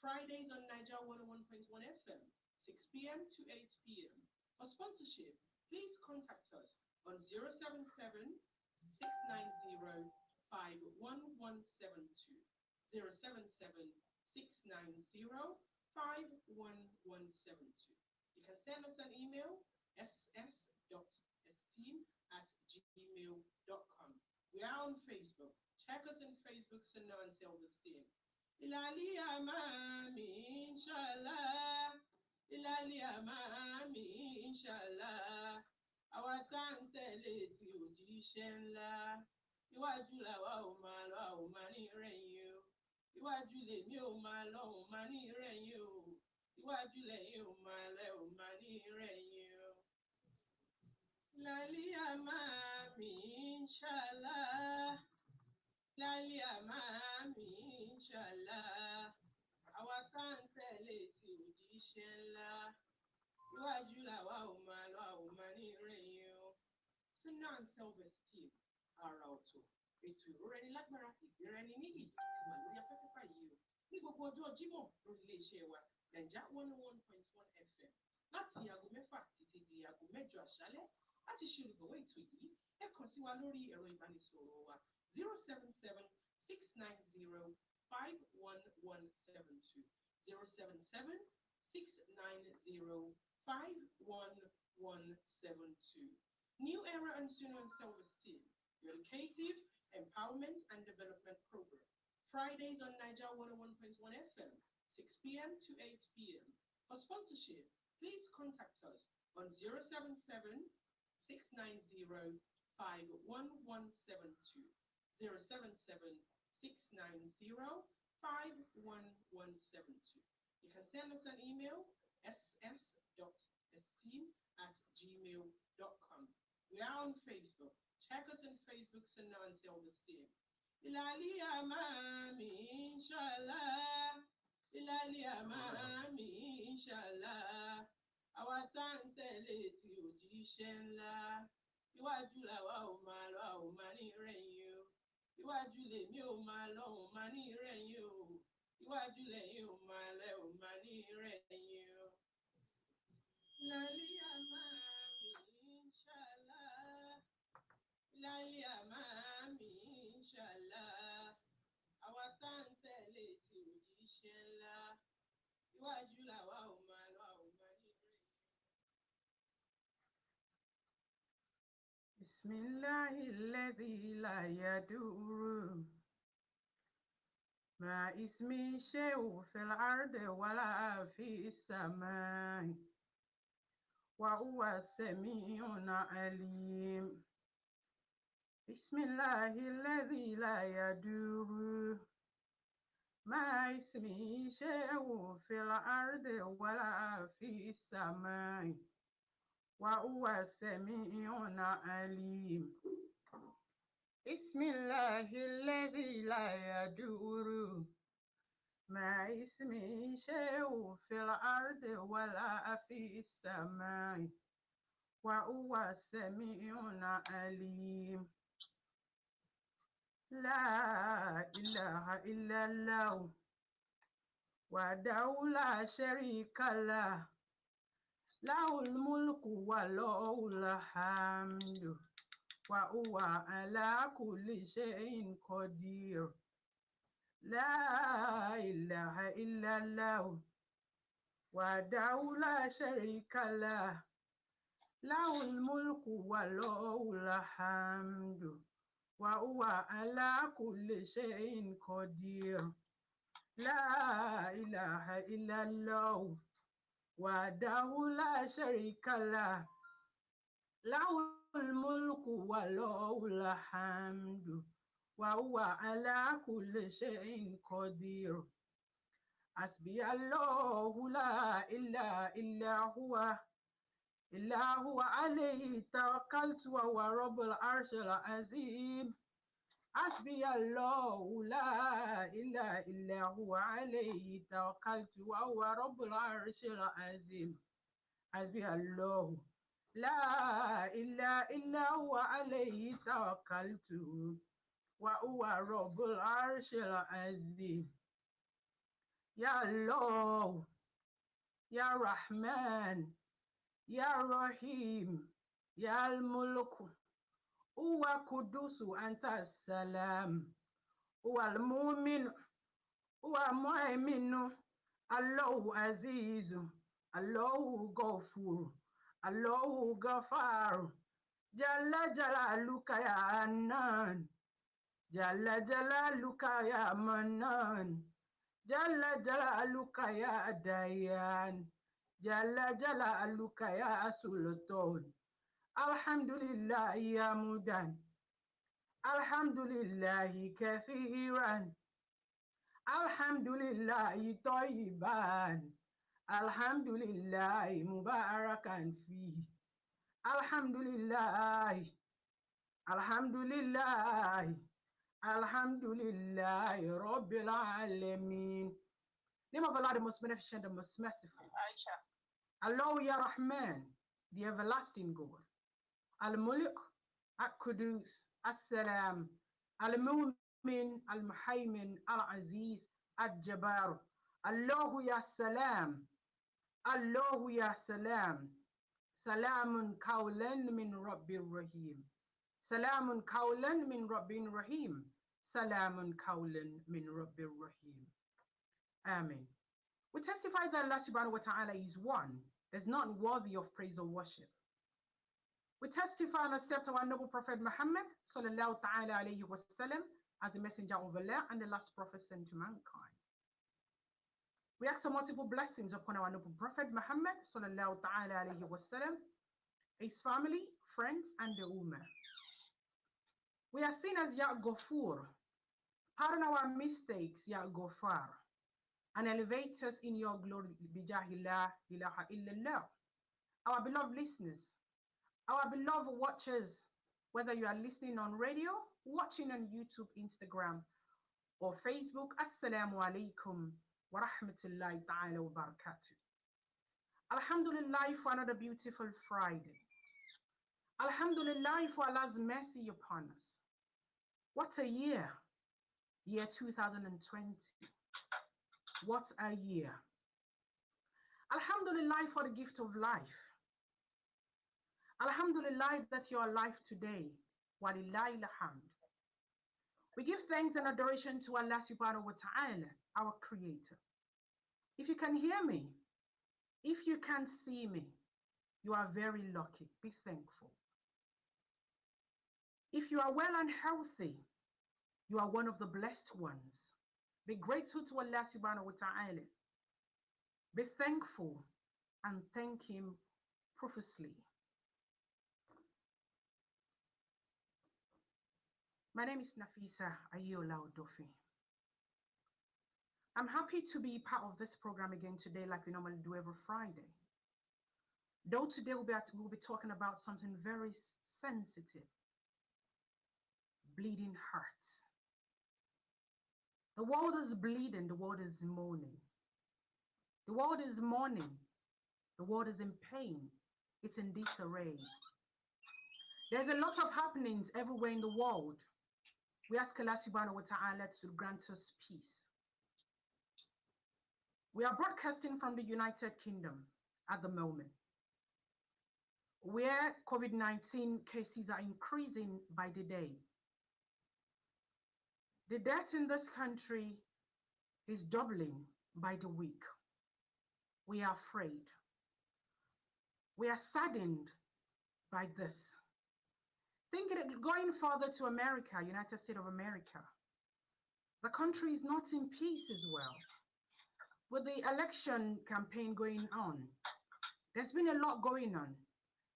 Fridays on Niger 101.1 FM, 6 p.m. to 8 p.m. For sponsorship, please contact us on 077 690 5172. 077 690 5172. You can send us an email ss.esteem@gmail.com. We are on Facebook. Check us on Facebook, Sunnah and Self-Esteem. Ilali amami inshallah. Ilali amami inshallah. Àwa tá ń tẹ̀lé ti òjíṣẹ́ ńlá. Iwájú làwa ò máa lọ, a ò máa ní rẹ̀yìn o. Iwájú lèmi ò máa lọ, ò máa ní rẹ̀yìn o. Iwájú lẹ́yìn ò máa lẹ, ò máa ní rẹ̀yìn o. Ilali amami inshallah. Ilali amami inshallah. Àwa tá ń tẹ̀lé ti òjíṣẹ́ ńlá. Iwájú làwa ò máa lọ, a ò máa ní rẹ̀yìn o. Sunnah and Self-Esteem, àrà ọ̀tọ̀. Ètò ìrora ẹni lágbára, ìgbéra ẹni níyì ti wà lórí afẹ́fẹ́ báyìí o. Ní gbogbo ọjọ́ Jímọ̀ lórí iléeṣẹ́ wa, Naija 101.1 FM. Láti aago 6 títí di aago 8 àṣálẹ́. Láti ṣe olùgbọ̀wọ́ ètò yìí, ẹ kàn sí wa lórí ẹ̀rọ ìbánisọ̀rọ̀ wa 077 690 5172. 077 690 5172. New Era and Sunnah and Self-Esteem, your educative, empowerment and development program. Fridays on Niger 101.1 FM, 6 p.m. to 8 p.m. For sponsorship, please contact us on 077 690 5172. 077 690 5172. You can send us an email ss.esteem@gmail.com. We are on Facebook. Check us on Facebook, Sunnah and Self-Esteem. Ilali amami inshallah. Ilali amami inshallah. Àwa tá ń tẹ̀lé ti òjíṣẹ́ ńlá. Iwájú làwa ò máa lọ, a ò máa ní rẹ̀yìn o. Iwájú lèmi ò máa lọ, ò máa ní rẹ̀yìn o. Iwájú lẹ́yìn ò máa lẹ, ò máa ní rẹ̀yìn o. Ilali amami inshallah. Ilali amami inshallah. Àwa tá ń tẹ̀lé ti òjíṣẹ́ ńlá. Iwájú làwa ò máa lọ, a ò máa ní rẹ̀yìn. Bismillahilladhi la yadurru ma ismi shay'un fil ardi wala fis samai wa huwa sami'un alim. Bismillahilladhi la yadurru ma ismi shay'un fil ardi wala fis samai wa huwa sami'un alim. Bismillahilladhi la yadurru ma ismi shay'un fil ardi wala fis samai wa huwa sami'un alim. La ilaha illallah wahdahu la sharika lah. Lahul mulku wa lahul hamdu wa huwa ala kulli shay'in qadir. La ilaha illallah wahdahu la sharika lah. Lahul mulku wa lahul hamdu wa huwa ala kulli shay'in qadir. La ilaha illallah wahdahu la sharika lah. Lahul mulku wa lahul hamdu wa huwa ala kulli shay'in qadir. Hasbiyallahu la ilaha illa huwa alayhi tawakkaltu wa huwa rabbul arshil azim. Hasbiyallahu la ilaha illa huwa alayhi tawakkaltu wa huwa rabbul arshil azim. Hasbiyallahu la ilaha illa huwa alayhi tawakkaltu wa huwa rabbul arshil azim. Ya Allah, Ya Rahman, Ya Rahim, Ya Al-Mulk, Uwa Kudusu Anta Salam, Uwa Al-Mumin, Uwa Mu'minu, Allahu Azizu, Allahu Ghafur, Allahu Ghafar, Jalla Jalaluka ya Annan, Jalla Jalaluka ya Mannan, Jalla Jalaluka ya Dayan, Jalla Jalaluka ya Sultan. Alhamdulillah ya Mudan, Alhamdulillahi kathiran, Alhamdulillahi tayyiban, Alhamdulillahi mubarakan fi, Alhamdulillahi, Alhamdulillahi, Alhamdulillahi Rabbil Alameen. Name of Allah, the most beneficent, the most merciful. Allah Ya Rahman, the everlasting God. Al-Mulk, Al-Qudus, As-Salam, Al-Mu'min, Al-Muhaymin, Al-Aziz, Al-Jabbar. Allahu Ya Salam, Allahu Ya Salam. Salamun Qawlan min Rabbir Rahim. Salamun Qawlan min Rabbir Rahim. Salamun Qawlan min Rabbir Rahim. Amen. We testify that Allah subhanahu wa ta'ala is one. There's none worthy of praise or worship. We testify and accept our noble Prophet Muhammad sallallahu ta'ala alayhi wasallam as the messenger of Allah and the last prophet sent to mankind. We ask for multiple blessings upon our noble Prophet Muhammad sallallahu ta'ala alayhi wasallam, his family, friends, and the Ummah. We are seen as Ya Ghafur. Pardon our mistakes, Ya Ghafar, and elevate us in your glory. Bijahillah ilaha illallah. Our beloved listeners, our beloved watchers, whether you are listening on radio, watching on YouTube, Instagram, or Facebook, Assalamu alaikum wa rahmatullahi ta'ala wa barakatuh. Alhamdulillah for another beautiful Friday. Alhamdulillah for Allah's mercy upon us. What a year 2020. What a year. Alhamdulillah for the gift of life. Alhamdulillah that you are alive today. Walillahi alhamd. We give thanks and adoration to Allah subhanahu wa ta'ala, our creator. If you can hear me, if you can see me, you are very lucky. Be thankful. If you are well and healthy, you are one of the blessed ones. Be grateful to Allah subhanahu wa ta'ala. Be thankful and thank him profusely. My name is Nafeesa Ayeola. I'm happy to be part of this program again today, like we normally do every Friday. Though today we'll be talking about something very sensitive, bleeding hearts. The world is bleeding, the world is mourning. The world is mourning, the world is in pain, it's in disarray. There's a lot of happenings everywhere in the world. We ask Allah subhanahu wa ta'ala to grant us peace. We are broadcasting from the United Kingdom at the moment, where COVID-19 cases are increasing by the day. The death in this country is doubling by the week. We are afraid. We are saddened by this. Thinking of going further to America, United States of America, the country is not in peace as well. With the election campaign going on, there's been a lot going on.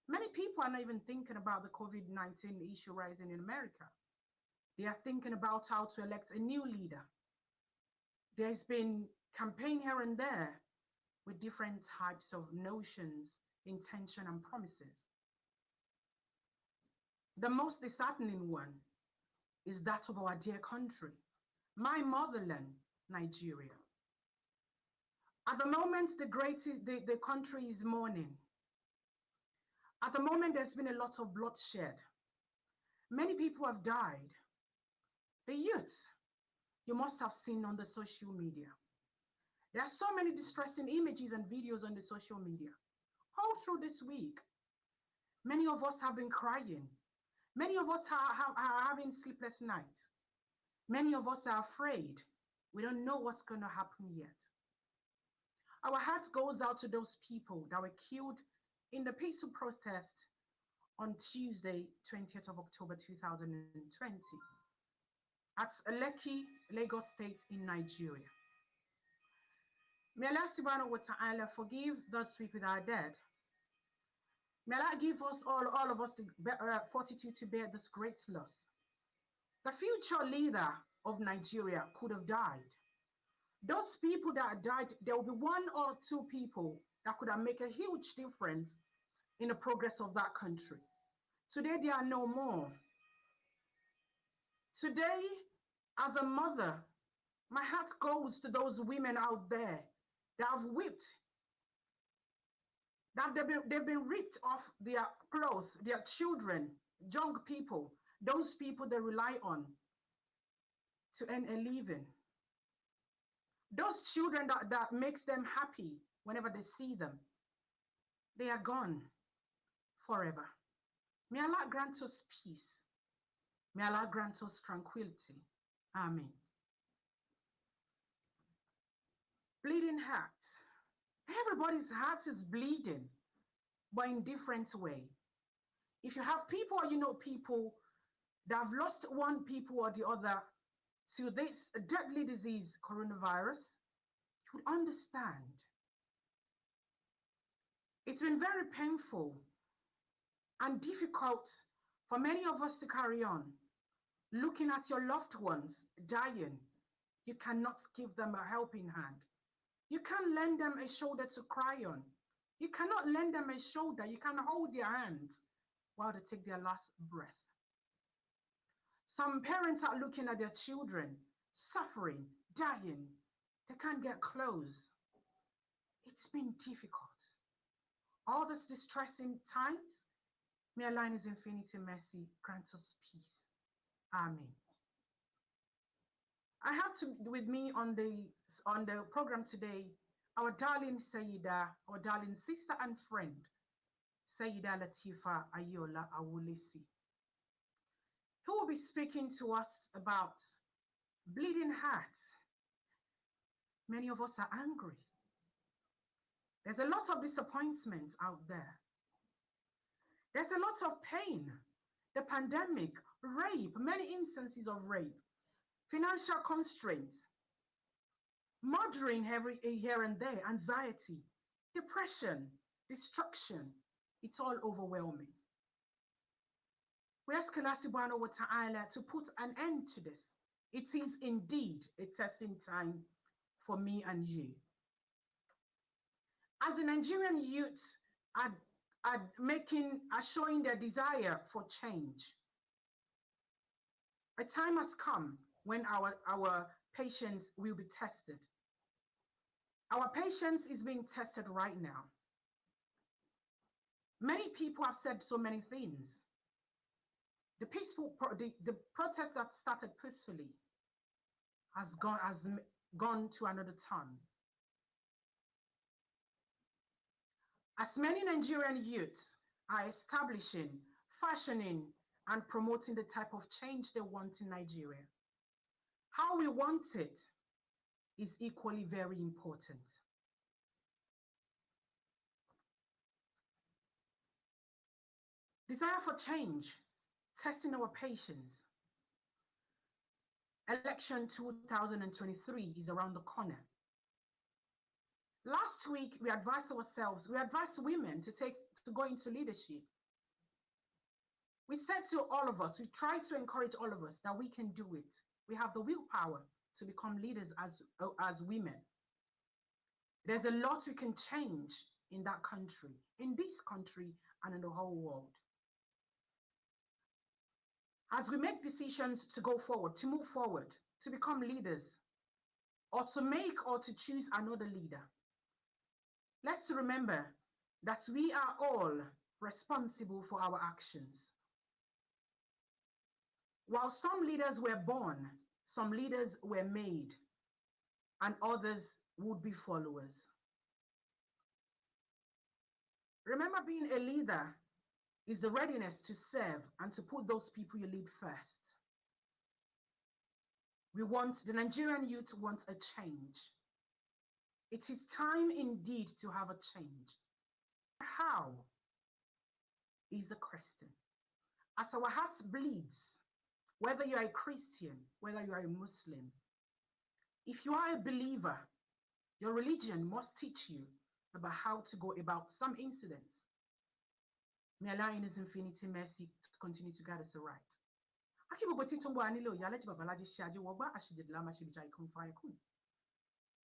Many people are not even thinking about the COVID-19 issue rising in America. They are thinking about how to elect a new leader. There's been campaign here and there with different types of notions, intention, and promises. The most disheartening one is that of our dear country, my motherland, Nigeria. At the moment, the country is mourning. At the moment, there's been a lot of bloodshed. Many people have died. The youth, you must have seen on the social media. There are so many distressing images and videos on the social media. All through this week, many of us have been crying. Many of us are having sleepless nights. Many of us are afraid. We don't know what's going to happen yet. Our heart goes out to those people that were killed in the peaceful protest on Tuesday, 20th of October 2020, at Lekki, Lagos State in Nigeria. May Allah subhanahu wa ta'ala forgive those with our dead. May Allah give us all of us the fortitude to bear this great loss. The future leader of Nigeria could have died. Those people that died, there will be one or two people that could have made a huge difference in the progress of that country. Today, there are no more. Today, as a mother, my heart goes to those women out there that have whipped, that they've been ripped off their clothes, their children, young people, those people they rely on to earn a living. Those children that makes them happy whenever they see them, they are gone forever. May Allah grant us peace. May Allah grant us tranquility. Amen. Bleeding heart. Everybody's heart is bleeding, but in different way. If you have people or you know people that have lost one people or the other to this deadly disease, coronavirus, you would understand. It's been very painful and difficult for many of us to carry on. Looking at your loved ones dying, you cannot give them a helping hand. You can't lend them a shoulder to cry on. You cannot lend them a shoulder. You can hold their hands while they take their last breath. Some parents are looking at their children suffering, dying. They can't get close. It's been difficult. All these distressing times, may Allah in His infinity mercy grant us peace. Amen. I have with me on the program today our darling Seyida, our darling sister and friend, Seyida Latifa Ayeola Awolesi, who will be speaking to us about bleeding hearts. Many of us are angry. There's a lot of disappointment out there. There's a lot of pain. The pandemic, rape, many instances of rape, financial constraints, murdering here and there, anxiety, depression, destruction. It's all overwhelming. We ask Allah subhanahu wa ta'ala to put an end to this. It is indeed a testing time for me and you. As the Nigerian youths are showing their desire for change, a time has come when our patience will be tested. Our patience is being tested right now. Many people have said so many things. The protest that started peacefully has gone to another turn. As many Nigerian youths are establishing, fashioning, and promoting the type of change they want in Nigeria, how we want it is equally very important. Desire for change, testing our patience. Election 2023 is around the corner. Last week, we advised women to go into leadership. We said to all of us, we tried to encourage all of us that we can do it. We have the willpower to become leaders as women. There's a lot we can change in that country, in this country, and in the whole world. As we make decisions to go forward, to move forward, to become leaders, or to make or to choose another leader, let's remember that we are all responsible for our actions. While some leaders were born, some leaders were made, and others would-be followers. Remember, being a leader is the readiness to serve and to put those people you lead first. The Nigerian youth want a change. It is time indeed to have a change. How is a question. As our hearts bleeds, whether you are a Christian, whether you are a Muslim, if you are a believer, your religion must teach you about how to go about some incidents. May Allah in His infinity mercy to continue to guide us aright.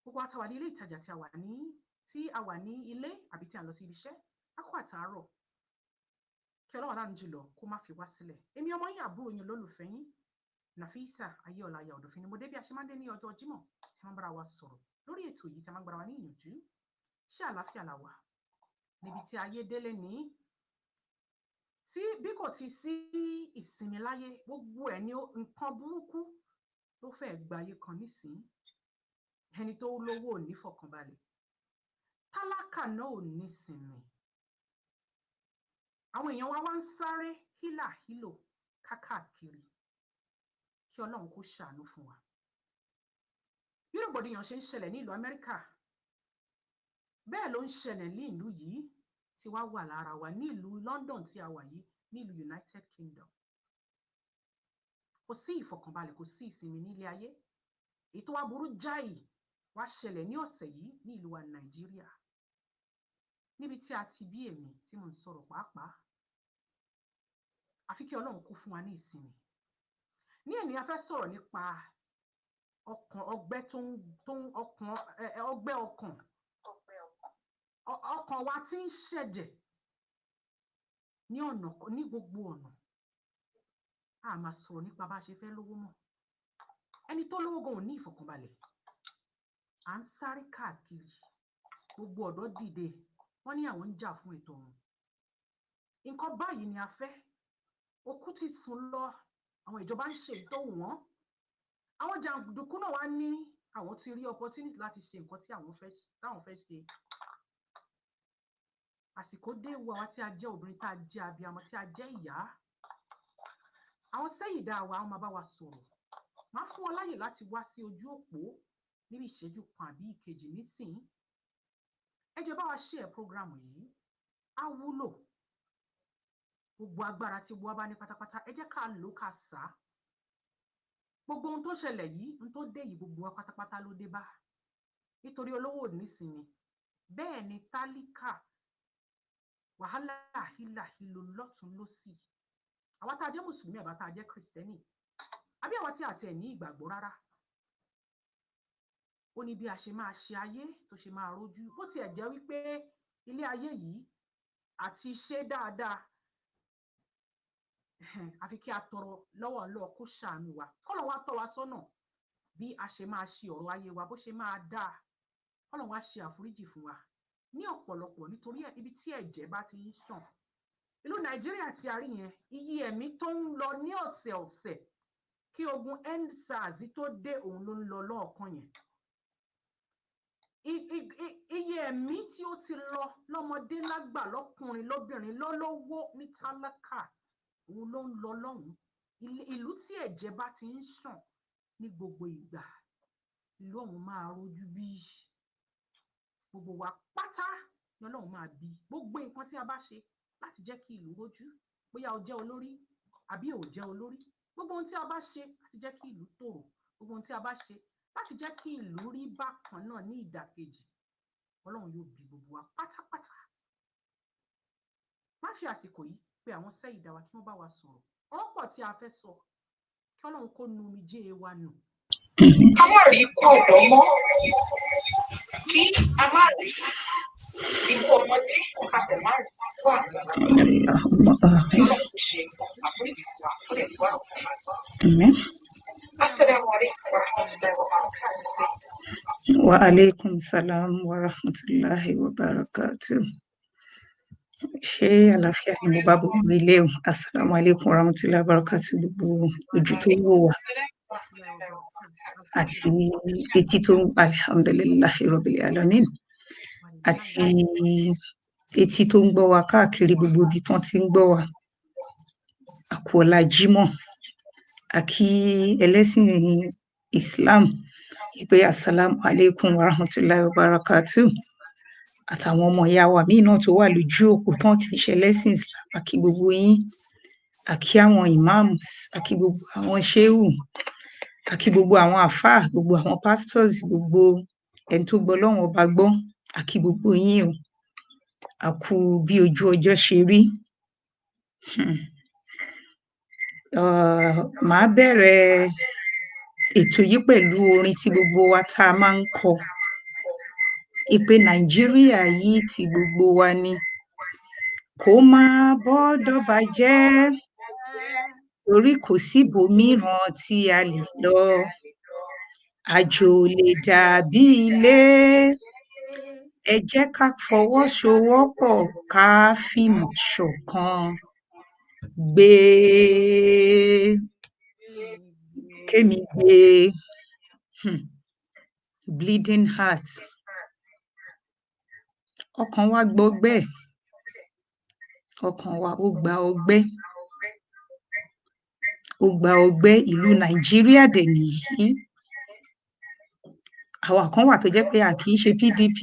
Gbogbo àtàwà ní ilé ìtajà tí a wà ní ilé àbí tí a lọ sí ibi iṣẹ́ a kú àtàárọ̀ kí Ọlọ́run láàánú jùlọ kó má fi wá sílẹ̀. Èmi ọmọ yín àbúrò yín olólùfẹ́ yín Nafeesa Ayeola aya ọ̀dọ̀fin ni mo dé bí a ṣe máa ń dé ní ọjọ́ Jímọ̀ tí a máa ń bára wa sọ̀rọ̀ lórí ètò yìí tí a máa ń gbára wa ní ìyànjú. Ṣé àlàáfíà la wà níbi tí ayé délé ní tí bí kò ti sí ìsinmi láyé gbogbo ẹ̀ ní nǹkan burúkú ló fẹ́ gbayé kan nísìnyí. Ẹni tó lówó ò ní fọkànbalẹ̀, tálákà náà ò ní sinmi. Àwọn èèyàn wa ń sáré hílàhílò káàkiri kí Ọlọ́run kó ṣàánú fún wa. Bí rògbòdìyàn ṣe ń ṣẹlẹ̀ ní ìlú Amẹ́ríkà, bẹ́ẹ̀ ló ń ṣẹlẹ̀ ní ìlú yìí tí wá wà lára wa ní ìlú London tí a wà yìí ní ìlú United Kingdom. Kò sí ìfọkànbalẹ̀, kò sí ìsinmi nílé ayé. Èyí tó wá burú jáì wá ṣẹlẹ̀ ní ọ̀sẹ̀ yìí ní ìlú wa Nàìjíríà, níbi tí a ti bí èmi tí mo ń sọ̀rọ̀ pàápàá. Àfi kí Ọlọ́run kó fún wa ní ìsinmi. Ní èní a fẹ́ sọ̀rọ̀ nípa ọgbẹ́ ọkàn wa tí ń ṣẹ̀jẹ̀ ní gbogbo ọ̀nà. A máa sọ̀rọ̀ nípa bá ṣe fẹ́ lówó mọ́. Ẹni tó lówó gan ò ní ìfọ̀kànbalẹ̀. À ń sáré káàkiri, gbogbo ọ̀dọ́ dìde, wọ́n ní àwọn ń jà fún ètò wọn. Nǹkan báyìí ni a fẹ́. Okú ti sùn lọ, àwọn ìjọba ń ṣe tó wọ́n. Àwọn jàǹdùkú náà wá ní àwọn ti rí opportunity láti ṣe nǹkan tí táwọn fẹ́ ṣe. Àsìkò dé wo àwa tí a jẹ́ obìnrin, tá a jẹ́ abiyamọ, tí a jẹ́ ìyá. Àwọn Seyida wa wọ́n máa bá wa sọ̀rọ̀. Máa fún wọn láyè láti wá sí ojú òpó níbi ìṣẹ́jú kan àbí ìkejì nísìnyí. Ẹ jẹ́ bá wa share program yìí. Á wúlò. Gbogbo agbára tí gbogbo wa bá ní pátápátá, ẹ jẹ́ ká lò ká sá. Gbogbo ohun tó ṣẹlẹ̀ yìí, ohun tó dé yìí, gbogbo wa pátápátá ló dé bá. Nítorí olówó ò ní sinmi. Bẹ́ẹ̀ ni tálíkà, wàhálà hílàhílo lọ́tùn lósì. Àwa tá a jẹ́ Mùsùlùmí, àwa tá a jẹ́ Kristẹni, àbí àwa tí a tiẹ̀ ní ìgbàgbọ́ rárá. Ó ní bí a ṣe máa ṣe ayé tó ṣe máa rojú. Bó tiẹ̀ jẹ́ wípé ilé ayé yìí àti ṣe dáadáa, àfi kí a tọrọ lọ́wọ́ Ọlọ́run kó ṣàánú wa. K'Ọlọ́run wá tọ́ wa sọ́nà bí a ṣe máa ṣe ọ̀rọ̀ ayé wa, bó ṣe máa dáa. K'Ọlọ́run wá ṣe àforíjì fún wa ní ọ̀pọ̀lọpọ̀, nítorí ibi tí ẹ̀jẹ̀ bá ti ń ṣàn. Ìlú Nàìjíríà tí a rí yẹn, iye ẹ̀mí tó ń lọ ní ọ̀sẹ̀ọ̀sẹ̀ kí ogun EndSARS tó dé, òun ló ń lọ lọ́ọ̀kan yẹn. Iye ẹ̀mí tí ó ti lọ lọ́mọdé lágbà, lọ́kùnrin lóbìnrin, lólówó ní tálákà, òun ló ń lọ lọ́hùn. Ìlú tí ẹ̀jẹ̀ bá ti ń ṣàn ní gbogbo ìgbà, ìlú ọ̀hún máa rojú bí. Gbogbo wa pátá ni Ọlọ́run máa bí. Gbogbo nǹkan tí a bá ṣe láti jẹ́ kí ìlú rojú, bóyá o jẹ́ olórí àbí ò jẹ́ olórí, gbogbo ohun tí a bá ṣe láti jẹ́ kí ìlú tòrò, gbogbo ohun tí a bá ṣe láti jẹ́ kí ìlú rí bákan náà ní ìdàkejì, Ọlọ́run yóò bí gbogbo wa pátápátá. Má fi àsìkò yìí pé àwọn Seyida wa kí wọ́n bá wa sọ̀rọ̀. Ọ̀rọ̀ pọ̀ tí a fẹ́ sọ, kí Ọlọ́run kó nu omijé wa nù. Ká má rí ikú ọ̀dọ́ mọ́, kí a má rí ikú ọmọdé, a sì má rí ikú àgbàlagbà. Kí Ọlọ́run kó ṣe àforíjì fún wa, kó lè wá ọ̀pọ̀ àgbà. Assalamu alaikum warahmatullahi wabarakatuh. Wa alaikum salam wa rahmatullahi wa barakatuh. Ṣé àlàáfíà ni mo bá gbogbo ilé o? Assalamu alaikum wa rahmatullahi wa barakatuh, gbogbo ojú tó wò wá. àti etí tó ń alhamdulillahi rabbil alamin àti etí tó ń gbọ́ wa káàkiri gbogbo ibi tán ti ń gbọ́ wa àkú ọlá Jímọ̀ àkí ẹlẹ́sìn Islam ìpè assalamu alaikum wa rahmatullahi wa barakatuh àtàwọn ọmọ ìyá wa míì náà tó wà lójú òpó tán kì í ṣe ẹlẹ́sìn Islam àkí gbogbo yín àkí àwọn imams àkí gbogbo àwọn ṣéhù àkí gbogbo àwọn àfáà gbogbo àwọn pastors gbogbo ẹni tó gbọ́ Ọlọ́run ọba gbọ́ àkí gbogbo yín o àkú bí ojú ọjọ́ ṣe rí. Màá bẹ̀rẹ̀ ètò yìí pẹ̀lú orin tí gbogbo wa tá a máa ń kọ ìpè Nàìjíríà yìí tí gbogbo wa ni kó má bọ́dọ̀ bàjẹ́ torí kò síbòmíràn tí a lè lọ àjò lè dàbí ilé ẹ jẹ́ ká fọwọ́sowọ́pọ̀ ká fìmọ̀ ṣọ̀kan gbé kémi gbé bleeding heart ọkàn wa gbọgbẹ́ ọkàn wa ó gba ọgbẹ́ ìlú Nàìjíríà dẹ̀ nìyí àwa kan wà tó jẹ́ pé a kì í ṣe PDP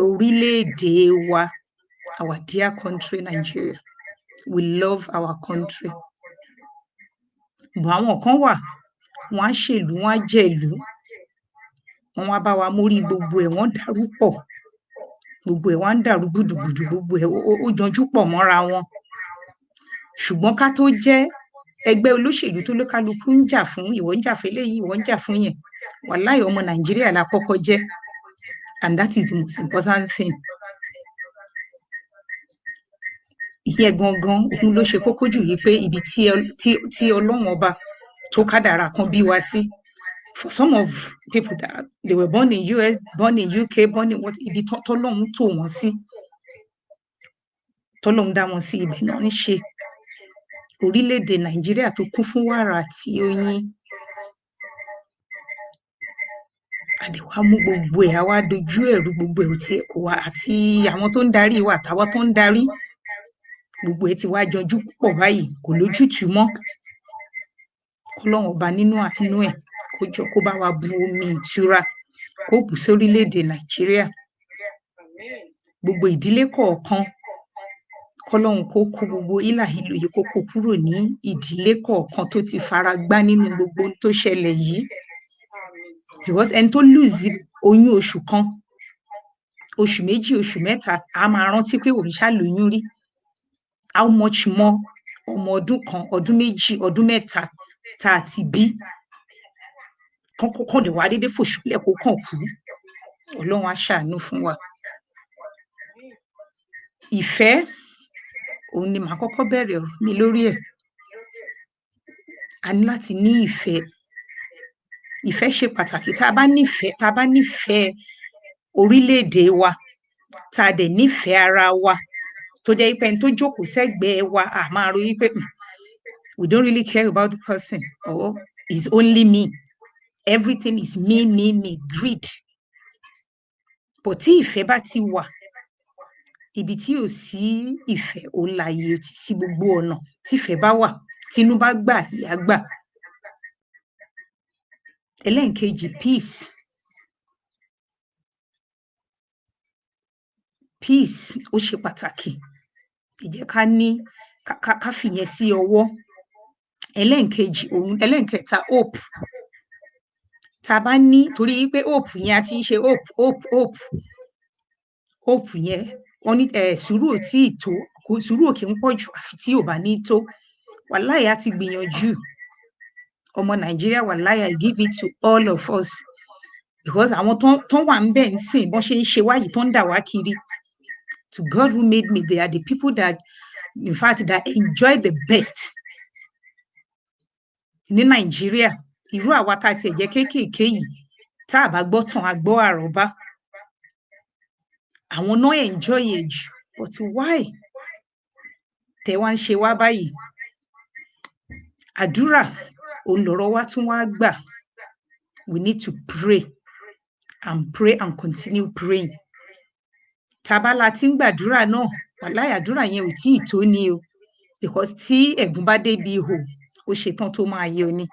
orílẹ̀-èdè wa our dear country Nigeria we love our country bọ̀ àwọn kan wà wọ́n á ṣèlú wọ́n á jẹ̀lú wọ́n wá bá wa mórí gbogbo ẹ̀ wọ́n dàrú pọ̀ gbogbo ẹ̀ wá ń dàrú gbùdùgbùdù gbogbo ẹ̀ ó jọjú pọ̀ mọ́ra wọn ṣùgbọ́n ká tó jẹ́ ẹgbẹ́ olóṣèlú tó lókàlùkù ń jà fún ìwọ ń jà fún eléyìí ìwọ ń jà fún yẹn wàláhì ọmọ Nàìjíríà la kọ́kọ́ jẹ́ and that is the most important thing. Ìyẹn gangan òun ló ṣe kókó jù yìí pé ibi tí Ọlọ́run ọba tó kádàrá kan bí wa sí. For some of people that they were born in US, born in UK, born in what ibi tọ́lọ́run tò wọ́n sí tọ́lọ́run dá wọn sí ibẹ̀ náà ń ṣe. Orílẹ̀-èdè Nàìjíríà tó kún fún wàrà àti oyin àdẹ̀wà mú gbogbo ẹ̀ àwa dojú ẹ̀rú gbogbo ẹ̀ tí kò wá àti àwọn tó ń darí wa àtàwọn tó ń darí gbogbo ẹ̀ ti wá jọjú pọ̀ báyìí kò lójútùú mọ́ Ọlọ́run ọba nínú àánú ẹ̀ kó jọ kó bá wa bu omi ìtura kó bù sórílẹ̀-èdè Nàìjíríà gbogbo ìdílé kọ̀ọ̀kan kọ́lọ́run kó kó gbogbo ìlàhílò yìí kó kó kúrò ní ìdílé kọ̀ọ̀kan tó ti fara gbá nínú gbogbo ohun tó ṣẹlẹ̀ yìí because ẹni tó lose oyún oṣù kan oṣù méjì oṣù mẹ́ta a máa rántí pé òun ṣàlóyún rí how much more ọmọ ọdún kan ọdún méjì ọdún mẹ́ta tá a ti bí kọ́kọ́ dẹ̀ wá déédéé fòṣùlẹ̀ kó kàn kú Ọlọ́run á ṣàánú fún wa. Ìfẹ́ òun ni màá kọ́kọ́ bẹ̀rẹ̀ ọ̀rọ̀ mi lórí ẹ̀ a ní láti ní ìfẹ́ ìfẹ́ ṣe pàtàkì tá a bá nífẹ̀ẹ́ orílẹ̀-èdè wa tá a dẹ̀ nífẹ̀ẹ́ ara wa tó jẹ́ pé ẹni tó jókòó sẹ́gbẹ̀ẹ́ wa a máa ro wípé we don't really care about the person or it's only me everything is me greed but tí ìfẹ́ bá ti wà ibi tí ò sí ìfẹ́ ò láàyè sí gbogbo ọ̀nà tí ìfẹ́ bá wà tínú bá gbà ìyá gbà. Ẹlẹ́nkejì peace ó ṣe pàtàkì ẹ jẹ́ ká fìyẹn sí ọwọ́. Ẹlẹ́nkẹta hope tá a bá ní torí pé hope yẹn a ti ń ṣe hope yẹn wọ́n ní sùúrù ò tí ì tó sùúrù ò kì í pọ̀ jù àfi tí ò bá ní tó wàláhì á ti gbìyànjú ọmọ Nàìjíríà wàláhì I give it to all of us because àwọn tó wà ń bẹ̀ ń sìn bọ́n ṣe ń ṣe wáyìí tó ń dà wá kiri to God who made me they are the people that in fact that enjoy the best ní Nàìjíríà irú àwa tá a tiẹ̀ jẹ́ kéékèèké yìí tá a bá gbọ́ tán a gbọ́ àròbá àwọn náà enjoy ẹ̀ jù but why tẹ̀ wá ń ṣe wá báyìí àdúrà òun lọ̀rọ̀ wa tún wá gbà. We need to pray and continue praying. Tàbá la ti ń gbàdúrà náà, wàláhì àdúrà yẹn ò tíì tó ni o, because tí ẹ̀gún bá débi ihò, ó ṣetán tó máa yọ ni.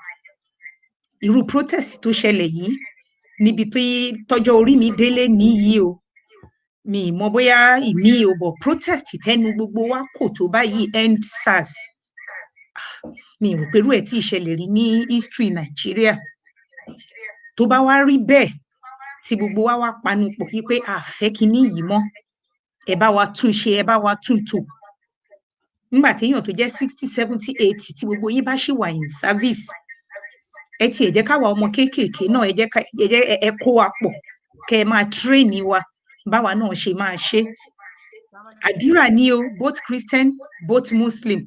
Irú protest tó ṣẹlẹ̀ yìí níbi tọ́jọ́ orí mi délé níyìí o, mi ì mọ̀ bóyá ìmí o, but protest tẹnu gbogbo wa kò tó báyìí end SARS. Mi ò rò pé irú ẹ̀ tí ì ṣẹlẹ̀ rí ní history Nàìjíríà. Tó bá wá rí bẹ́ẹ̀ tí gbogbo wa wá panupọ̀ wípé a fẹ́ kinní yìí mọ́, ẹ bá wa tún ṣe, ẹ bá wa tún tò. Nígbà téèyàn tó jẹ́ 60, 70, 80 tí gbogbo yín bá ṣì wà in service, ẹ tiẹ̀ jẹ́ káwa ọmọ kéékèèké náà ẹ kó wa pọ̀ kẹ́ ẹ máa train wa báwa náà ṣe máa ṣe. Àdúrà ni o, both Christian, both Muslim,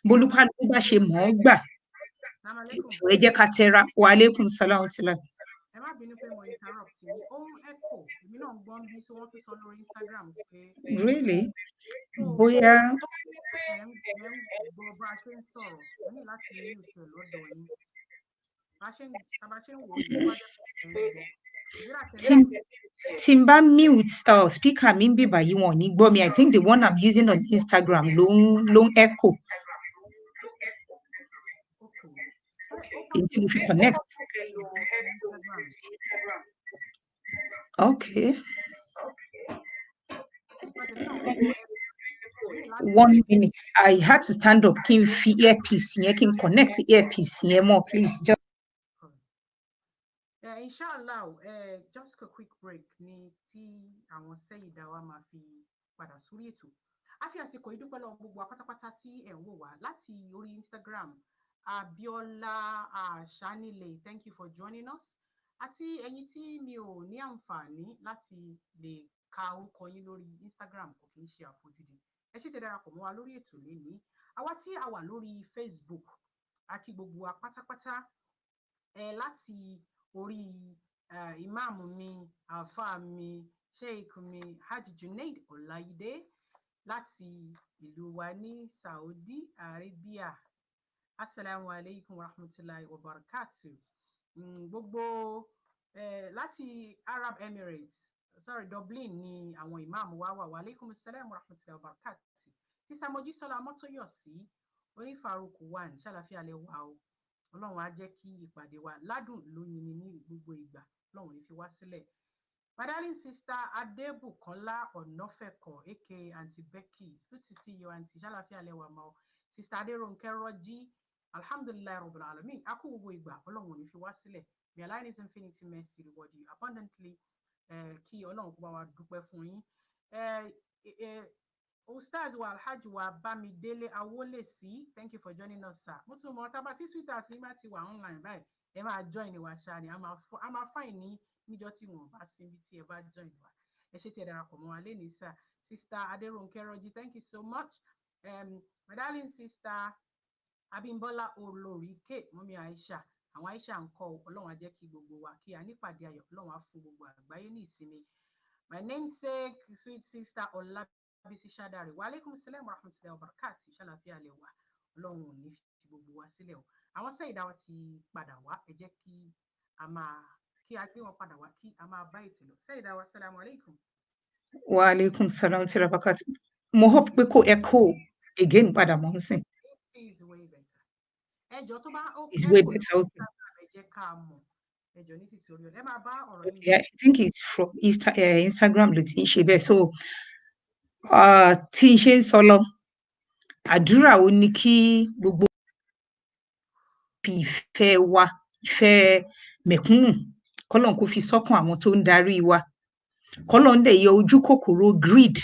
bólúkálùkù bá ṣe mọ̀ ọ́ gbà. Ẹ jẹ́ ká tẹra. Wa alaikum salam wa rahmatullah. Ẹ má bínú pé mo interrupt yín. Ó ń echo. Èmi náà ń gbọ́ bí tí wọ́n tún sọ lórí Instagram pé. Really? Bóyá. Ẹ ń gbọ́ bá a ṣe ń sọ̀rọ̀. Ẹ ní láti ní ìṣẹ̀ lọ́dọ̀ yín. Bá a ṣe ń wò ó ní wájú ẹ̀ ń gbọ́. Tí n bá mute speaker mi ń bì báyìí wọn ò ní gbọ́ mi. I think the one I'm using on Instagram ló ń echo. Èyí tí mo fi connect. Okay. 1 minute. I had to stand up kí n fi earpiece yẹn kí n connect earpiece yẹn mọ́, please. Inshallah, just a quick break ni tí àwọn Seyida wa máa fi padà sórí ètò. A fi àsìkò ìdúpẹ́ lọ gbogbo pátápátá tí ẹ̀ ń wò wá láti orí Instagram. Ayeola Ashanile, thank you for joining us. Àti ẹ̀yin tí mi ò ní àǹfààní láti lè ka orúkọ yín lórí Instagram kò kí ń ṣe àfojúdi. Ẹ ṣé tẹ́ darapọ̀ mọ́ wa lórí ètò lénìí. Àwa tí a wà lórí Facebook, a kí gbogbo wa pátápátá láti orí ìmáàmù mi, àfáà mi, sheikh mi, Hajj Junaid Ọláìdé láti ìlú wa ní Saudi Arabia. Assalamu alaikum wa rahmatullahi wa barakatuh. Gbogbo láti Arab Emirates, Dublin ni àwọn ìmáàmù wa wà. Wa alaikum assalam wa rahmatullahi wa barakatuh. Sister Mojísọ́lá Mọ́tóyọ̀sí, onífàrúkù wà ní ṣàlàfíà lẹ wà o. Ọlọ́run á jẹ́ kí ìpàdé wa ládùn lóyin ní gbogbo ìgbà. Ọlọ́run ní fi wá sílẹ̀. My darling sister Adébùkọ́lá Ọ̀nàfẹ́kọ̀, aka Aunty Becky. It's good to see you, Aunty. Ṣàlàfíà lẹ wà ma o. Sister Adérónkẹ́ Rọ́jí, alhamdulillah rabbil alamin. A kú gbogbo ìgbà. Ọlọ́run ní fi wá sílẹ̀. May Allah in His infinity mercy reward you abundantly. Kí Ọlọ́run kó bá wa dúpẹ́ fún yín. Hostess wa Alhaji wa Bámidélé Awolesi, thank you for joining us, sir. Mo tún mọ̀ tábà tí sweetheart yín bá ti wà online báyìí, ẹ máa join wa ṣáà ni a máa fine ní níjọ́ tí wọ́n bá sí ibi tí ẹ bá join wa. Ẹ ṣé tí ẹ darapọ̀ mọ́ wa lénìí, sir. Sister Adérónkẹ́ Rọ́jí, thank you so much. My darling sister Abímbọ́lá Olóríkè, Mọ́mí Aisha. Àwọn Aisha ń kọ́ Ọlọ́run á jẹ́ kí gbogbo wa kí a nípàdé ayọ̀, Ọlọ́run á fún gbogbo àgbáyé ní ìsinmi. My namesake, sweet sister Olabisi Shadari. Wa alaikum salam wa rahmatullahi wa barakatuh. Ṣàlàfíà lẹ wà. Ọlọ́run ò ní fi gbogbo wa sílẹ̀ o. Àwọn Seyida wa ti padà wá. Ẹ jẹ́ kí a gbé wọn padà wá kí a máa bá ètò lọ. Seyida wa, assalamu alaikum. Wa alaikum salam wa rahmatullahi wa barakatuh. Mo hope pé kò echo again padà mọ́ nsìn. It is way better. Ẹjọ́ tó bá It's way better, okay. Ẹ jẹ́ ká mọ̀. Ẹjọ́ ní tutorial. Ẹ máa bá ọ̀rọ̀ yín. Yeah, I think it's from Instagram ló ti ń ṣe bẹ́ẹ̀. So tí n ṣe ń sọ lọ, àdúrà ó ní kí gbogbo fi ìfẹ́ wa, ìfẹ́ mẹ̀kúnnù, kọ́lọ́n kó fi sọ́kàn àwọn tó ń darí wa. Kọ́lọ́n dẹ̀ yọ ojú kòkòrò greed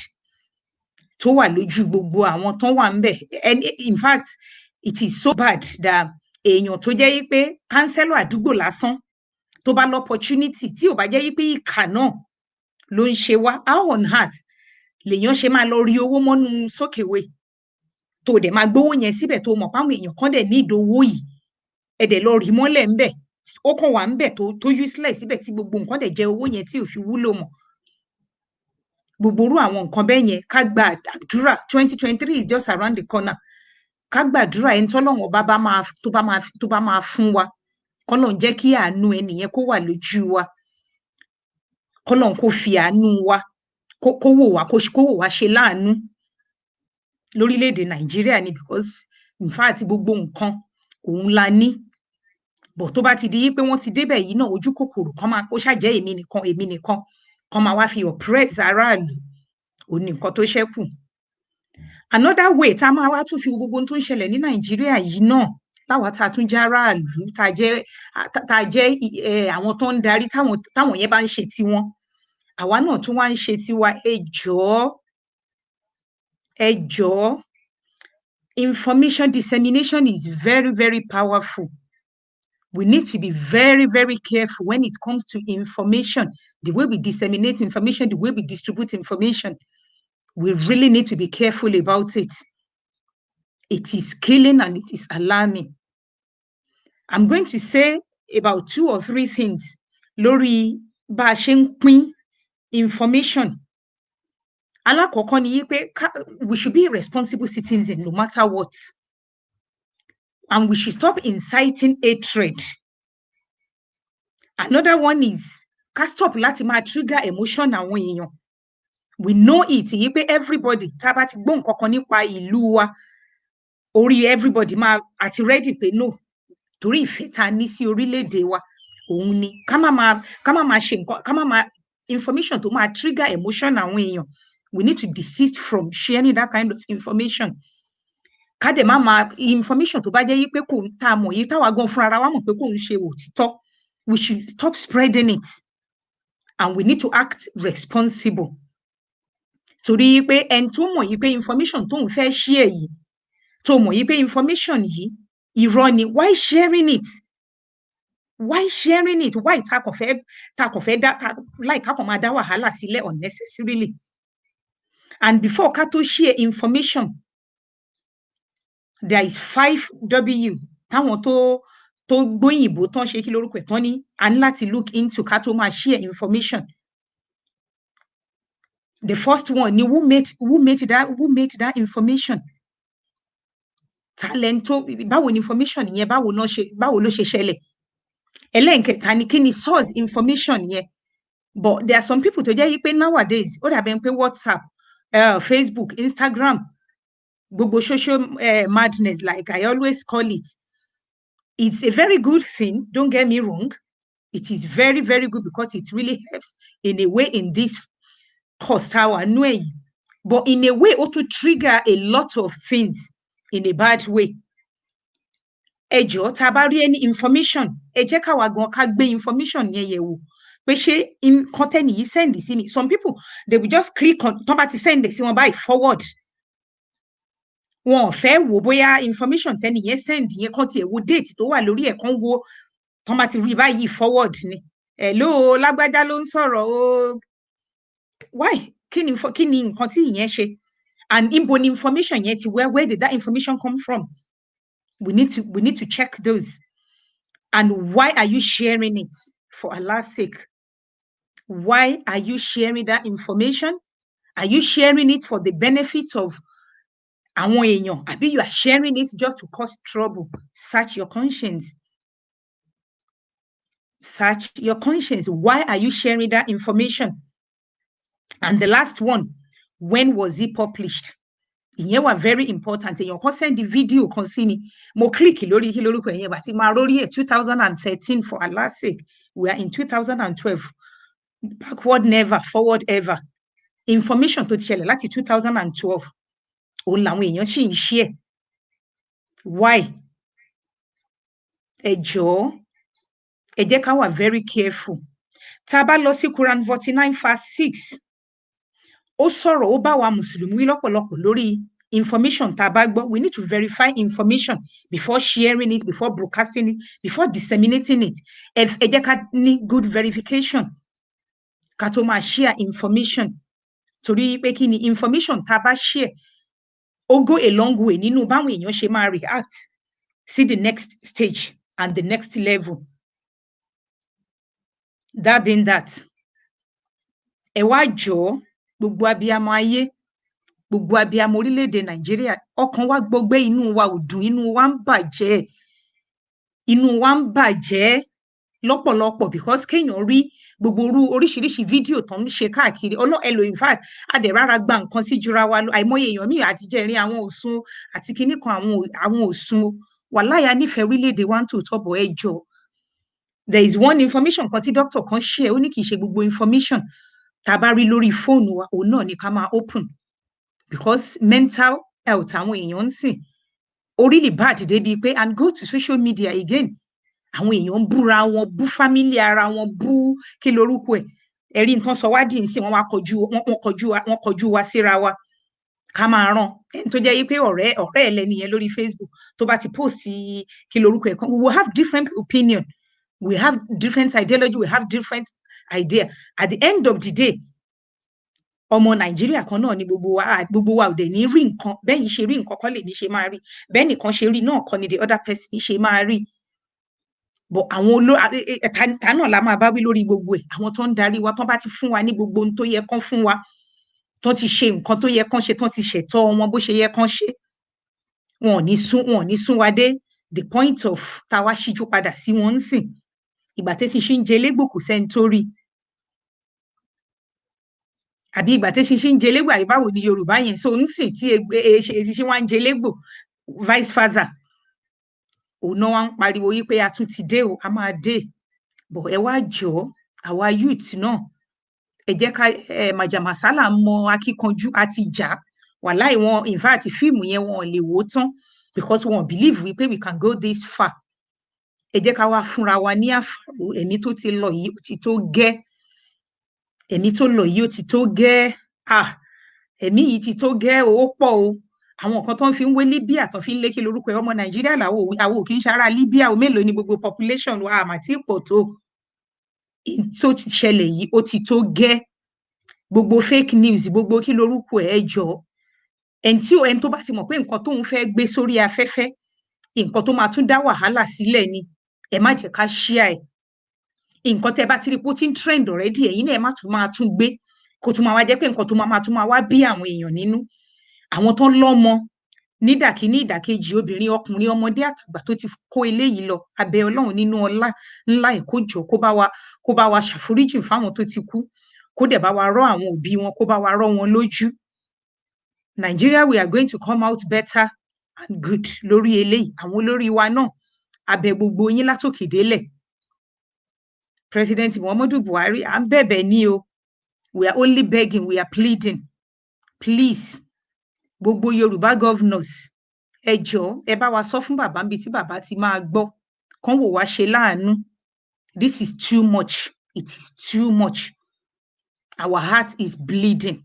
tó wà lójú gbogbo àwọn tó wà ń bẹ̀. And in fact, it is so bad that èèyàn tó jẹ́ yí pé kánsẹ́lọ̀ àdúgbò lásán tó bá l'opportunity tí ò bá jẹ́ yí pé ìkà náà ló ń ṣe wá, how on earth lèèyàn ṣe máa lọ rí owó mọ́nú sókèwé tó dẹ̀ máa gbówó yẹn síbẹ̀ tó mọ̀ páwọn èèyàn kan dẹ̀ ní ìdówó yìí ẹ dẹ̀ lọ rí mọ́lẹ̀ ń bẹ̀ ó kàn wà ń bẹ̀ tó useless síbẹ̀ tí gbogbo nǹkan dẹ̀ jẹ́ owó yẹn tí ò fi wúlò mọ́. Gbogbo irú àwọn nǹkan bẹ́ẹ̀ yẹn ká gba àdúrà. 2023 is just around the corner. ká gbàdúrà ẹni tọ́lọ́run ọba tó bá máa fún wa kọ́lọ́run jẹ́ kí àánú ẹnìyẹn kó wà lójú wa kọ́lọ́run kó fi àánú wa kó wò wá ṣe láàánú lórílẹ̀‐èdè Nàìjíríà ni because in fact gbogbo nǹkan òun la ní bọ̀ tó bá ti di pé wọ́n ti débẹ̀ yìí náà ojú kòkòrò kan máa kó ṣàjẹ́ èmi nìkan kan máa wá fi oppress aráàlú òun ní nǹkan tó ṣẹ́kù. Another way tá a máa wá tún fi gbogbo ohun tó ń ṣẹlẹ̀ ní Nàìjíríà yìí náà láwa tá a tún jẹ́ aráàlú tá a jẹ́ àwọn tó ń darí táwọn yẹn bá ń ṣe tiwọn àwa náà tún wá ń ṣe tiwa. ẹ jọ̀ọ́ information dissemination is very, very powerful. We need to be very, very careful when it comes to information, the way we disseminate information, the way we distribute information. We really need to be careful about it. It is killing and it is alarming. I'm going to say about 2 or 3 things lórí bá a ṣe ń pín information. Alákọ̀ọ́kọ́ ni pé we should be responsible citizens no matter what. And we should stop inciting hatred. Another one is ká stop láti máa trigger emotion àwọn èèyàn. We know it yìí pé everybody tá a bá ti gbọ́ nǹkan kan nípa ìlú wa orí everybody máa àti ready pé no torí ìfẹ́ tá a ní sí orílẹ̀-èdè wa òun ni ká má máa ṣe nǹkan ká má máa information tó máa trigger emotion àwọn èèyàn. We need to desist from sharing that kind of information. Ká dẹ̀ má máa information tó bá jẹ́ yìí pé kò ń tá a mọ̀ yìí táwa gan fúnra ara wa mọ̀ pé kò ń ṣe òtítọ́. We should stop spreading it and we need to act responsible. Torí pé ẹni tó mọ̀ yìí pé information tó ń fẹ́ share yìí tó mọ̀ yìí pé information yìí irọ́ ni, why sharing it? Why sharing it? Why tá kò fẹ́ dá like ká kò máa dá wàhálà sílẹ̀ unnecessarily? And before ká tó share information, there is 5W táwọn tó gbóyìnbó tán ṣe kí lórúkọ ẹ̀ tán ní a ní láti look into ká tó máa share information. The first one ni who made that information? Talent báwo ni information yẹn báwo ló ṣe ṣẹlẹ̀? Ẹlẹ́nkẹta ni kí ni source information yẹn? But there are some people tó jẹ́ yí pé nowadays ó dàbí pé WhatsApp, Facebook, Instagram, gbogbo social madness like I always call it. It's a very good thing, don't get me wrong. It is very, very good because it really helps in a way in this cost our way. But in a way also trigger a lot of things in a bad way. Ẹ jọ̀ọ́ tá bá rí any information, ẹ jẹ́ ká wá gan ká gbé information yẹn yẹ̀ wò. Pé ṣé content yìí send sí mi. Some people they will just click on tán bá ti send sí wọn báyìí forward. Wọn ò fẹ́ wò bóyá information tẹ́ni yẹn send yẹn kan tiẹ̀ wo date tó wà lórí ẹ̀ kan wo tán bá ti rí báyìí forward ni. Hello lágbájá ló ń sọ̀rọ̀ o. Why? Kí ni nǹkan tí ìyẹn ṣe? And ibo ni information yẹn ti where did that information come from? We need to check those. And why are you sharing it? For Allah's sake. Why are you sharing that information? Are you sharing it for the benefit of àwọn èèyàn? Àbí you are sharing it just to cause trouble? Search your conscience. Search your conscience. Why are you sharing that information? And the last one, when was it published? Ìyẹn wà very important. Èèyàn kan send the video kan sí mi. Mo click lórí kí lórúkọ ẹ̀yẹn bàtí máa rórí ẹ̀ 2013 for Allah's sake. We are in 2012. Backward never, forward ever. Information tó ti ṣẹlẹ̀ láti 2012. Òun làwọn èèyàn ṣì ń share. Why? Ẹ jọ̀ọ́, ẹ jẹ́ ká wà very careful. Tá bá lọ sí Quran 49 verse 6. Ó sọ̀rọ̀ ó bá wa Mùsùlùmí lọ́pọ̀lọpọ̀ lórí information tá bá gbọ́. We need to verify information before sharing it, before broadcasting it, before disseminating it. Ẹ jẹ́ ká ní good verification. Ká tó máa share information. Torí pé kí ni information tá bá share ó go a long way nínú báwọn èèyàn ṣe máa react sí the next stage and the next level. That being that, ẹ wá jọ̀ọ́ gbogbo abiyamọ ayé gbogbo abiyamọ orílẹ̀-èdè Nàìjíríà ọkàn wa gbọgbé, inú wa ò dùn, inú wa ń bàjẹ́ lọ́pọ̀lọpọ̀ because kéèyàn rí gbogbo oríṣiríṣi fídíò tó ń ṣe káàkiri ẹlò in fact adẹ̀rára gba nǹkan sí jura wa lọ. Àìmọye èèyàn míì àti jẹ́rin àwọn òsun àti kinní kan àwọn òsun wàláhì nífẹ̀ẹ́ orílẹ̀-èdè wa ń tòótọ́ bọ̀ ẹ jọ̀ọ́. There is one information kan tí doctor kan share, ó ní kì í ṣe gbogbo information tá a bá rí lórí fóònù wa òun náà ni ká máa open because mental health àwọn èèyàn ń sìn ó really bad débi pé and go to social media again àwọn èèyàn ń búra wọn, bú family ara wọn, bú kí lorúkọ ẹ̀ ẹ̀rí nǹkan sọ wá dì í sí wọn kọjú wa síra wa ká máa ràn ẹni tó jẹ́ pé ọ̀rẹ́ ẹ̀ lẹ́ni yẹn lórí Facebook tó bá ti post kí lorúkọ ẹ̀ kan we will have different opinion, we have different ideology, we have different idea. At the end of the day ọmọ Nàìjíríà kan náà ni gbogbo wa ò dẹ̀ ní rí nǹkan bẹ́ẹ̀ yìí ṣe rí nǹkan kọ́ lèmi ṣe máa rí bẹ́ẹ̀ nìkan ṣe rí náà kọ́ ni the other person ṣe máa rí. But àwọn ta náà la máa bá wí lórí gbogbo ẹ̀ àwọn tó ń darí wa tán bá ti fún wa ní gbogbo ohun tó yẹ kán fún wa tán ti ṣe nǹkan tó yẹ kán ṣe tán ti ṣẹ̀tọ́ wọn bó ṣe yẹ kán ṣe wọn ò ní sún wa dé the point of táwa ṣíjú padà sí wọn ń sìn ìgbà tẹ́sí ṣe ń jẹ légbò kò sẹ́ni tó rí àbí ìgbà tẹ́sí ṣe ń jẹ légbò àbí báwo ni Yorùbá yẹn so ń sìn tí ṣe wá ń jẹ légbò vice versa òun náà wá ń pariwo yí pé a tún ti dé o a máa dé bọ̀ ẹ wá jọ̀ọ́ àwa youth náà ẹ jẹ́ ká màjàmásálà mọ akíkanjú àti ìjà wàláì wọn in fact fíìmù yẹn wọn ò lè wò ó tán because wọn believe wípé we can go this far ẹ jẹ́ ká wá fúnra wa ní àfàrò ẹ̀mí tó ti lọ yìí ó ti tó gẹ́ ẹ̀mí tó lọ yìí ó ti tó gẹ́ ẹ̀mí yìí ti tó gẹ́ ó pọ̀ o àwọn kan tó ń fi ń wé Libya tó fi ń lékè lórúkọ ọmọ Nàìjíríà làwọn ò kì í ṣe ará Libya o mélòó ni gbogbo population wa àmà tí pọ̀ tó ti ṣẹlẹ̀ yìí ó ti tó gẹ́ gbogbo fake news gbogbo kí lórúkọ ẹ̀ jọ ẹni tó bá ti mọ̀ pé nǹkan tóun fẹ́ gbé sórí afẹ́fẹ́ nǹkan tó máa tún dá wàhálà sílẹ̀ ni ẹ má jẹ́ ká share ẹ̀ nǹkan tẹ́ bá ti rí pé ó ti ń trend already ẹ̀yin náà ẹ má tún máa tún gbé kó tún máa wá jẹ́ pé nǹkan tó máa wá bí àwọn èèyàn nínú àwọn tó ń lọ́mọ nídàkíní ìdàkejì obìnrin ọkùnrin ọmọdé àtàgbà tó ti kó eléyìí lọ abẹ́ Ọlọ́run nínú ọlá ńlá ìkójọ kó bá wa ṣàforíjì fáwọn tó ti kú kó dẹ̀ bá wa rọ̀ àwọn òbí wọn kó bá wa rọ̀ wọn lójú. Nigeria we are going to come out better and good lórí eléyìí àwọn olórí wa náà abẹ́ gbogbo yín látòkè délẹ̀ President Muhammadu Buhari à ń bẹ̀bẹ̀ ní o we are only begging we are pleading please gbogbo Yorùbá governors ẹ jọ̀ọ́ ẹ bá wa sọ fún bàbá níbi tí bàbá ti máa gbọ́ kán wò wá ṣe láàánú this is too much it is too much our heart is bleeding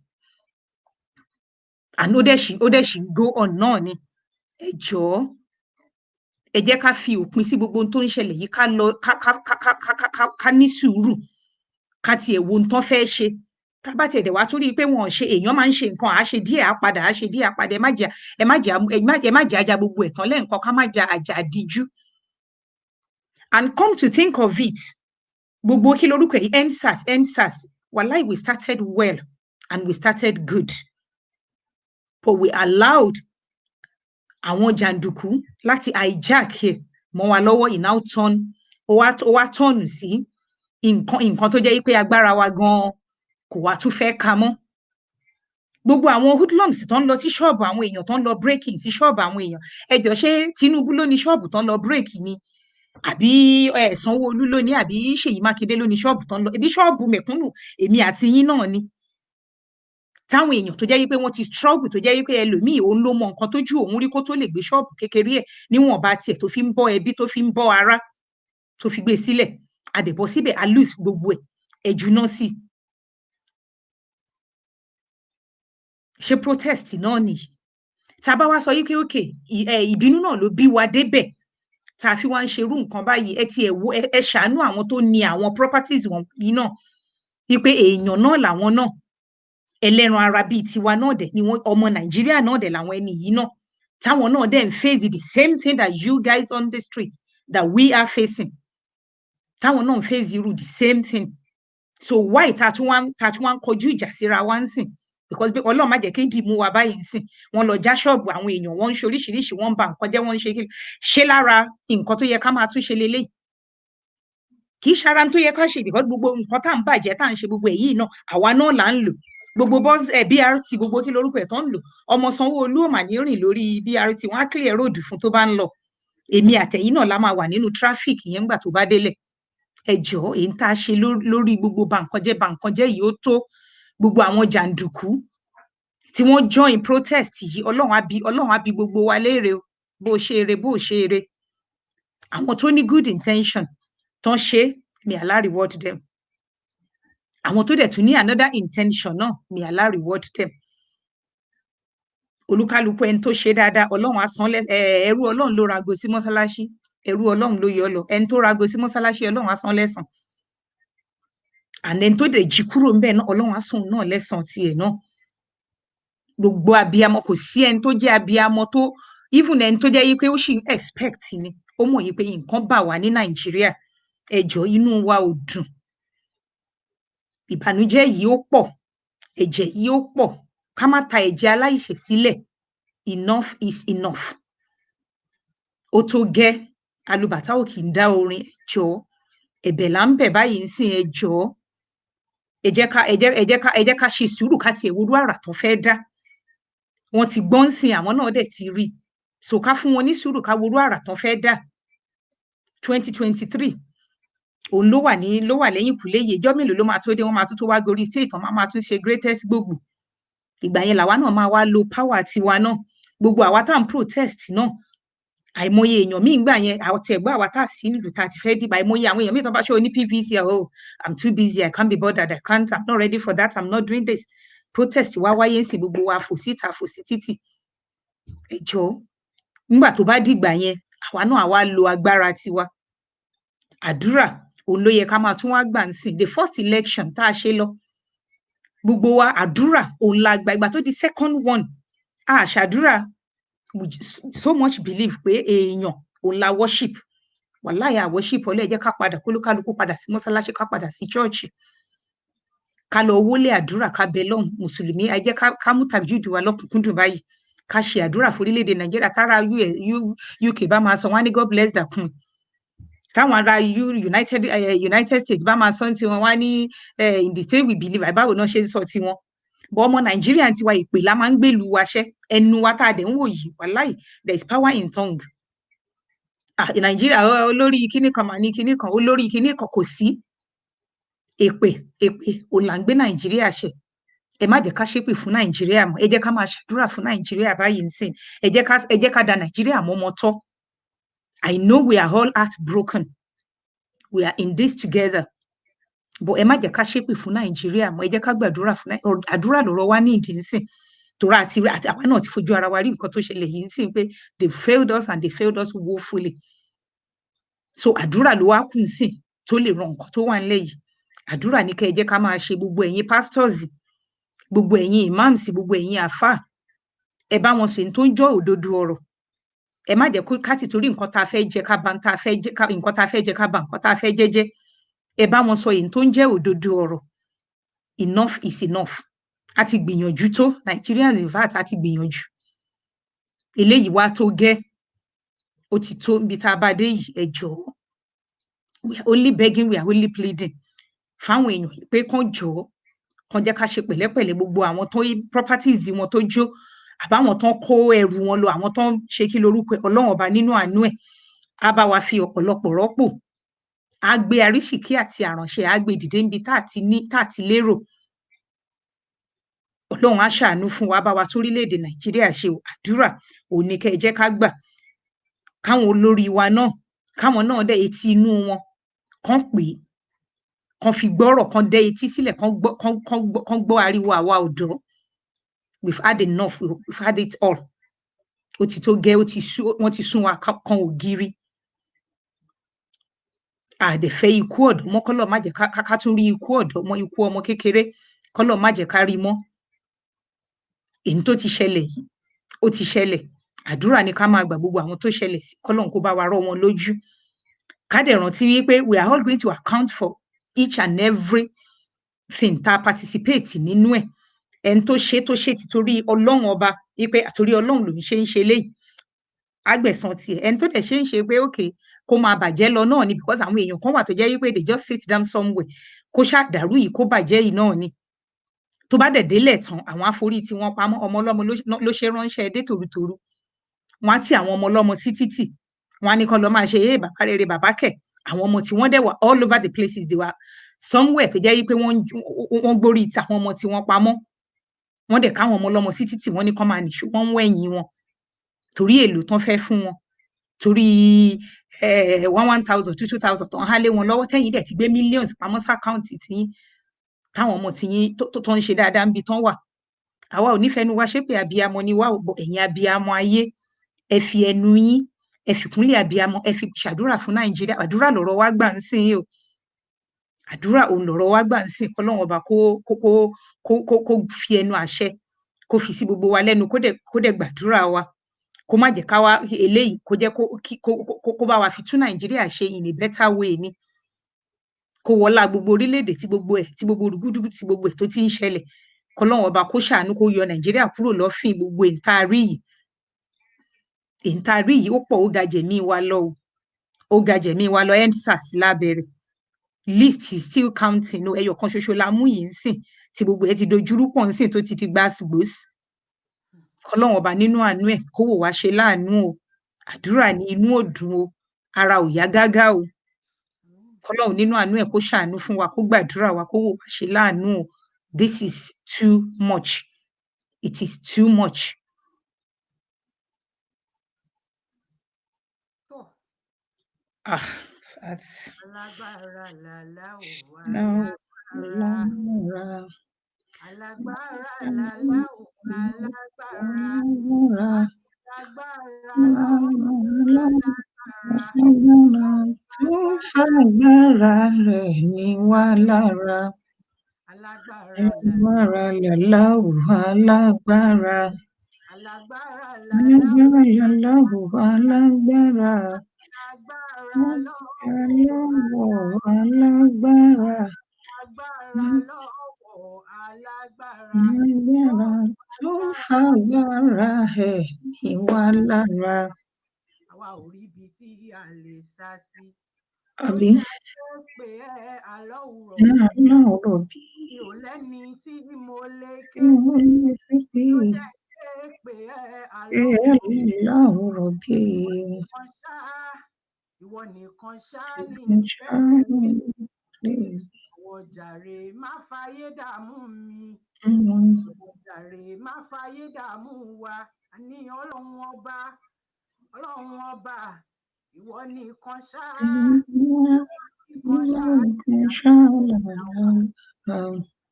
and ó dẹ̀ ṣì go on náà ni ẹ jọ̀ọ́ ẹ jẹ́ ká fi òpin sí gbogbo ohun tó ń ṣẹlẹ̀ yìí ká ní sùúrù ká tiẹ̀ wo ohun tán fẹ́ ṣe tá bá tiẹ̀ dẹ̀ wá tún rí i pé wọn ò ṣe èèyàn máa ń ṣe nǹkan àá ṣe díẹ̀ á padà ẹ má jẹ́ ajá gbogbo ẹ̀tàn lẹ́ǹkan ká má jẹ́ ajá díjú and come to think of it gbogbo kí lorúkọ yìí endsars wallahi we started well and we started good but we allowed àwọn jàǹdùkú láti hijack ẹ̀ mọ́ wa lọ́wọ́ it now turn ó wá tọ̀nù sí nǹkan tó jẹ́ pé agbára wa gan-an kò wá tún fẹ́ ka mọ́ gbogbo àwọn hoodlums tó ń lọ sí ṣọ́ọ̀bù àwọn èèyàn tó ń lọ breaking sí ṣọ́ọ̀bù àwọn èèyàn ẹ jọ̀ọ́ ṣé Tinubu ló ní ṣọ́ọ̀bù tó ń lọ break ni àbí Sanwó-Olú ló ní àbí Ṣèyí Mákindé ló ní ṣọ́ọ̀bù tó ń lọ ibi ṣọ́ọ̀bù mẹ̀kúnnù èmi àti yín náà ni táwọn èèyàn tó jẹ́ wípé wọ́n ti struggle tó jẹ́ wípé ẹlòmíì òun ló mọ nǹkan tójú òun rí kó tó lè gbé ṣọ́ọ̀bù kékeré ẹ̀ níwọ̀nba tiẹ̀ tó fi ń bọ́ ẹbí tó fi ń bọ́ ara tó fi gbé sílẹ̀ àdẹ̀bọ̀ síbẹ̀ a lose gbogbo ẹ̀ ẹ̀jú náà sí ṣe protest náà nìyí tá a bá wá sọ yí pé òkè ìbínú náà ló bí wa débẹ̀ tá a fi wá ń ṣerú nǹkan báyìí ẹ ti ẹ̀ wo ẹ ṣàánú àwọn tó ní àwọn properties wọ̀nyí náà wípé èèyàn náà làwọn náà ẹlẹ́ran ara bíi tiwa náà dẹ̀ ni wọ́n ọmọ Nàìjíríà náà dẹ̀ làwọn ẹni yìí náà táwọn náà dẹ̀ ń face the same thing that you guys on the street that we are facing táwọn náà ń face irú the same thing so why ta tún wá ń kọjú ìjà síra wá ń sìn because bí Ọlọ́run má jẹ́ kí dì mú wa báyìí nsìn wọ́n lọ já ṣọ́ọ̀bù àwọn èèyàn wọ́n ń ṣe oríṣiríṣi wọ́n ń ba nǹkan jẹ́ wọ́n ń ṣe lára nǹkan tó yẹ ká máa tún ṣe leléyìí kì í ṣara tó yẹ ká ṣe because gbogbo nǹkan tá à ń bàjẹ́ tá à ń ṣe gbogbo èyí náà àwa náà là ń lò gbogbo BRT gbogbo kí lorúkọ ẹ̀ tó ń lò ọmọ Sanwó-Olú ò mà ní rìn lórí BRT wọ́n á clear road fún tó bá ń lọ èmi àtẹ̀yìn náà la máa wà nínú traffic yẹn ńgbà tó bá délẹ̀ ẹ jọ̀ọ́ èyí tá a ṣe lórí gbogbo bàǹkànjẹ́ yìí ó tó gbogbo àwọn jàǹdùkú tí wọ́n join protest yìí Ọlọ́run á bi gbogbo wa léèrè o bó ṣe eré àwọn tó ní good intention tán ṣe may Allah reward them àwọn tó dẹ̀ tún ní another intention náà may Allah reward them olúkálùkù ẹni tó ṣe dáadáa Ọlọ́run á san ẹrú Ọlọ́run ló rago sí mọ́sálásí ẹrú Ọlọ́run ló yọ lọ ẹni tó rago sí mọ́sálásí Ọlọ́run á san lẹ́san ẹni tó dẹ̀ jí kúrò ńbẹ̀ náà Ọlọ́run á san náà lẹ́san tiẹ̀ náà gbogbo abiyamọ kò sí ẹni tó jẹ́ abiyamọ tó even ẹni tó jẹ́ yí pé ó sì ń expect ni ó mọ̀ yí pé nǹkan bà wá ní Nàìjíríà ẹ jọ̀ọ́ inú wa ò dùn ìbànújẹ́ yìí ó pọ̀ ẹ̀jẹ̀ yìí ó pọ̀ ká má ta ẹ̀jẹ̀ aláìṣẹ̀ sílẹ̀ enough is enough ó tó gẹ́ alùbàtà ò kì í dá orin ẹ jọ̀ọ́ ẹ̀bẹ̀ là ń bẹ̀ báyìí ń sìn ẹ jọ̀ọ́ ẹ jẹ́ ká ṣe sùúrù ká tiẹ̀ wúrú àrà tó fẹ́ dá wọ́n ti gbọ́n sìn àwọn náà dẹ̀ ti rí so ká fún wọn ní sùúrù ká wúrú àrà tó fẹ́ dá 2023 òun ló wà lẹ́yìn kùlé yìí ìjọ́ mélòó ló máa tó dé wọ́n máa tó wá gorí state tán máa tún ṣe greatest gbogbo ìgbà yẹn làwa náà máa wá lo power tiwa náà gbogbo àwa tá à ń protest náà àìmọye èèyàn míì gbà yẹn àtẹ̀gbọ́ àwa tá à sí nílùú tá a ti fẹ́ dìbò àìmọye àwọn èèyàn míì tó bá ṣe oní PVC I'm too busy I can't be bothered I'm not ready for that I'm not doing this protest wá wáyé ń sìn gbogbo wa fò síta fò sí títì ẹ jọ̀ọ́ nígbà tó bá dìgbà yẹn àwa náà àwa lo agbára tiwa àdúrà òun ló yẹ ká máa tún wá gbà ń sìn the first election tá a ṣe lọ gbogbo wa àdúrà òun la gba ìgbà tó di second one a ṣàdúrà so much believe pé èèyàn òun la worship wàláyà worship ọlẹ́ jẹ́ ká padà kólúkálukú padà sí mọ́sálásí ká padà sí chọ́ọ̀chì ká lọ wọlé àdúrà ká bẹ lọ́hùn mùsùlùmí ẹ jẹ́ ká mú tàjúdù wa lọ́kùnkúndùn báyìí ká ṣe àdúrà fórílẹ̀-èdè Nàìjíríà tára UK bá máa sọ wọ́n á ní God bless the queen táwọn ará United States bá máa sọ tiwọn wá ní in the state we believe àbáwò náà ṣe ń sọ tiwọn bọ́ ọmọ Nàìjíríà tiwa ìpè la máa ń gbèlú wa ṣẹ́ ẹnu wa tá a dẹ̀ ń wò yìí wàláì there is power in tongue Nàìjíríà olórí kíní kan mà ní kíní kan olórí kíní kan kò sí èpè òun là ń gbé Nàìjíríà ṣe ẹ má jẹ́ ká ṣépè fún Nàìjíríà mọ́ ẹ jẹ́ ká máa ṣàdúrà fún Nàìjíríà báyìí nsìn ẹ jẹ́ ká da Nàìjíríà mọ́mọ́ tọ́ I know we are all heartbroken we are in this together but ẹ má jẹ́ ká ṣépè fún Nàìjíríà mọ́ ẹ jẹ́ ká gbàdúrà fún àdúrà lọ́rọ̀ wa ní ìdí nsìn torí àti àwa náà ti fojú ara wa rí nǹkan tó ṣẹlẹ̀ yìí nsìn pé they failed us and they failed us woefully so àdúrà ló wá kù nsìn tó lè ran nǹkan tó wà nílẹ̀ yìí àdúrà ní kẹ́ ẹ jẹ́ ká máa ṣe gbogbo ẹ̀yin pastors gbogbo ẹ̀yin imams gbogbo ẹ̀yin àfà ẹ bá wọn sọ èyí tó ń jọ òdodo ọ̀rọ̀ ẹ má jẹ́ ká ti torí nǹkan tá a fẹ́ jẹ ká bà nǹkan tá a fẹ́ jẹ ká bà nǹkan tá a fẹ́ jẹ́jẹ́ ẹ bá wọn sọ èyí tó ń jẹ́ òdodo ọ̀rọ̀ enough is enough a ti gbìyànjú tó Nigerians in fact a ti gbìyànjú eléyìí wá tó gẹ́ ó ti tó níbi tá a bá dé yìí ẹ jọ̀ọ́ we are only begging we are only pleading fáwọn èèyàn pé kán jọ̀ọ́ kán jẹ́ ká ṣe pẹ̀lẹ́pẹ̀lẹ́ gbogbo àwọn tó properties wọn tó jó àbáwọn tán kó ẹrù wọn lọ àwọn tán ṣe kí lorúkọ Ọlọ́run ọba nínú àánú ẹ̀ á bá wa fi ọ̀pọ̀lọpọ̀ rọ́pò á gbé arísìkí àti àránṣẹ́ á gbé dìde níbi tá àti lérò Ọlọ́run á ṣàánú fún wa bá wa sórílẹ̀-èdè Nàìjíríà ṣe àdúrà òun ni kẹ́ ẹ jẹ́ ká gbà káwọn olórí wa náà káwọn náà dẹ̀ etí inú wọn kán pè é kán fi gbọ́rọ̀ kán dẹ́ etí sílẹ̀ kán gbọ́ ariwo àwa ọ̀dọ́ we've had enough we've had it all ó ti tó gẹ́ wọ́n ti sún wa kan ògiri àdẹ̀fẹ́ ikú ọ̀dọ́ mọ́ kọ́lọ̀ má jẹ́ ká tún rí ikú ọ̀dọ́ mọ́ ikú ọmọ kékeré kọ́lọ̀ má jẹ́ ká rí mọ́ èyí tó ti ṣẹlẹ̀ yìí ó ti ṣẹlẹ̀ àdúrà ni ká máa gbà gbogbo àwọn tó ṣẹlẹ̀ sí kọ́lọ̀ kó bá wa rọ́ wọn lójú ká dẹ̀ rántí wípé we are all going to account for each and every thing tá a participate nínú ẹ̀ ẹni tó ṣe títorí Ọlọ́run ọba wípé àtorí Ọlọ́run lòun ṣe ń ṣe léyìí àgbẹ̀san tiẹ̀ ẹni tó dẹ̀ ṣe ń ṣe pé okay kó máa bàjẹ́ lọ náà ni because àwọn èèyàn kan wà tó jẹ́ wípé they just sit down somewhere kó ṣàdàrú yìí kó bàjẹ́ yìí náà ni tó bá dẹ̀ délẹ̀ tán àwọn àforí tí wọ́n pamọ́ ọmọ ọlọ́mọ ló ṣe ránṣẹ́ dé tòrutòru wọ́n á ti àwọn ọmọ ọlọ́mọ sí títì wọ́n á ní kán lọ máa ṣe bàbá rere bàbá kẹ̀ àwọn ọmọ tí wọ́n dẹ̀ wà all over the places they were somewhere tó jẹ́ wípé wọ́n gbórí ti àwọn ọmọ tí wọ́n pamọ́ wọ́n dẹ̀ káwọn ọmọ ọlọ́mọ sí títì wọ́n ní kán máa nìṣó wọ́n ń wẹ̀yìn wọn torí èlò tán fẹ́ fún wọn torí 1,000 2,000 tán há lé wọn lọ́wọ́ tẹ́yìn dẹ̀ ti gbé millions pamọ́ sákáùntì tiyín táwọn ọmọ tiyín tó ń ṣe dáadáa ń bi tán wà àwa ò nífẹ̀ẹ́ nu wá ṣépè abiyamọ ni wá ẹ̀yin abiyamọ ayé ẹ fi ẹnu yín ẹ fi kúnlẹ̀ abiyamọ ẹ fi ṣàdúrà fún Nàìjíríà àdúrà lọ̀rọ̀ wá gbà ń sìn yìí o àdúrà òun lọ̀rọ̀ wá gbà ń sìn kọ́lọ́run ọba kó fi ẹnu àṣẹ kó fi sí gbogbo wa lẹ́nu kó dẹ̀ gbàdúrà wa kó má jẹ́ ká wá eléyìí kó jẹ́ kó bá wa fi tún Nàìjíríà ṣe in a better way ni kó wọlá gbogbo orílẹ̀-èdè tí gbogbo rúgúdúgú tí gbogbo ẹ̀ tó ti ń ṣẹlẹ̀ kọ́lọ́run ọba kó ṣàánú kó yọ Nàìjíríà kúrò lọ́fìn gbogbo ìntarí yìí ó pọ̀ ó ga jẹ̀mí wa lọ EndSARS lábẹ́rẹ̀ list is still counting ẹyọ kan ṣoṣo la mú yìí ń sìn tí gbogbo ẹ̀ ti dojúrú pọ̀ ń sìn tó ti gbàsgbòs kọ́lọ́run ọba nínú àánú ẹ̀ kó wò wá ṣe láàánú o àdúrà ní inú òdùn o ara ò yá gágá o kọ́lọ́run nínú àánú ẹ̀ kó ṣàánú fún wa kó gbàdúrà wa kó wò wá ṣe láàánú o this is too much it is too much. Alágbára làlá ò wá alágbára làlá ò wá alágbára tó fagbára rẹ̀ ní wá lára alágbára làlá ò wá alágbára alágbára làlá ò wá alágbára lọ́wọ́ alágbára alágbára tó fagbára ẹ̀ ní wá lára. Àwa ò rí ibi tí a lè sá sí. Àbí? Pé àlọ́wùrọ̀ bí. Mi ò lẹ́ni tí mo lè ké sí pé ló jẹ́ pé àlọ́wùrọ̀ bí. Ìwọ nìkan ṣá ní ìwọ jàre má fàyè dààmú mi. Ìwọ jàre má fàyè dààmú wa. Àní Ọlọ́run ọba ìwọ nìkan ṣá.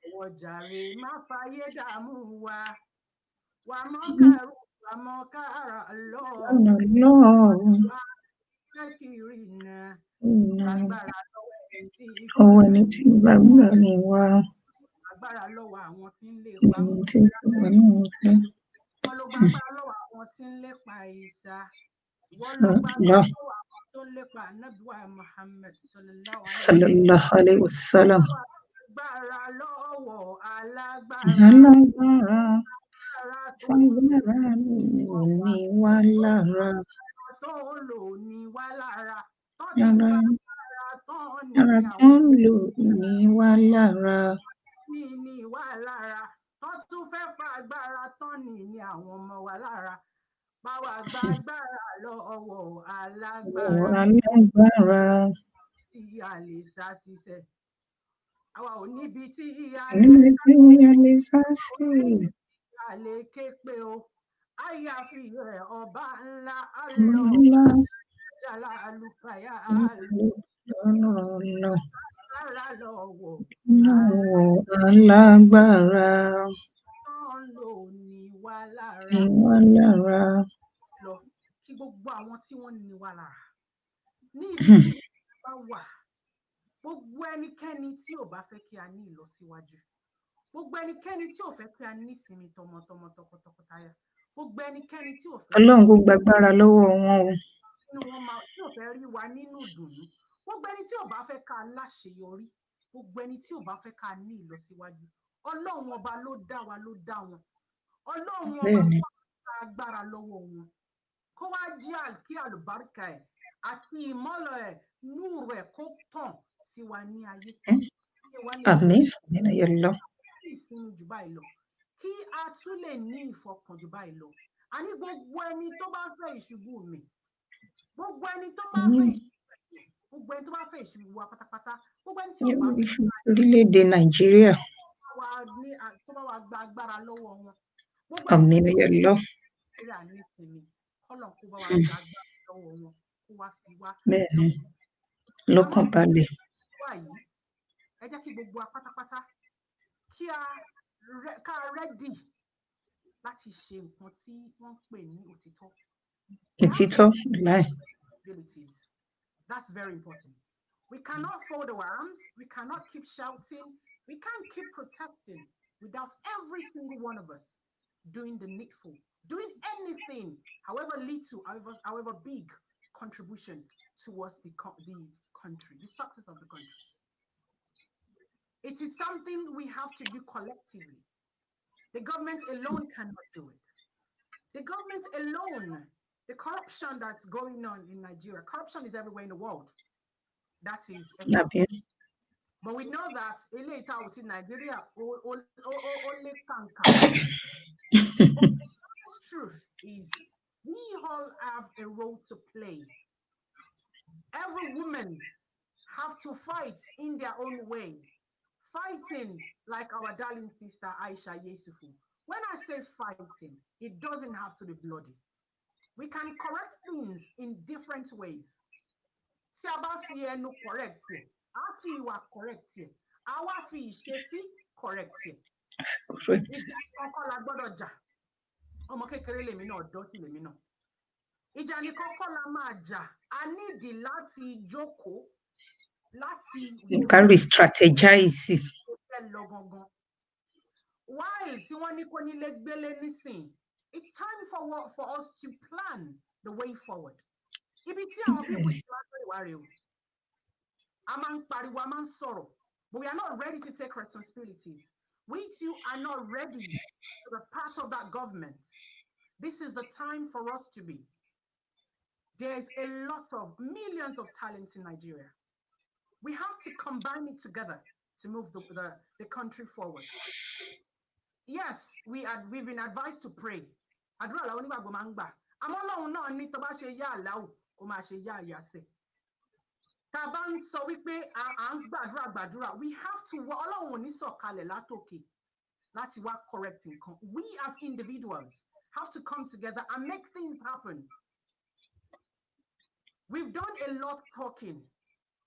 Ìwọ jàre má fàyè dààmú wa. Wà mọ́ kẹrù wà mọ́ kára lọ́ọ̀. Kiri nà agbára lọ́wọ́ ẹni tí gbàgbọ́ ni wá. Agbára lọ́wọ́ àwọn tí ń lè pa Wọ́n ló gbàgbára lọ́wọ́ àwọn tí ń lépa Ìsá. Wọ́n ló gbàgbára lọ́wọ́ àwọn tó ń lépa Ànábì Muhammad sallallahu alaihi wasallam. Agbára lọ́wọ́ alágbára. Fagbára ní wá lára. Tó lò ní wá lára. Ara tó ń lò ní wá lára. Ní wá lára. Tó tún fẹ́ fa agbára tán ní àwọn ọmọ wa lára. Báwa gba agbára lọ́wọ́ alágbára. Tí a lè sá síṣẹ́. Àwa ò níbi tí a lè sá sí. A lè ké pé o. Àyàfi rẹ̀ ọba ńlá Allah. Jàlá àlùkàyà alágbára lọ́wọ́ alágbára. Tán lò ní wá lára. Lọ kí gbogbo àwọn tí wọ́n ní wá lára. Ní ibi tí wọ́n bá wà, gbogbo ẹnikẹ́ni tí ò bá fẹ́ kí a ní ìlọsíwájú. Gbogbo ẹnikẹ́ni tí ò fẹ́ kí a ní ìsinmi tọmọtọmọ tọkọtaya. Gbogbo ẹnikẹ́ni tí ò fẹ́. Ọlọ́run kò gbàgbára lọ́wọ́ wọn o. Tí ò fẹ́ rí wa nínú ìdùnnú. Gbogbo ẹni tí ò bá fẹ́ ká láṣeyọrí. Gbogbo ẹni tí ò bá fẹ́ ká ní ìlọsíwájú. Ọlọ́run ọba ló dá wa ló dá wọn. Ọlọ́run ọba bẹ́ẹ̀ni kó gba agbára lọ́wọ́ wọn. Kó wá jí kí àlùbáríkà ẹ̀ àti ìmọ́lẹ̀ ẹ̀ núùrù ẹ̀ kó tàn sí wa ní ayé. Kí wa lè àmín àmín Ayoola ní ìsinmi jù báyìí lọ. Kí a tún lè ní ìfọkàn jù báyìí lọ. Àní gbogbo ẹni tó bá fẹ́ ìṣubú mi, gbogbo ẹni tó bá fẹ́ àmín gbogbo ẹni tó bá fẹ́ ìṣubú wa pátápátá, gbogbo ẹni tí ò bá fẹ́ orílẹ̀-èdè Nàìjíríà tó bá wa gba agbára lọ́wọ́ wọn. Gbogbo àmín Ayoola Nàìjíríà ní ìsinmi, kọ́lọ̀ kó bá wa gba agbára lọ́wọ́ wọn, kó wá fi wá bẹ́ẹ̀ni lọ́kàn balẹ̀. wá yìí. Ẹ jẹ́ kí gbogbo wa pátápátá kí ká rẹ́dì láti ṣe nǹkan tí wọ́n ń pè ní òtítọ́. Òtítọ́ láì. That's very important. We cannot fold our arms. We cannot keep shouting. We can't keep protesting without every single one of us doing the needful, doing anything, however little, however big contribution towards the country, the success of the country. It is something we have to do collectively. The government alone cannot do it. The government alone, the corruption that's going on in Nigeria, corruption is everywhere in the world. That is Àmín. But we know that in Nigeria, only kanka. The truth is, we all have a role to play. Every woman have to fight in their own way, fighting like our darling sister Aisha Yesufu. When I say fighting, it doesn't have to be bloody. We can correct things in different ways. Si a bá fi ẹnu correct ẹ, a fi ìwà correct ẹ, a wá fi ìṣesí correct ẹ. Correct. Ìjà kọ́kọ́ la gbọ́dọ̀ jà. Ọmọ kékeré lèmi náà, ọ̀dọ́ sì lèmi náà. Ìjà ni kọ́kọ́ la máa jà. A nídìí láti jókòó, láti Can we strategize? While tí wọ́n ní kó nílé gbélé nísìn, it's time for us to plan the way forward. Ibi tí àwọn people ti wá sórí wa rè o. A máa ń pariwo, a máa ń sọ̀rọ̀, but we are not ready to take responsibilities. We too are not ready to be part of that government. This is the time for us to be. There's a lot of millions of talents in Nigeria. We have to combine it together to move the country forward. Yes, we've been advised to pray. Àdúrà làwọn onígbàgbọ́ máa ń gbà. Àmọ́ Ọlọ́run náà ní tó bá ṣe yá àláwù, kó máa ṣe yá àyàsẹ̀. Tá a bá ń sọ wípé à ń gbàdúrà, we have to Ọlọ́run ò ní sọ̀kalẹ̀ látòkè láti wá correct nǹkan. We as individuals have to come together and make things happen. We've done a lot talking.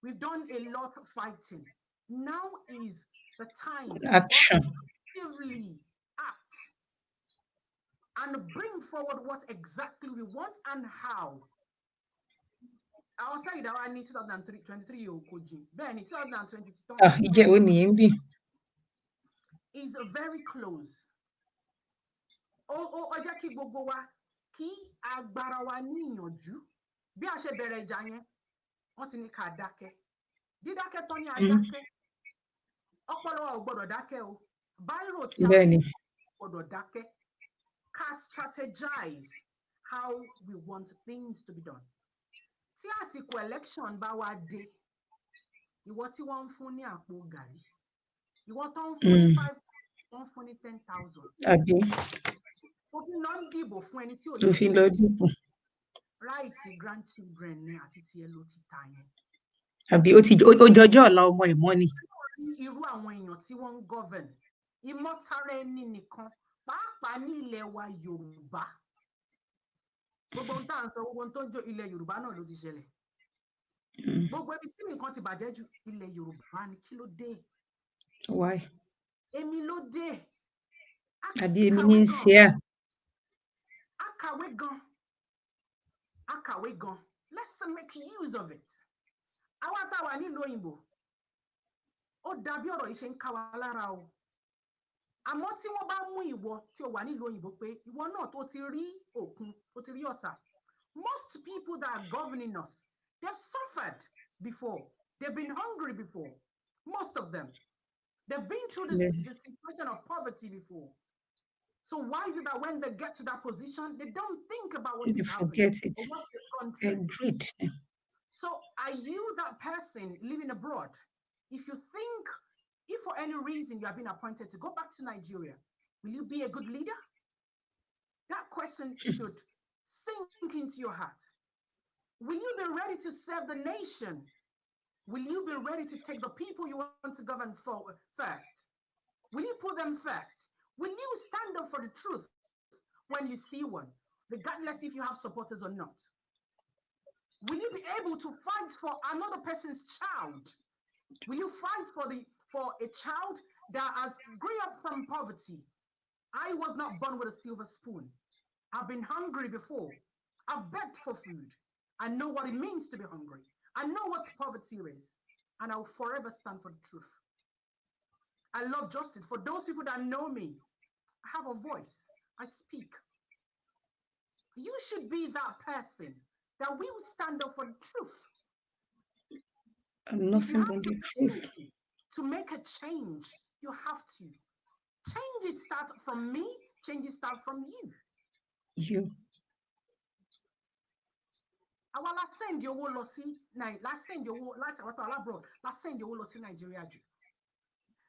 We've done a lot fighting. Now is the time Action. to actively act and bring forward what exactly we want and how. I'll say that I need 2023 then 2022 Ìjẹ́ wo nìyẹn bí? is very close. Ó jẹ́ kí gbogbo wa kí agbára wa níyànjú. Bí a ṣe bẹ̀rẹ̀ ìjà yẹn, wọ́n ti ní ká dákẹ́. Dídákẹ́ tán ní adákẹ́. Ọpọlọ wa ò gbọ́dọ̀ dákẹ́ o. Báírò tí a Bẹ́ẹ̀ni. gbọ́dọ̀ dákẹ́. Ká strategize how we want things to be done. Tí àsìkò election bá wá dé, ìwọ tí wọ́n ń fún ní àpò gàrí, ìwọ tó ń fún ní 5,000, wọ́n ń fún ní 10,000. Àbí Ó fi lọ ń dìbò fún ẹni tí ò ló fi lọ dìbò. right grandchildren ní àti tiẹ̀ ló ti ta yẹn. Àbí ó jọjọ́ ọ̀la ọmọ ẹ̀ mọ́ ni. Irú àwọn èèyàn tí wọ́n ń govern, ìmọ̀tara ẹni nìkan, pàápàá ní ilẹ̀ wa Yorùbá. Gbogbo ohun tá à ń sọ, gbogbo ohun tó ń jó ilẹ̀ Yorùbá náà ló ti ṣẹlẹ̀. Gbogbo ibi tí nǹkan ti bàjẹ́ jù ilẹ̀ Yorùbá ni. Kí ló dé? Why? Èmi ló dé. Àbí èmi ní í ṣe à? Akàwé gan. Let's make use of it. Àwa tá wà nílùú òyìnbó, ó dàbí ọ̀rọ̀ yìí ṣe ń ká wa lára o. Àmọ́ tí wọ́n bá mú ìwọ tí o wà nílùú òyìnbó pé ìwọ náà tó ti rí òkun, tó ti rí ọ̀sà. Most people that are governing us, they've suffered before. They've been hungry before. Most of them. They've been through the situation of poverty before. So why is it that when they get to that position, they don't think about what is happening forget it. or what's they've gone through? Agreed. So are you that person living abroad? If you think, if for any reason you have been appointed to go back to Nigeria, will you be a good leader? That question should sink into your heart. Will you be ready to serve the nation? Will you be ready to take the people you want to govern for first? Will you put them first? Will you stand up for the truth when you see one, regardless if you have supporters or not? Will you be able to fight for another person's child? Will you fight for a child that has grew up from poverty? I was not born with a silver spoon. I've been hungry before. I've begged for food. I know what it means to be hungry. I know what poverty is. And I'll forever stand for the truth. I love justice. For those people that know me, I have a voice. I speak. You should be that person that will stand up for the truth. Nothing but the truth. To make a change, you have to. Change it starts from me. Change it starts from you. You. Àwa la send owó lọ sí la send owó láti àwọn tó alábroad la send owó lọ sí Nigeria jù.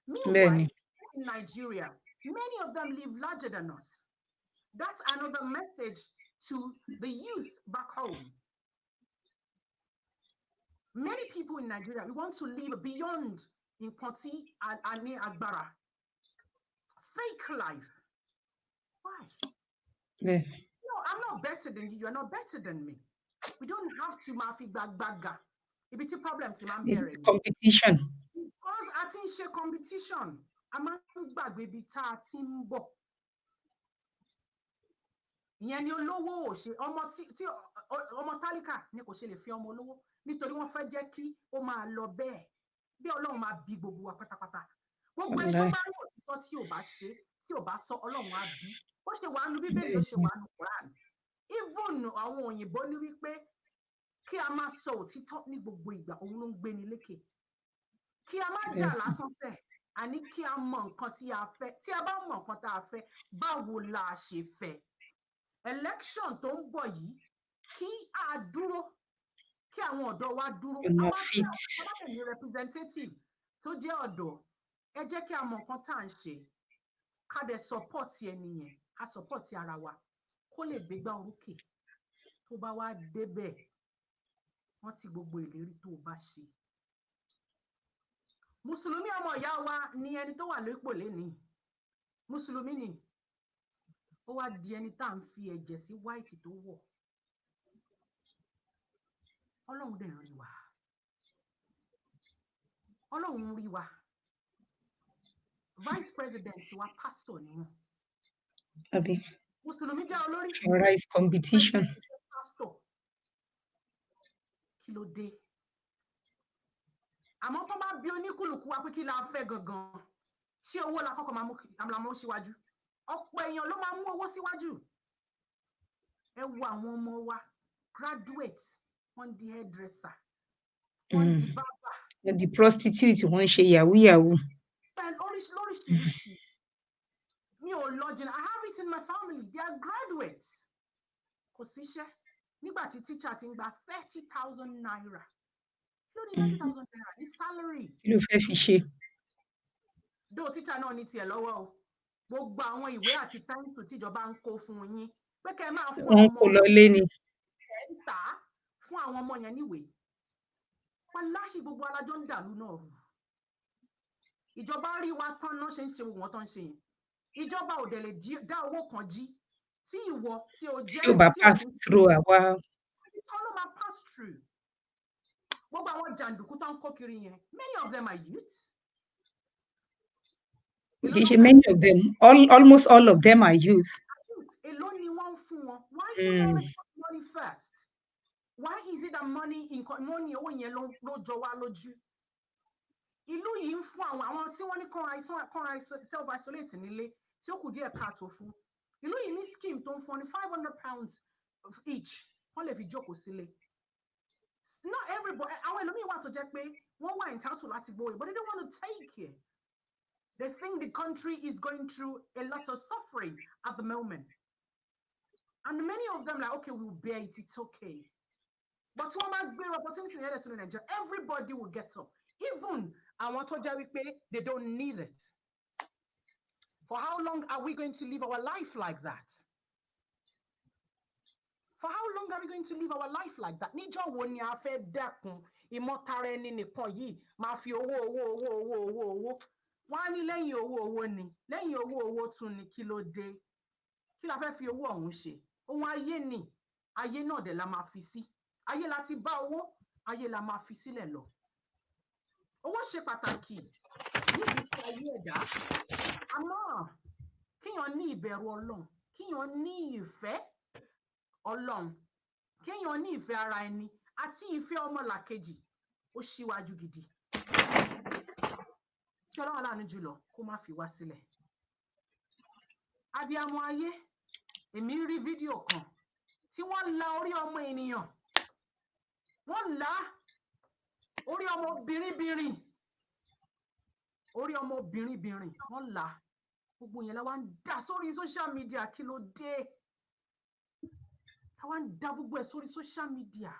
Meanwhile, in Nigeria, many of them live larger than us. That's another message to the youth back home. Many people in Nigeria, we want to live beyond Impoti and Agbara. Fake life. Why? Yeah. No, I'm not better than you. You're not better than me. We don't have to mafi bagbaga. It's a problem to man bearing. Competition. Because I think share competition. I'm gbàgbé bí tá a ti ń bọ̀. Ìyẹn ni olówó ò ṣe ọmọ tálíkà ni kò ṣe lè fi ọmọ olówó nítorí wọ́n fẹ́ jẹ́ kí ó máa lọ bẹ́ẹ̀ bí Ọlọ́run máa bí gbogbo wa pátápátá. Gbogbo ẹni tó bá rí òtítọ́ tí ò bá ṣe tí ò bá sọ Ọlọ́run á bí. Ó ṣe wà nínú Bíbélì ló ṣe wà nínú Quran. Even àwọn òyìnbó ní wípé kí a máa sọ òtítọ́ ní gbogbo ìgbà òun ló ń gbé ni lékè. Kí a má jà lásán fẹ́ àní kí a mọ nǹkan tí a fẹ́ tí a bá mọ nǹkan tá a fẹ́ báwo la ṣe fẹ́. Election tó ń bọ̀ yìí kí a dúró kí àwọn ọ̀dọ́ wa dúró àwọn tí àwọn ọ̀dọ́ ní representative tó jẹ́ ọ̀dọ́ ẹ jẹ́ kí a mọ nǹkan tá à ń ṣe ká dẹ̀ support ẹni yẹn ká support ara wa kó lè gbégbá orókè tó bá wá débẹ̀ wọ́n ti gbogbo ìlérí tó bá ṣe. Mùsùlùmí ọmọ ìyá wa ni ẹni tó wà lórípò lénìí. Mùsùlùmí ni ó wá di ẹni tá à ń fi ẹ̀jẹ̀ sí white tó wọ̀. Ọlọ́run dẹ̀ rí wa. Ọlọ́run rí wa. Vice President wa pastor ni wọ́n. Abi. Mùsùlùmí jẹ́ olórí. Rise competition. Pastor. Kí ló dé? Àmọ́ tó bá bí oníkùlùkù wa pé kí la fẹ́ gangan. Ṣé owó la kọ́kọ́ máa mú síwájú? Ọ̀pọ̀ èèyàn ló máa mú owó síwájú. Ẹ wo àwọn ọmọ wa graduate wọ́n di hairdresser wọ́n di barber. Wọ́n di prostitute wọ́n ṣe yahoo yahoo. Lóríṣiríṣi. Mi ò lọ jìnnà. I have it in my family. They are graduates. Kò síṣẹ́. Nígbà tí teacher ti ń gba 30,000 naira. Lórí 30,000 naira ní salary. Kí ló fẹ́ fi ṣe? Dó teacher náà ní tiẹ̀ lọ́wọ́ o. Gbogbo àwọn ìwé àti pẹ́ńsù tíjọba ń kó fún yín pé kẹ́ ẹ máa fún ọmọ kò lọ lé ni. Ẹ ń tà á fún àwọn ọmọ yẹn níwèé. Wàláhì gbogbo alájọ ń dàlú náà rú. Ìjọba rí wa tán náà ṣe ń ṣe wọn tán ṣe yẹn. Ìjọba ò dẹ̀ lè dá owó kan jí tí ìwọ tí o jẹ́ tí o bá pass through àwa. Kọ́ ló máa pass through. Gbogbo àwọn jàǹdùkú tó ń kó kiri yẹn, many of them are youths. Many of them, almost all of them are youth. Èló ni wọ́n fún wọn. Why do you always put money first? Why is it that money owó yẹn ló jọ wá lójú? Ìlú yìí ń fún àwọn tí wọ́n ní kàn self-isolate nílé tí ó kù díẹ̀ káàtó fún. Ìlú yìí ní scheme tó ń fún ní £500 each. Wọ́n lè fi jókòó sílé. Not everybody. Àwọn ẹlòmíì wà tó jẹ́ pé wọ́n wà entitled láti gbowó, but they don't want to take it. They think the country is going through a lot of suffering at the moment. And many of them like, okay, we'll bear it, it's okay. But when I gbé opportunity in Nigeria, everybody will get up. Even I want to they don't need it. For how long are we going to live our life like that? For how long are we going to live our life like that? Níjọ́ wo ni a fẹ́ dẹ́kun ìmọ̀tara ẹni nìkan yìí máa fi owó. Wọ́n á ní lẹ́yìn owó ni. Lẹ́yìn owó tún ni kí ló dé? Kí la fẹ́ fi owó ọ̀hún ṣe? Ohun ayé ni. Ayé náà dẹ̀ la máa fi sí. Ayé la ti bá owó, ayé la máa fi sílẹ̀ lọ. Owó ṣe pàtàkì níbi tí ayé ẹ̀dá. Àmọ́ kíyàn ní ìbẹ̀rù Ọlọ́run, kíyàn ní ìfẹ́ Ọlọ́run, kíyàn ní ìfẹ́ ara ẹni àti ìfẹ́ ọmọlàkejì ó ṣíwájú gidi. Kí Ọlọ́run láàánú jùlọ kó má fi wá sílẹ̀. Abiyamọ ayé, èmi rí fídíò kan tí wọ́n la orí ọmọ ènìyàn. Wọ́n la orí ọmọ bìnrin. Orí ọmọ bìnrin wọ́n la. Gbogbo yẹn la wá ń dá sórí social media kí ló dé? La wá ń dá gbogbo ẹ̀ sórí social media.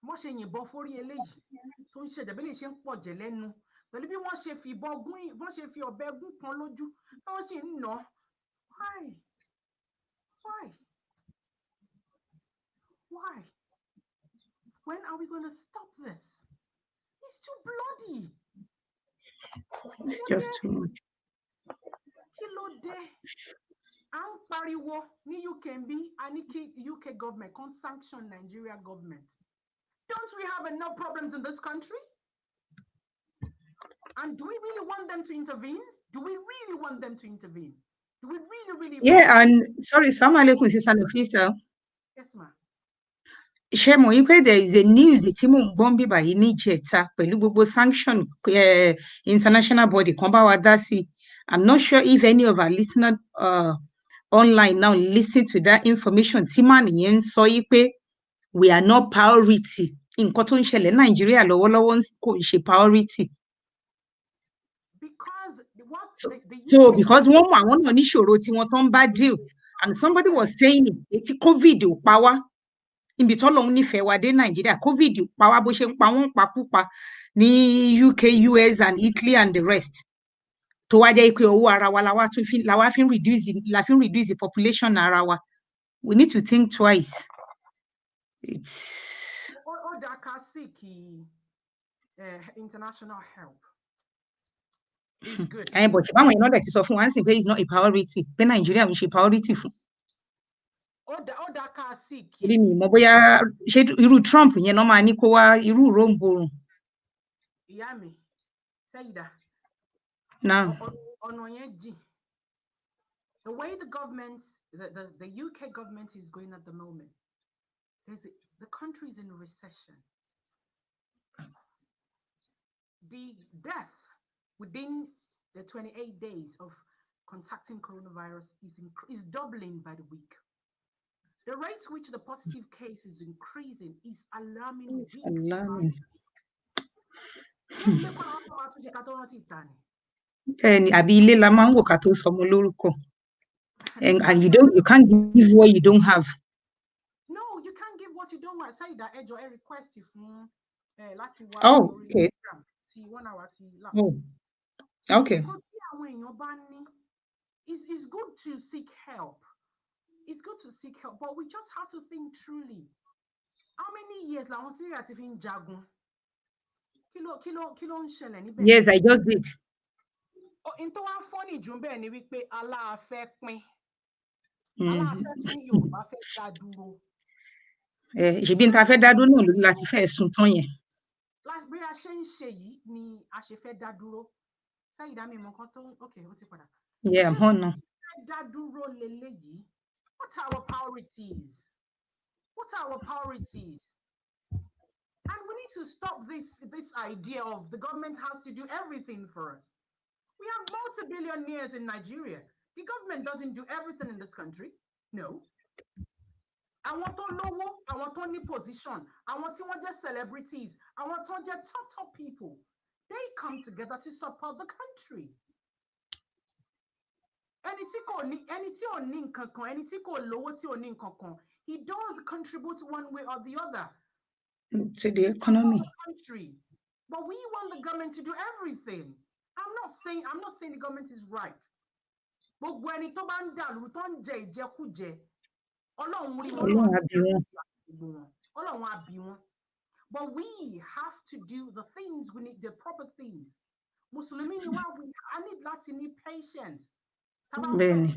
Wọ́n ṣe yìnbọn fórí eléyìí tó ń ṣẹ̀jẹ̀ bí lè ṣe ń pọ̀jẹ̀ lẹ́nu. Pẹ̀lú bí wọ́n ṣe fi ìbọn gún, wọ́n ṣe fi ọ̀bẹ gún kan lójú, wọ́n sì ń nà. Why? When are we going to stop this? It's too bloody. It's just too much. Kí ló dé? À ń pariwo ní UK bí a ní kí UK government can sanction Nigeria government. Don't we have enough problems in this country? And do we really want them to intervene? Do we really want them to intervene? Do we really Yeah, and sorry, Assalamu alaikum, Sister Nafeesa. Yes, ma'am. Ṣé mo yí pé there is a news tí mò ń gbọ́ ń bíbà yìí níjẹta pẹ̀lú gbogbo sanction international body kan bá wa dá sí. I'm not sure if any of our listeners online now listen to that information tí màá nìyẹn ń sọ yí pé we are not priority. Nǹkan tó ń ṣẹlẹ̀ Nàìjíríà lọ́wọ́lọ́wọ́ kò ń ṣe priority. Because wọ́n mú àwọn náà níṣòro tí wọ́n tó ń bá deal, and somebody was saying etí COVID ò pa wá níbi tọ́lọ́run nífẹ̀ẹ́ wa dé Nàìjíríà, COVID ò pa wá bó ṣe ń pa wọ́n pakúpa ní UK, US and Italy and the rest. Tó wá jẹ́ pé owó ara wa la wá fi ń reduce the population ara wa. We need to think twice. It's international help. It's good. But báwọn èèyàn náà ti sọ fún wa sí pé it's not a priority, pé Nàìjíríà ń ṣe priority fún. Orí mi mọ̀ bóyá ṣé irú Trump yẹn náà máa ní kó wá irú ròǹbòrùn. Ìyá mi, Seyida. Now. Ọ̀nà yẹn jìn. The way the government, the UK government is going at the moment, the country is in a recession. The death within the 28 days of contacting coronavirus is doubling by the week. The rate which the positive case is increasing is alarming. It's alarming. Àbí ilé la máa ń wò ká tó sọmọ lórúkọ. And you can't give what you don't have. No, you can't give what you don't have. Seyida, ẹ jọ̀ọ́, ẹ request fún láti wá Oh, okay. Ti 1 hour ti lapse. Oh, okay. It's good to seek help. It's good to seek help, but we just have to think truly. How many years làwọn Syria ti fi ń jagun? Kí ló ń ṣẹlẹ̀ níbẹ̀? Yes, I just did. In tó wá funny jù bẹ́ẹ̀ ni wípé aláàfẹ́ pín. Aláàfẹ́ pín Yorùbá fẹ́ dá dúró. Ṣebí n ta fẹ́ dá dúró náà lórí láti fẹ́ sùn tán yẹn. Bí a ṣe ń ṣe yìí ni a ṣe fẹ́ dá dúró. Seyida mi mọ̀ kan tó okay, ó ti padà. Yeah, I'm on now. Dá dúró leléyìí. What are our priorities? What are our priorities? And we need to stop this idea of the government has to do everything for us. We have multi-billionaires in Nigeria. The government doesn't do everything in this country. No. Àwọn tó lówó, àwọn tó ní position, àwọn tí wọ́n jẹ́ celebrities, àwọn tó jẹ́ top people. They come together to support the country. He does contribute one way or the other to the economy. Country. But we want the government to do everything. I'm not saying the government is right. But when it but we have to do the things we need, the proper things. Muslimini, I need Latin patience. Bẹ́ẹ̀ni.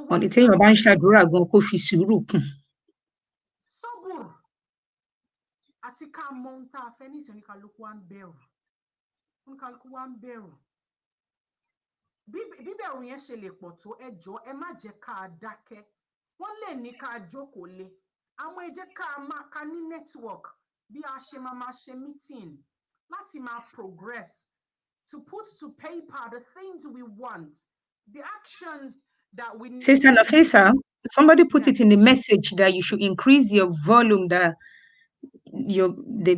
Wọ́n ní téèyàn bá ń ṣàdúrà gan kó fi sùúrù kún. Sọ́bùr àti ká mọ ohun tá a fẹ́ ní ìsìn oníkálukú wa ń bẹ̀rù. Oníkálukú wa ń bẹ̀rù. Bíbẹ̀rù yẹn ṣe lè pọ̀ tó ẹ jọ̀ọ́ ẹ má jẹ́ ká dákẹ́. Wọ́n lè ní ká jókòó lé. Àwọn ẹ jẹ́ ká ní network bí a ṣe máa ṣe meeting láti máa progress to put to paper the things we want, the actions that we need. Sister Nafeesa, somebody put it in the message that you should increase your volume, the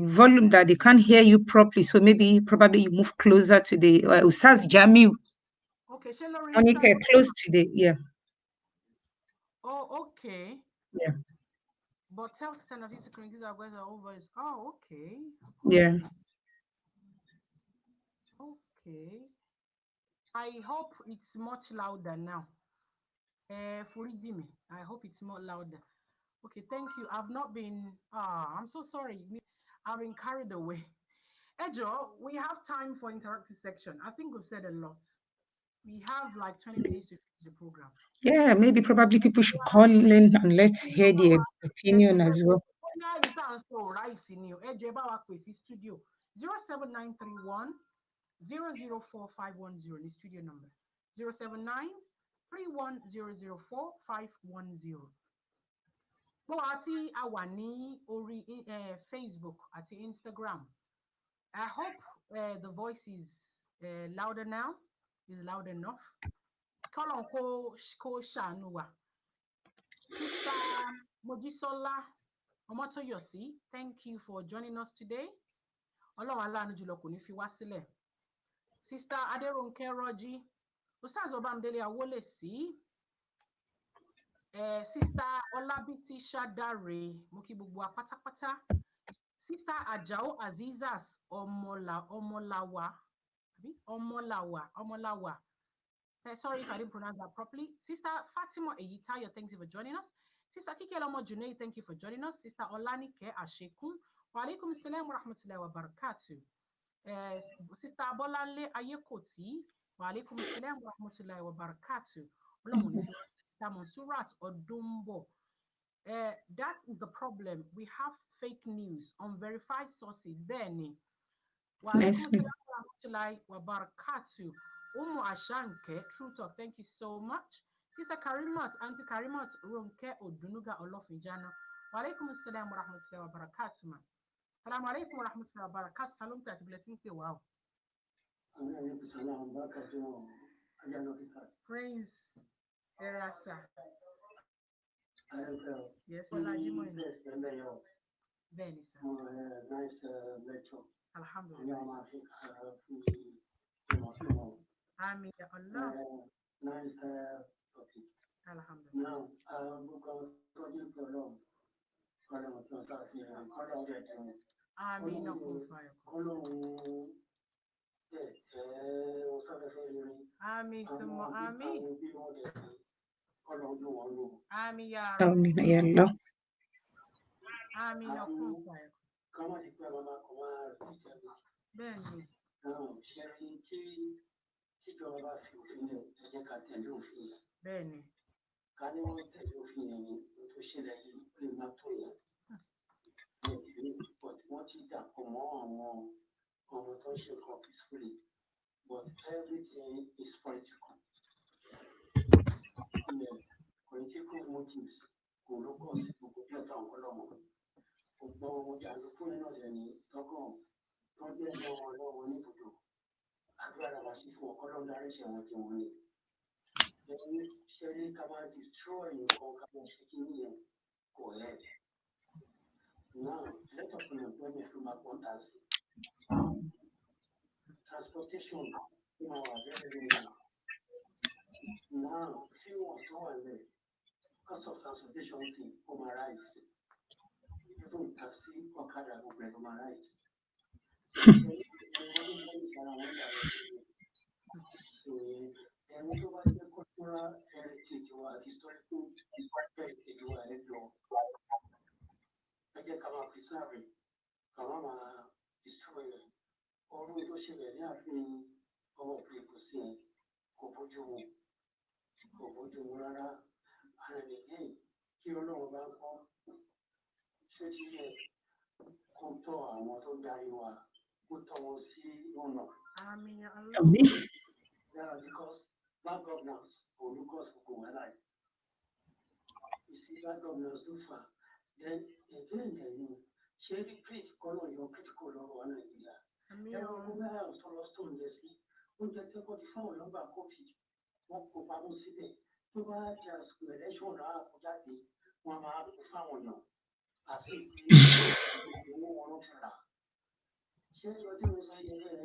volume that they can't hear you properly. So probably you move closer to the Ustaz Jamil. Okay, Shelly. Monica, close to the Oh, okay. Yeah. But tell Sister Nafeesa to increase our voice over. Oh, okay. Yeah. Okay. I hope it's much louder now. Forgive me. I hope it's more louder. Okay, thank you. I've not been. I'm so sorry. I've been carried away. Ejo, we have time for interactive section. I think we've said a lot. We have like 20 minutes to finish the program. Yeah, probably people should call in and let's hear their opinion as well. You can so right in you. Ejo, about studio 07931 004 the studio number 07931 004 But àti awani ori Facebook àti Instagram. I hope the voice is louder now. Is loud enough. Kolon ko shanu wa. Sister Mojisola Omotoyosi, thank you for joining us today. Ọlọ́run aláàánú jùlọ kò ní fi wá sílẹ̀. Sister Aderonke Roji, Ustaz Obamdele Awolesi, Sister Olabisi Shadare, mo kí gbogbo wa pátápátá. Sister Ajao Azizas Omolawa. Sorry if I didn't pronounce that properly. Sister Fatima Eyitayo, thank you for joining us. Sister Kike Lomo Junei, thank you for joining us. Sister Olanike Ashekun, wa alaikum salam wa rahmatullahi wa barakatuh. Sister Bolanle Ayekoti, wa alaikum salam wa rahmatullahi wa barakatuh. Sister Monsurat Odumbo. That is the problem. We have fake news, unverified sources. Bene. Wa alaikum salam wa rahmatullahi wa barakatuh. Umu Ashanke, True Talk, thank you so much. Sister Karimat, Auntie Karimat, Ronke Odunuga Olofinjana. Wa alaikum assalam wa rahmatullahi wa barakatuh, ma. Assalamu alaikum wa rahmatullahi wa barakatuh. Talon pe ati blessing pe wow. Praise Erasa. Yes, Benny, sir. Nice lecture. Alhamdulillah. Amin ya Allah. Nice topic. Alhamdulillah. Amin ya Amin summa amin. Amin ya Amin ya Allah. Amin ya Benny. Tíjọba fi òfin lẹ̀ ẹ jẹ́ ká tẹ̀lé òfin yẹn. Bẹ́ẹ̀ni. Ká ní wọ́n tẹ̀lé òfin yẹn ni ohun tó ṣẹlẹ̀ yìí ó lè má tó yẹn. Wọ́n ti dàpọ̀ mọ́ àwọn ọmọ tó ń ṣe nǹkan peacefully, but everything is political. Political motives kò ló kọ̀ sí gbogbo bí ọ̀tá ọ̀kọ́ lọ́mọ. Gbogbo ọmọ jàǹdùkú nínú ọ̀dẹ̀ ní tọ́kàn tó jẹ́ lọ́wọ́ níbùdó. Agbára la ṣe fún ọkọ lọ́dún àríṣẹ́ wọn tí wọ́n ní. Ẹni ṣe ní ká máa destroy nǹkan ká máa ṣe kí nìyẹn kò ẹ̀. Now, let us unemployment ló máa pọ́n tà sí. transportation very, very low. Now, few months there, cost of transportation will rise. Even taxi or car will rise. Ẹni tó bá jẹ́ cultural heritage wa àti historical heritage wa ẹ jọ ẹ jẹ́ ká máa preserve ká má máa destroy rẹ̀ ọdún tó ṣẹlẹ̀ ní ààfin ọmọ pípọ̀ sí ẹ kò bójú mu rárá àrùn nìyẹn kí ọlọ́run bá ń kọ́ ṣé tí yẹ kó tọ́ àwọn tó darí wa kó tọ́ wọn sí ọ̀nà. Àmín. Yeah, because bad governance will look us for life. You see, bad governance too far. Then again, share the critical or your critical of one idea. There are other solo stone, you see, who get the 44 number of coffee. What could I say? To buy just relation of that day, one man found you. I see you want to laugh. Share your deals on your head.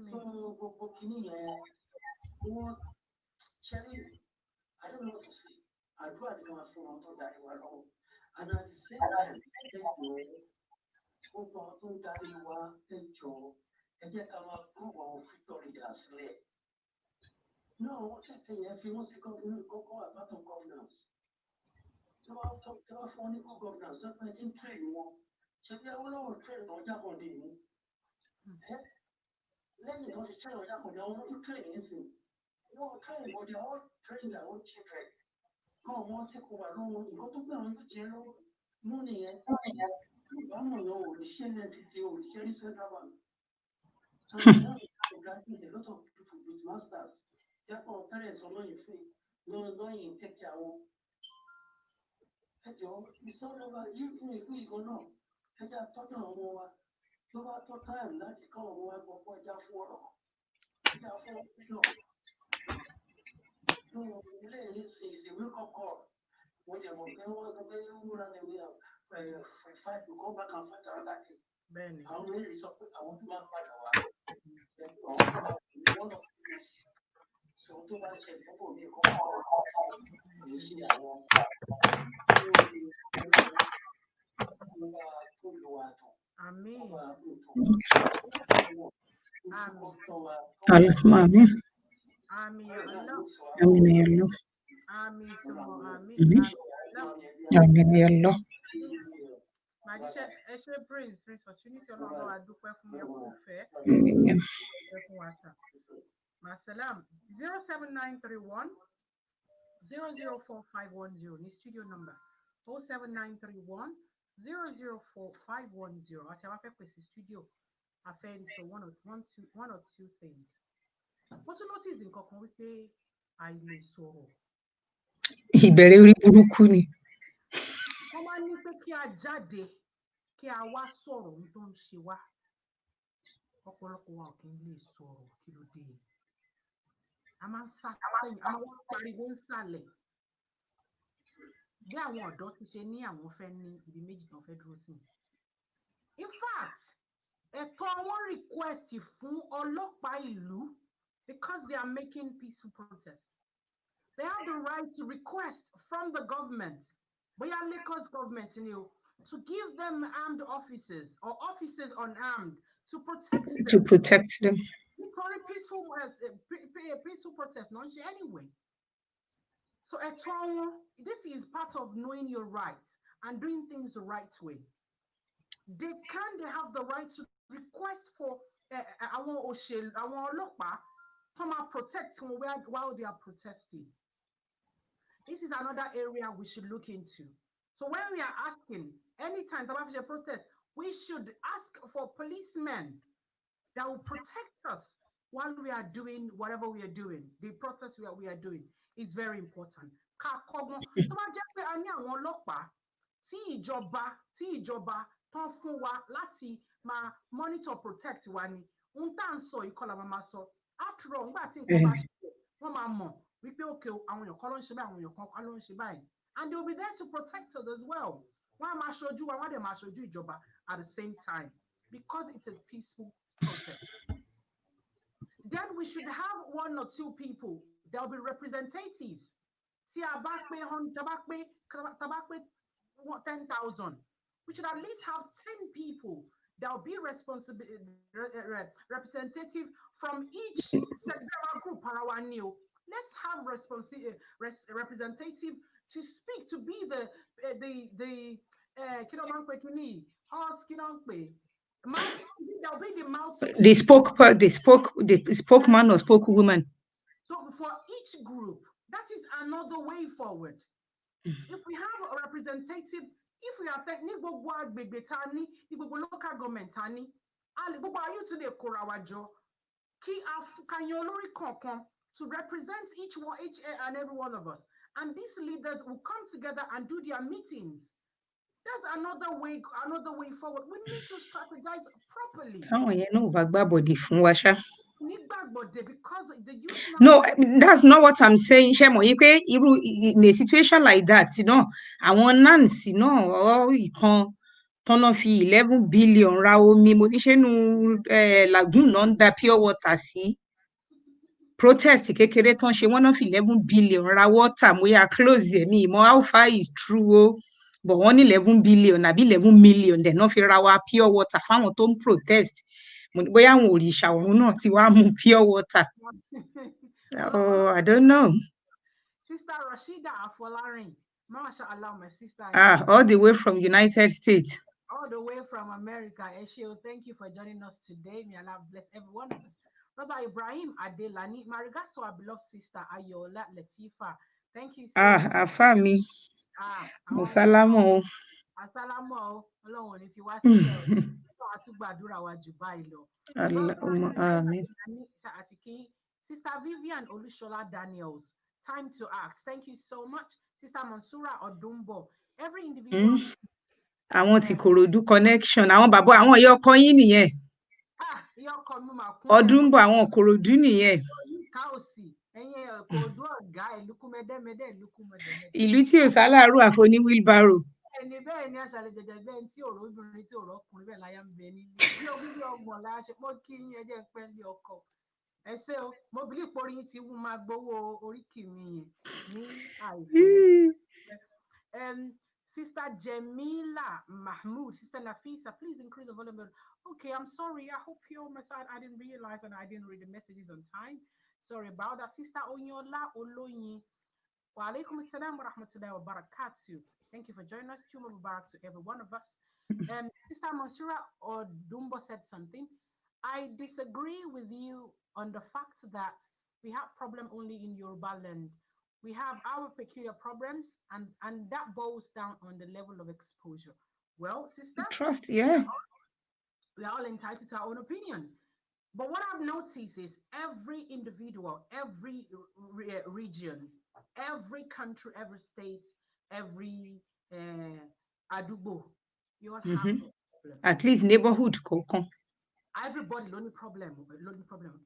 So, what Sherry, I don't know what to say. I do have to come from that alone. And at the same time, no, if you want to go about governance. So I'll talk about governance, not my team train one. So we are all trained on that one. Let me go to train on that one. I want to train you. No, train, but they are all training their own children. Come on, take over. No, you go to be on the jail. Money, I'm not know the share NPC or the share central bank. And now, a lot of people with masters. Therefore, parents are not in free. No, in take care of. It's all over. You go now. I just thought no more. So I thought time that you come over for just for. No, really, it's a wake-up call. When you want to run away, fight to go back and fight another day. How really I want to back one of the places. So to buy said for me, you see, I want Amin. Amin. Amin ya Allah. Amin. Amin ya Allah. Ẹ ṣe Prince Ọ̀ṣuníṣẹ́ Ọlọ́run adúpẹ́ fún yẹn kò fẹ́. Ẹ fún wa ta. Masalam 07931 004510 ní studio number 07931 004510 àti àwọn afẹ́pẹ́ sí studio afẹ́ so one or two things. Mo tún notice nǹkan kan wípé àìlè sọ̀rọ̀. Ìbẹ̀rẹ̀ orí burúkú ni. Wọ́n máa ń ní pé kí a jáde kí a wá sọ̀rọ̀ ohun tó ń ṣe wá. Ọ̀pọ̀lọpọ̀ wa ò kí ń lè sọ̀rọ̀ kí ló dé. A máa ń sá sẹ́yìn, a máa ń pariwo ń sàlẹ̀. Bí àwọn ọ̀dọ́ ti ṣe ní àwọn fẹ́ ní ibi méjì tán fẹ́ dúró sí. In fact, ẹ̀tọ́ wọn request fún ọlọ́pàá ìlú because they are making peaceful protest. They have the right to request from the government, bóyá Lagos government, to give them armed officers or officers unarmed to protect them. To protect them. Nítorí peaceful protest náà ń ṣe anyway. So this is part of knowing your rights and doing things the right way. They have the right to request for àwọn ọlọ́pàá to protect them while they are protesting. This is another area we should look into. So when we are asking, anytime there is a protest, we should ask for policemen that will protect us while we are doing whatever we are doing. The protest we are doing is very important. Tó bá jẹ́ pé a ní àwọn ọlọ́pàá tí ìjọba tán fún wa láti máa monitor protect wa ni, ohun tá à ń sọ ìkọlà máa sọ. After all, nígbà tí nǹkan bá ṣe, wọ́n máa mọ̀ wípé okay, àwọn èèyàn kan ló ń ṣe báyìí, àwọn èèyàn kan ló ń ṣe báyìí. And they will be there to protect us as well. Wọ́n á máa ṣojú wa, wọ́n á dẹ̀ máa ṣojú ìjọba at the same time because it's a peaceful protest. we should have 1 or 2 people. There'll be representatives. See, tabakwe 10,000. We should at least have 10 people. There'll be representative from each sectoral group. Let's have representative to speak, to be the there'll be the mouthpiece. The spokesman or spokeswoman. So for each group, that is another way forward. If we have a representative, if we are technical local government to represent each and every one of us. And these leaders will come together and do their meetings. That's another way forward. We need to strategize properly. Because the youth No, that's not what I'm saying. In a situation like that, àwọn Nancy ìkan tọ́nà fi 11 billion ra omi mo ní ṣé nu lagoon náà ń da pure water sí. Protest kékeré tán ṣe wọ́n náà fi 11 billion ra water mo yà close ẹ̀mí ìmọ̀ how far is true o but wọ́n ní 11 billion àbí 11 million dẹ̀ náà fi ra wa pure water fáwọn tó ń protest bóyá àwọn òrìṣà ọ̀run náà ti wá mú pure water. Oh, I don't know. Sister Rashida Afolarin, mashallah, my sister. All the way from United States. All the way from America. Eshio, thank you for joining us today. May Allah bless everyone. Brother Ibrahim Adelani, my regards to our beloved sister Ayeola Latifa. Thank you so much. Afami. Musalamo. Asalamo. Ọlọ́run if you wá sílẹ̀ o, a tún gbàdúrà wa jù báyìí lọ. Amen. Sister Vivian Olushola Daniels, time to act. Thank you so much. Sister Mansura Odumbo. Every individual. Àwọn ti Kòròdú connection. Àwọn bàbá àwọn ìyá ọkọ yín nìyẹn. Ìyá ọkọ mi máa kún. Odumbo àwọn Kòròdú nìyẹn. Káòsì, ẹ̀yin Kòròdú ọ̀gá ìlúkúmẹ́dẹ́mẹ́dẹ́ ìlúkúmẹ́dẹ́mẹ́dẹ́. Ìlú tí ò sálárù àfoní wheelbarrow. Ẹni bẹ́ẹ̀ ni àṣàlẹ̀ jẹjẹ bẹ́ẹ̀ tí òrò obìnrin tí òrò ọkùnrin bẹ́ẹ̀ láyà ń bẹ nílé. Bí ogún bí ọgbọ̀n la ṣe pọ́ kí ẹjẹ́ pẹ́ lé ọkọ. Ẹ ṣé o, mo bìlí porí yín ti wú máa gbowó oríkì mi yẹn ní àìpẹ́. Sister Jamila Mahmoud, Sister Nafeesa, please increase the volume. Okay, I'm sorry. I hope you're on my side. I didn't realize and I didn't read the messages on time. Sorry about that. Sister Onyola Oloyin. Wa alaikum assalam wa rahmatullahi wa barakatuh. Thank you for joining us. Chuma Mubarak to every one of us. Sister Mansura Odumbo said something. I disagree with you on the fact that we have problem only in Yoruba land. We have our peculiar problems, and that boils down on the level of exposure. Well, sister, trust, yeah. We are all entitled to our own opinion. But what I've noticed is every individual, every region, every country, every state, every adubo, you all have problems. At least neighborhood. Everybody lonely problem,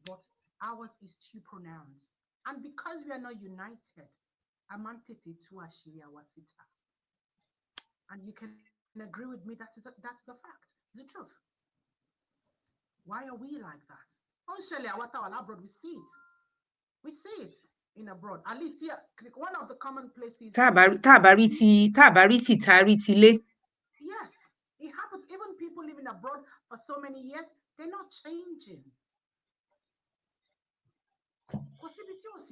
but ours is too pronounced. And because we are not united, and you can agree with me, that's a fact, the truth. Why are we like that? We see it in abroad. At least here, one of the common places. Yes, it happens. Even people living abroad for so many years, they're not changing.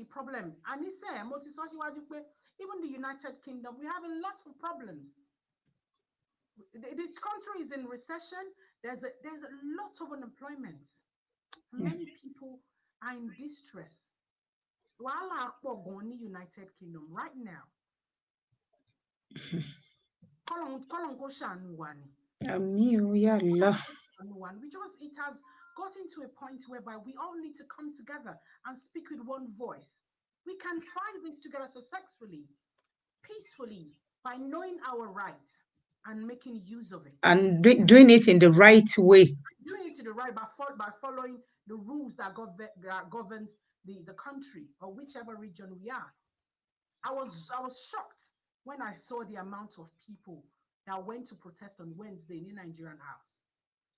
Problem. And he said, even the United Kingdom, we have a lot of problems. This country is in recession. There's a lot of unemployment. Many people are in distress. While in the United Kingdom right now, it has gotten to a point whereby we all need to come together and speak with one voice. We can fight this together successfully, peacefully, by knowing our rights and making use of it. And doing it in the right way. Doing it in the right by following the rules that governs the country or whichever region we are. I was shocked when I saw the amount of people that went to protest on Wednesday in the Nigerian house.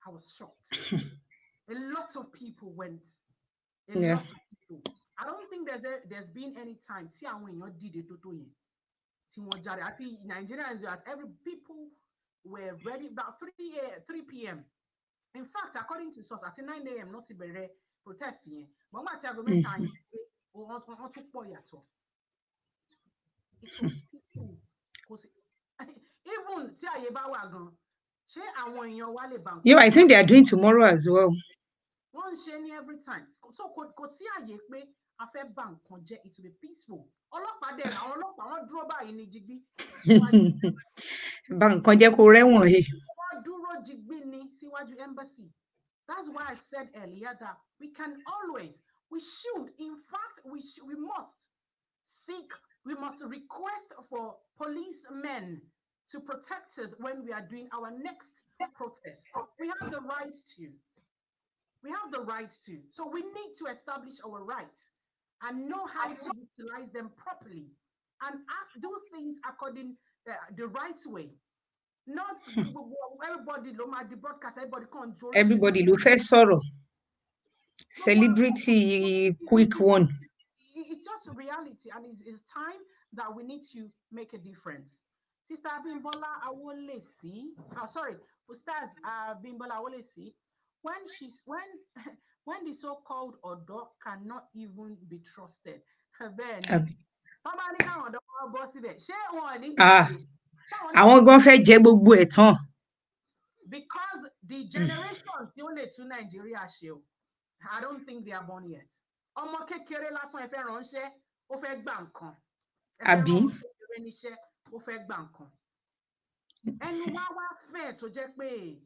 I was shocked. A lot of people went. A Yeah. lot of people. I don't think there's been any time. See, and when you did it, I think Nigerians at every people were ready about 3 p.m. In fact, according to source, at 9 a.m. not to be protesting. But what argument time? It was peaceful. Even tí àyè bá wà gan, ṣé àwọn èèyàn wá lè bá Yeah, nǹkan I jẹ́? think they are doing tomorrow as well. Wọ́n ń ṣe ní every time. So kò sí àyè pé a fẹ́ bá nǹkan jẹ́, it will be peaceful. Ọlọ́pàá dẹ̀ àwọn ọlọ́pàá wọ́n dúró báyìí ní jigbí. Bá nǹkan jẹ́ kó rẹ́wọ̀n he. Wọ́n dúró jigbí ní síwájú embassy. That's why I said earlier that we can always, we should, in fact, we must seek, we must request for policemen to protect us when we are doing our next protest. We have the right to. We have the right to. So we need to establish our rights and know how to utilize them properly and do things according the right way. Not everybody, the broadcast, everybody can't join. Everybody ló fẹ́ sọ̀rọ̀. Celebrity quick one. It's just a reality, and it's time that we need to make a difference. Sister Bimbola Awolesi, Ustaz Bimbola Awolesi, when the so-called Odo cannot even be trusted, then Àwọn gan fẹ́ jẹ gbogbo ẹ̀ tán. Because the generation tí ó lè tún Nàìjíríà ṣe o, I don't think they are born yet. Ọmọ kékeré lásán ẹ fẹ́ ránṣẹ́, ó fẹ́ gbà nǹkan. Àbí? Ọmọ kékeré níṣẹ́, ó fẹ́ gbà nǹkan. Ẹnu wá fẹ́ tó jẹ́ pé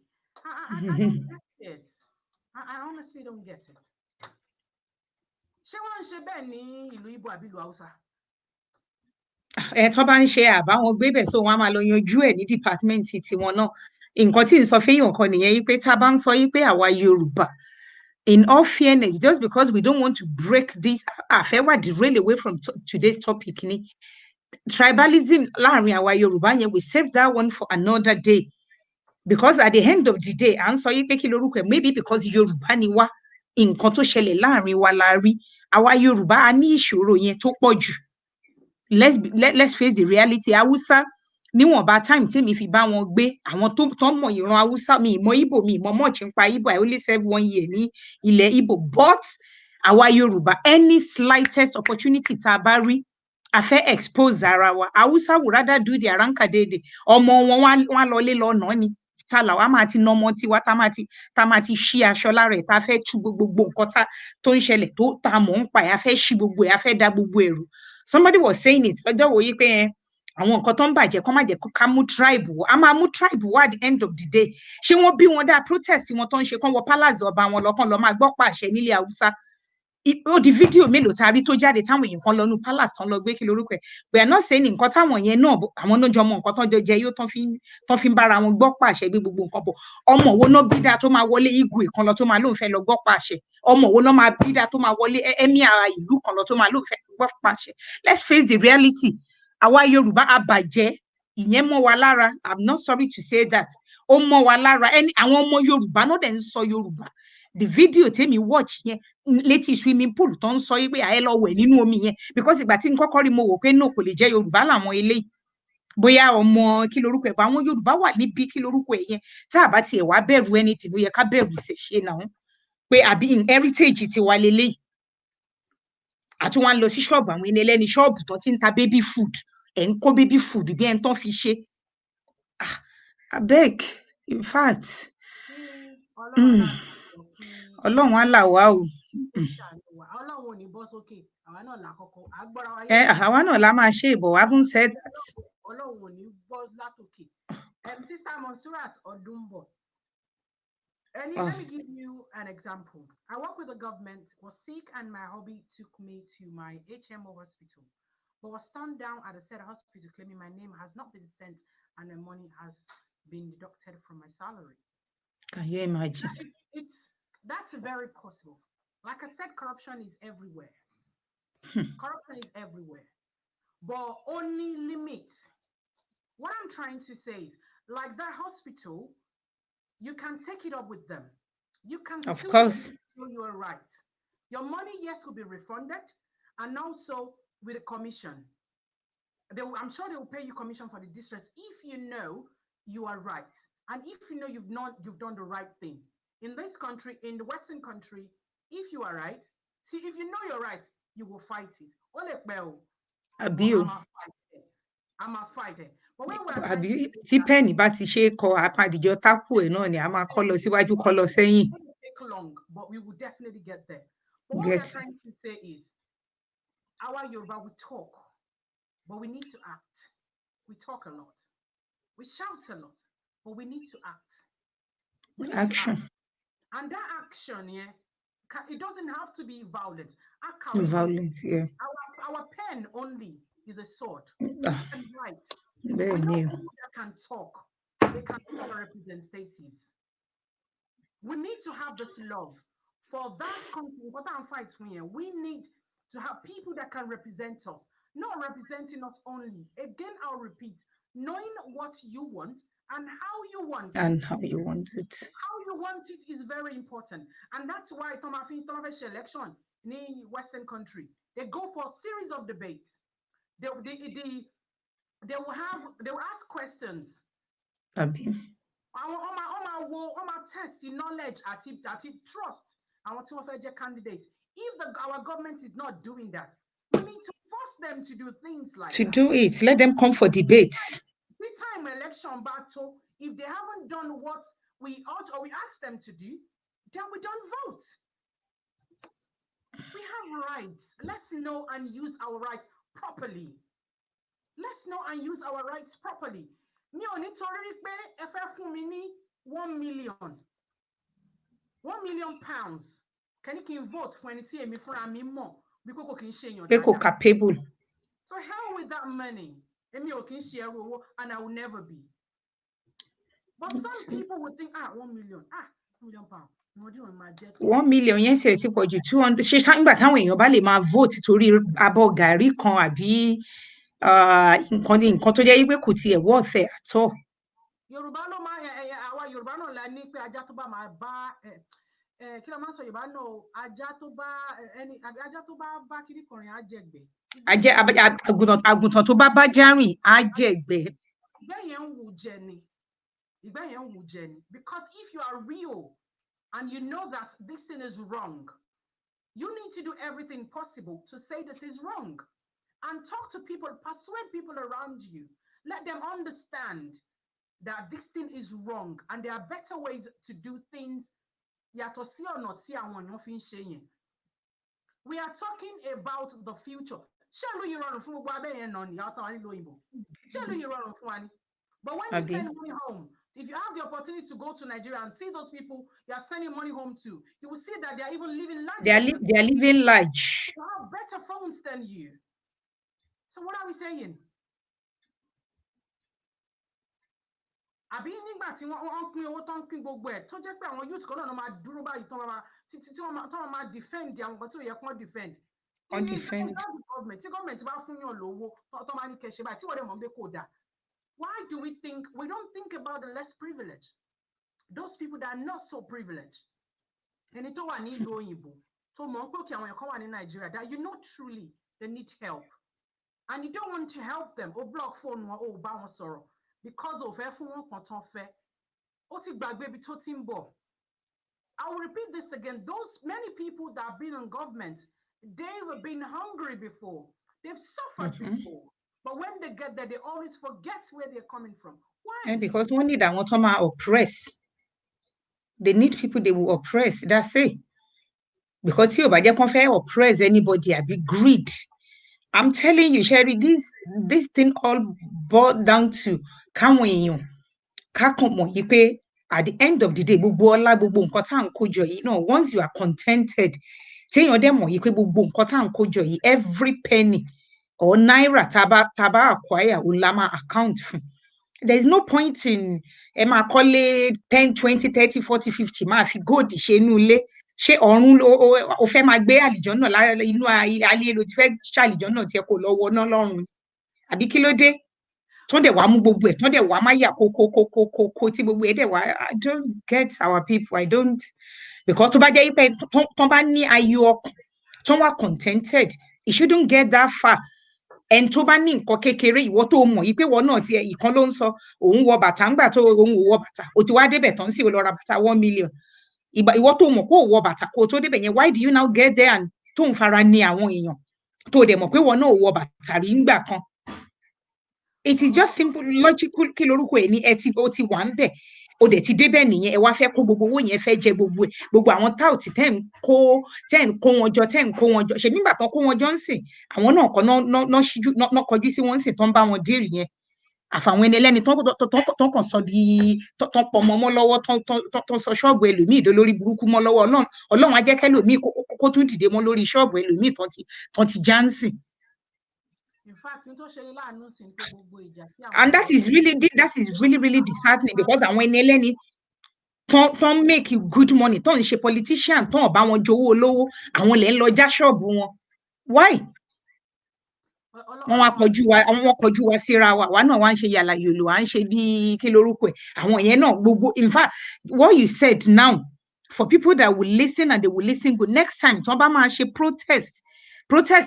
I don't get it. I honestly don't get it. Ṣé wọ́n ń ṣe bẹ́ẹ̀ ní ìlú Ìgbò àbí ìlú Haúsá? Tó bá ń ṣe àbáwọn gbébẹ̀ so wọ́n á máa lọ yanjú ẹ̀ ní dìpátímẹ́ǹtì tiwọn náà. Nǹkan tí ń sọ fẹ́yàn kan nìyẹn yí pé tá a bá ń sọ yí pé àwa Yorùbá, in all fairness, just because we don't want to break this, àfẹ́wà derail away from today's topic ni. Tribalism láàrin àwa Yorùbá yẹn, we save that one for another day. Because at the end of the day, à ń sọ yí pé kí lorúkọ ẹ̀, maybe because Yorùbá ni wá, nǹkan tó ṣẹlẹ̀ láàrin wa la rí. Àwa Yorùbá a ní ìṣòro yẹn tó pọ̀ jù. Let's face the reality. Hausa, níwọ̀nba time tèmi fi bá wọn gbé, àwọn tó mọ̀ ìran Hausa, mi ìmọ̀ Igbo, mi ìmọ̀ much nípa Igbo, I only serve 1 year ní ilẹ̀ Igbo. But àwa Yorùbá, any slightest opportunity tá a bá rí, a fẹ́ expose ara wa. Hausa would rather do their rankadede. Ọmọ wọn wá lọlé lọ nà ni. Ta làwa máa ti nà ọmọ tiwa tá máa ti ṣí aṣọ lára ẹ̀, tá fẹ́ tú gbogbo nǹkan tó ń ṣẹlẹ̀ tó tá mọ̀ ń pa ẹ̀, a fẹ́ ṣí gbogbo ẹ̀, a fẹ́ dá gbogbo ẹ̀rù. Somebody was saying it lọ́jọ́ wo yí pé àwọn nǹkan tó ń bàjẹ́ kọ́ má jẹ́ ká mú tribe wò. A máa mú tribe wò at the end of the day. Ṣé wọ́n bí wọn dá protest wọn tó ń ṣe kán wọ palace ọba wọn lọ kán lọ máa gbọ́ pàṣẹ nílẹ̀ Haúsá? Ó di fídíò mélòó tá a rí tó jáde táwọn èèyàn kan lọ nú palace tán lọ gbé kí lorúkọ ẹ̀. We are not saying nǹkan táwọn yẹn náà àwọn náà jọ mọ nǹkan tán jọ jẹ yóò tán fi ń bára wọn gbọ́ pàṣẹ gbé gbogbo nǹkan bọ̀. Ọmọ wo náà bí dáa tó máa wọlé igwe kan lọ tó máa lóun fẹ́ lọ gbọ́ pàṣẹ? Ọmọ wo náà máa bí dáa tó máa wọlé emir ìlú kan lọ tó máa lóun fẹ́ gbọ́ pàṣẹ? Let's face the reality. Àwa Yorùbá abàjẹ́, ìyẹn mọ́ wa lára. I'm not sorry to say that. Ó mọ́ wa lára. Àwọn ọmọ Yorùbá náà dẹ̀ ń sọ Yorùbá. The video tèmi watch yẹn létí swimming pool tó ń sọ yí pé àyẹ́ lọ wẹ̀ nínú omi yẹn, because ìgbà tí n kọ́kọ́ rí mo wò pé no kò lè jẹ́ Yorùbá làwọn eléyìí. Bóyá ọmọ kí lorúkọ ẹ̀ bá àwọn Yorùbá wà níbí kí lorúkọ ẹ̀ yẹn tá a bá tiẹ̀ wá bẹ̀rù anything ló yẹ ká bẹ̀rù ṣèṣe náà pé àbí heritage ti wà leléyìí. Àti wọn lọ sí ṣọ́ọ̀bù àwọn ẹni ẹlẹ́ni ṣọ́ọ̀bù tó ti ń ta baby food, ẹ̀ ń kó baby food bí ẹni tán fi ṣe. Abeg, in fact. Ọlọ́run á là wá o. Ọlọ́run ò ní bọ́ sókè, àwa náà là kọ́kọ́ agbára wa. Àwa náà la máa ṣe ìbọ̀, I haven't said that. Ọlọ́run ò ní bọ́ látòkè. Sister Monsurat Odumbo, let me give you an example. I work with the government, was sick, and my hubby took me to my HMO hospital, but was turned down at the said hospital, claiming my name has not been sent and the money has been deducted from my salary. Can you imagine? That's very possible. Like I said, corruption is everywhere. Corruption is everywhere, but only limits. What I'm trying to say is, like that hospital, you can take it up with them. You can of course you are right. Your money, yes, will be refunded, and also with a commission. I'm sure they will pay you commission for the distress if you know you are right, and if you know you've done the right thing. In this country, in the Western country, if you are right, see, if you know you're right, you will fight it. Àbí o. I'm a fighter. But when we're trying Àbí to tí pẹ́ẹ̀nì bá ti ṣe é kọ àpàdìjọ tákù ẹ̀ náà ni a máa kọ́ lọ síwájú kọ́ lọ sẹ́yìn. it will take long, but we will definitely get there. But what Get we're trying to say is, our Yoruba, we talk, but we need to act. We talk a lot. We shout a lot, but we need to act. We need action. to act. And that action, yeah, it doesn't have to be violent. Violence, yeah. Our pen only is a sword. Ah, We can write. bẹ́ẹ̀ We know ni o. people that can talk. They can be our representatives. We need to have this love for that country. What I'm fighting for here, we need to have people that can represent us, not representing us only. Again, I'll repeat, knowing what you want and how you want And it. how you want it. How you want it is very important. And that's why Thomas election in the Western country, they go for a series of debates. They will ask questions. Àbí. On my test in knowledge at trust. I want to offer candidates. If our government is not doing that, we need to force them to do things like To that. do it, let them come for debates. Every time election battle, if they haven't done what we ought or we ask them to do, then we don't vote. We have rights. Let's know and use our rights properly. Let's know and use our rights properly. Mi ò nítorí pé ẹ fẹ́ fún mi ní 1 million. 1 million pounds. Can you vote for ẹni tí èmi fúnra mi mọ̀ bí kò kì í ṣe èèyàn Pé kò dáadáa? capable. So hell with that money. Èmi ò kì í ṣe ẹrú owó, and I will never be. But some people would think, 1 million. 1 million pounds. 1 million yẹn tiẹ̀ ti pọ̀ jù 200 ṣe nígbà táwọn èèyàn bá lè máa vote torí abọ́ gàrí kan àbí nǹkan tó jẹ́ wípé kò tiẹ̀ worth it at all. Yorùbá ló máa àwa Yorùbá náà la ní pé ajá tó bá máa bá kí ló máa ń sọ Yorùbá náà ajá tó bá kiri kọrin á jẹ̀gbẹ́. Àgùntàn tó bá bá járìn á jẹ̀gbẹ́. Ìgbẹ́ yẹn ń wù jẹ ni. Ìgbẹ́ yẹn ń wù jẹ ni. Because if you are real and you know that this thing is wrong, you need to do everything possible to say this is wrong. And talk to people, persuade people around you. Let them understand that this thing is wrong and there are better ways to do things. We are talking about the future. But when you send money home, if you have the opportunity to go to Nigeria and see those people you are sending money home to, you will see that they are even living large. They are living large. They have better phones than you. So what are we saying? Àbí nígbà tí wọ́n pín owó tó ń pín gbogbo ẹ̀ tó jẹ́ pé àwọn youth kan náà máa dúró báyìí tó máa defend àwọn nǹkan tí ò yẹ kán defend. Tí gọ́ọ̀mẹ̀ntì bá fún yàn lówó tó máa ní kẹ̀ṣẹ̀ báyìí tí wọ́n dẹ̀ mọ̀ pé kò dáa. Why do we don't think about the less privileged? Those people that are not so privileged. Ẹni tó wà nílùú òyìnbó tó mọ̀ pé òkè àwọn ẹ̀kọ́ wà ní Nigeria that you know truly they need help. And you don't want to help them or block phone wọn or bá wọn sọ̀rọ̀ because of ẹ fún wọn kan tán fẹ́. Ó ti gbàgbé ibi tó ti ń bọ̀. I will repeat this again. Those many people that have been in government, they've been hungry before. They've suffered before. But when they get there, they always forget where they're coming from. Why? And because one need àwọn tó máa oppress. They need people they will oppress. That's it. Because tí ò bá jẹ́ kán fẹ́ oppress anybody, àbí greed. I'm telling you, Sherry, this thing all boiled down to káwọn èèyàn kákan mọ̀ yìí pé at the end of the day, gbogbo ọlá gbogbo nǹkan tá à ń kójọ yìí náà, once you are contented, téèyàn dẹ̀ mọ̀ yìí pé gbogbo nǹkan tá à ń kójọ yìí, every penny or naira tá bá acquire òun la máa account fún. There is no point in ẹ máa kọ́lé 10, 20, 30, 40, 50 máa fi gold ṣe inú ilé. Ṣé ọ̀run o fẹ́ máa gbé àlìjọ́nà inú ayé ló ti fẹ́ ṣàlìjọ́nà tí ẹ kò lọ wọná lọ́run? Àbí kí ló dé? Tán dẹ̀ wá mú gbogbo ẹ̀, tán dẹ̀ wá máa yà kókó tí gbogbo ẹ̀ dẹ̀ wá. I don't get our people. because tó bá jẹ́ pé tó bá ní ayọ̀ ọkàn tó wà contented it shouldn't get that far. ẹni tó bá ní nǹkan kékeré ìwọ tó mọ̀ yìí pé wọ́n náà ti ìkan ló ń sọ òun wọ bàtà ńgbà tó òun ò wọ bàtà ó ti wá débẹ̀ tán sí ó lọ ra bàtà 1 million ìwọ tó mọ̀ pé ò wọ bàtà kó tó débẹ̀ yẹn why do you now get there and tó ń fara ní àwọn èèyàn tó dẹ̀ mọ̀ pé wọ́n náà ò wọ bàtà rí ńgbà kan. It is just simple logical kí lorúkọ ẹ̀ ní ó ti wà ń bẹ̀ ó dẹ̀ ti débẹ̀ nìyẹn ẹ wá fẹ́ kó gbogbo owó yẹn fẹ́ jẹ gbogbo ẹ̀ gbogbo àwọn táùtì tẹ́ ń kó wọn jọ ṣe nígbà tán kó wọn jọ ń sìn àwọn náà kọ́ náà kọjú sí wọn ń sìn tán bá wọn dírì yẹn àfàwọn ẹni ẹlẹ́ni tán kàn sọ di tán pọ̀ mọ́ lọ́wọ́ tán sọ ṣọ́ọ̀bù ẹlòmíì dó lórí burúkú mọ́ lọ́wọ́ ọlọ́run á jẹ́ kẹ́lòmíì kó tún dìde mọ́ lórí ṣọ́ọ̀bù ẹlòmíì tán ti já ń sìn. In fact, and that is really disheartening because àwọn ẹni ẹlẹ́ni tán make good money tán ń ṣe politician tán ọ̀bá wọn jowó olówó àwọn lè ń lọ já ṣọ́ọ̀bù wọn why? wọ́n kọjú wa síra wa náà wá ń ṣe yàlà yòlò à ń ṣe bí kí lorúkọ ẹ̀ àwọn yẹn náà gbogbo in fact what you said now for people that will listen and they will listen good next time tí wọ́n bá máa ṣe protest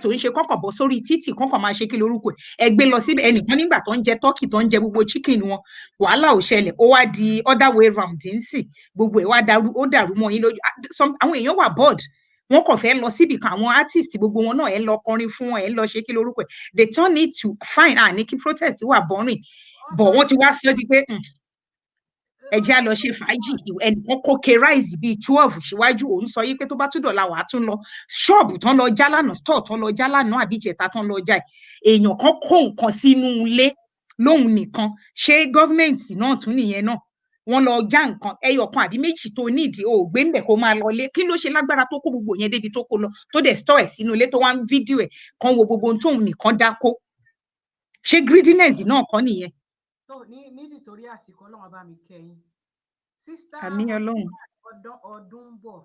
ò ń ṣe kọ́kàn bọ́ sórí títì kọ́kàn máa ṣe kí lorúkọ ẹ̀ ẹgbẹ́ lọ síbẹ̀ ẹnìkan nígbà tó ń jẹ turkey tó ń jẹ gbogbo chicken wọn wàhálà ò ṣẹlẹ̀ ó wá di other way round ń sì gbogbo ẹ̀ wá dàrú mọ́ yín lójú àwọn èèyàn wà bored wọ́n kàn fẹ́ lọ síbi kan àwọn artist gbogbo wọn náà ẹ̀ lọ kọrin fún wọn ẹ̀ lọ ṣe kí lorúkọ ẹ̀ they turn it to fine ní kí protest wà boring but wọ́n ti wá sí ọ di pé ẹ jẹ́ á lọ ṣe fàájì ẹnìkan kókè ráìsì bíi 12 síwájú òun sọ yí pé tó bá tún dọ̀la wàá tún lọ ṣọ́ọ̀bù tán lọ já lánàá store tán lọ já lánàá àbí ìjẹta tán lọ já èèyàn kan kó nǹkan sínú ilé lóhun nìkan ṣé gọ́fìmẹ̀ntì náà tún nìyẹn náà wọ́n lọ já nǹkan ẹyọ kan àbí méjì tó nídìí ò gbé ńbẹ̀ kó máa lọlé kí ló ṣe lágbára tó kó gbogbo yẹn débi tó kó lọ tó dẹ̀ store ẹ̀ sínú ilé tó wá ń fídíò ẹ̀ kan wo gbogbo tóun nìkan dákó ṣé greediness náà kọ́ nìyẹn. tó ní títorí àsìkò Ọlọ́run bá mi kẹ́yìn sísá ọdún bọ̀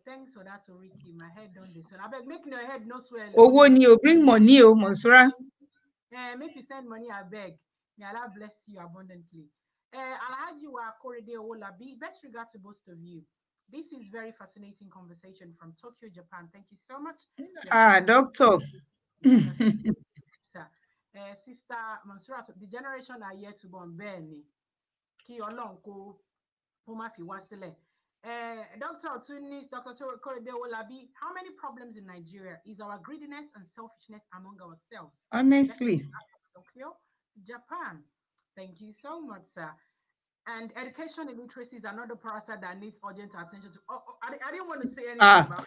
thanks for that Oriki my head don dey swell abeg make your head no swell. owó ni o bring money o Monsura. Make you send money abeg may Allah bless you abundantly. Alhaji wa Korede Owolabi, best regards to both of you. This is very fascinating conversation from Tokyo, Japan. Thank you so much. Doctor. Sister Mansurat, the generation are yet to born. Bẹ́ẹ̀ni, kí Ọlọ́run kó má fi wá sílẹ̀. Dr. Tunis, Dr. Korede Owolabi, how many problems in Nigeria is our greediness and selfishness among ourselves? Honestly. Tokyo, Japan. Thank you so much, sir. And education and literacy is another parasite that needs urgent attention to. I didn't want to say anything about it.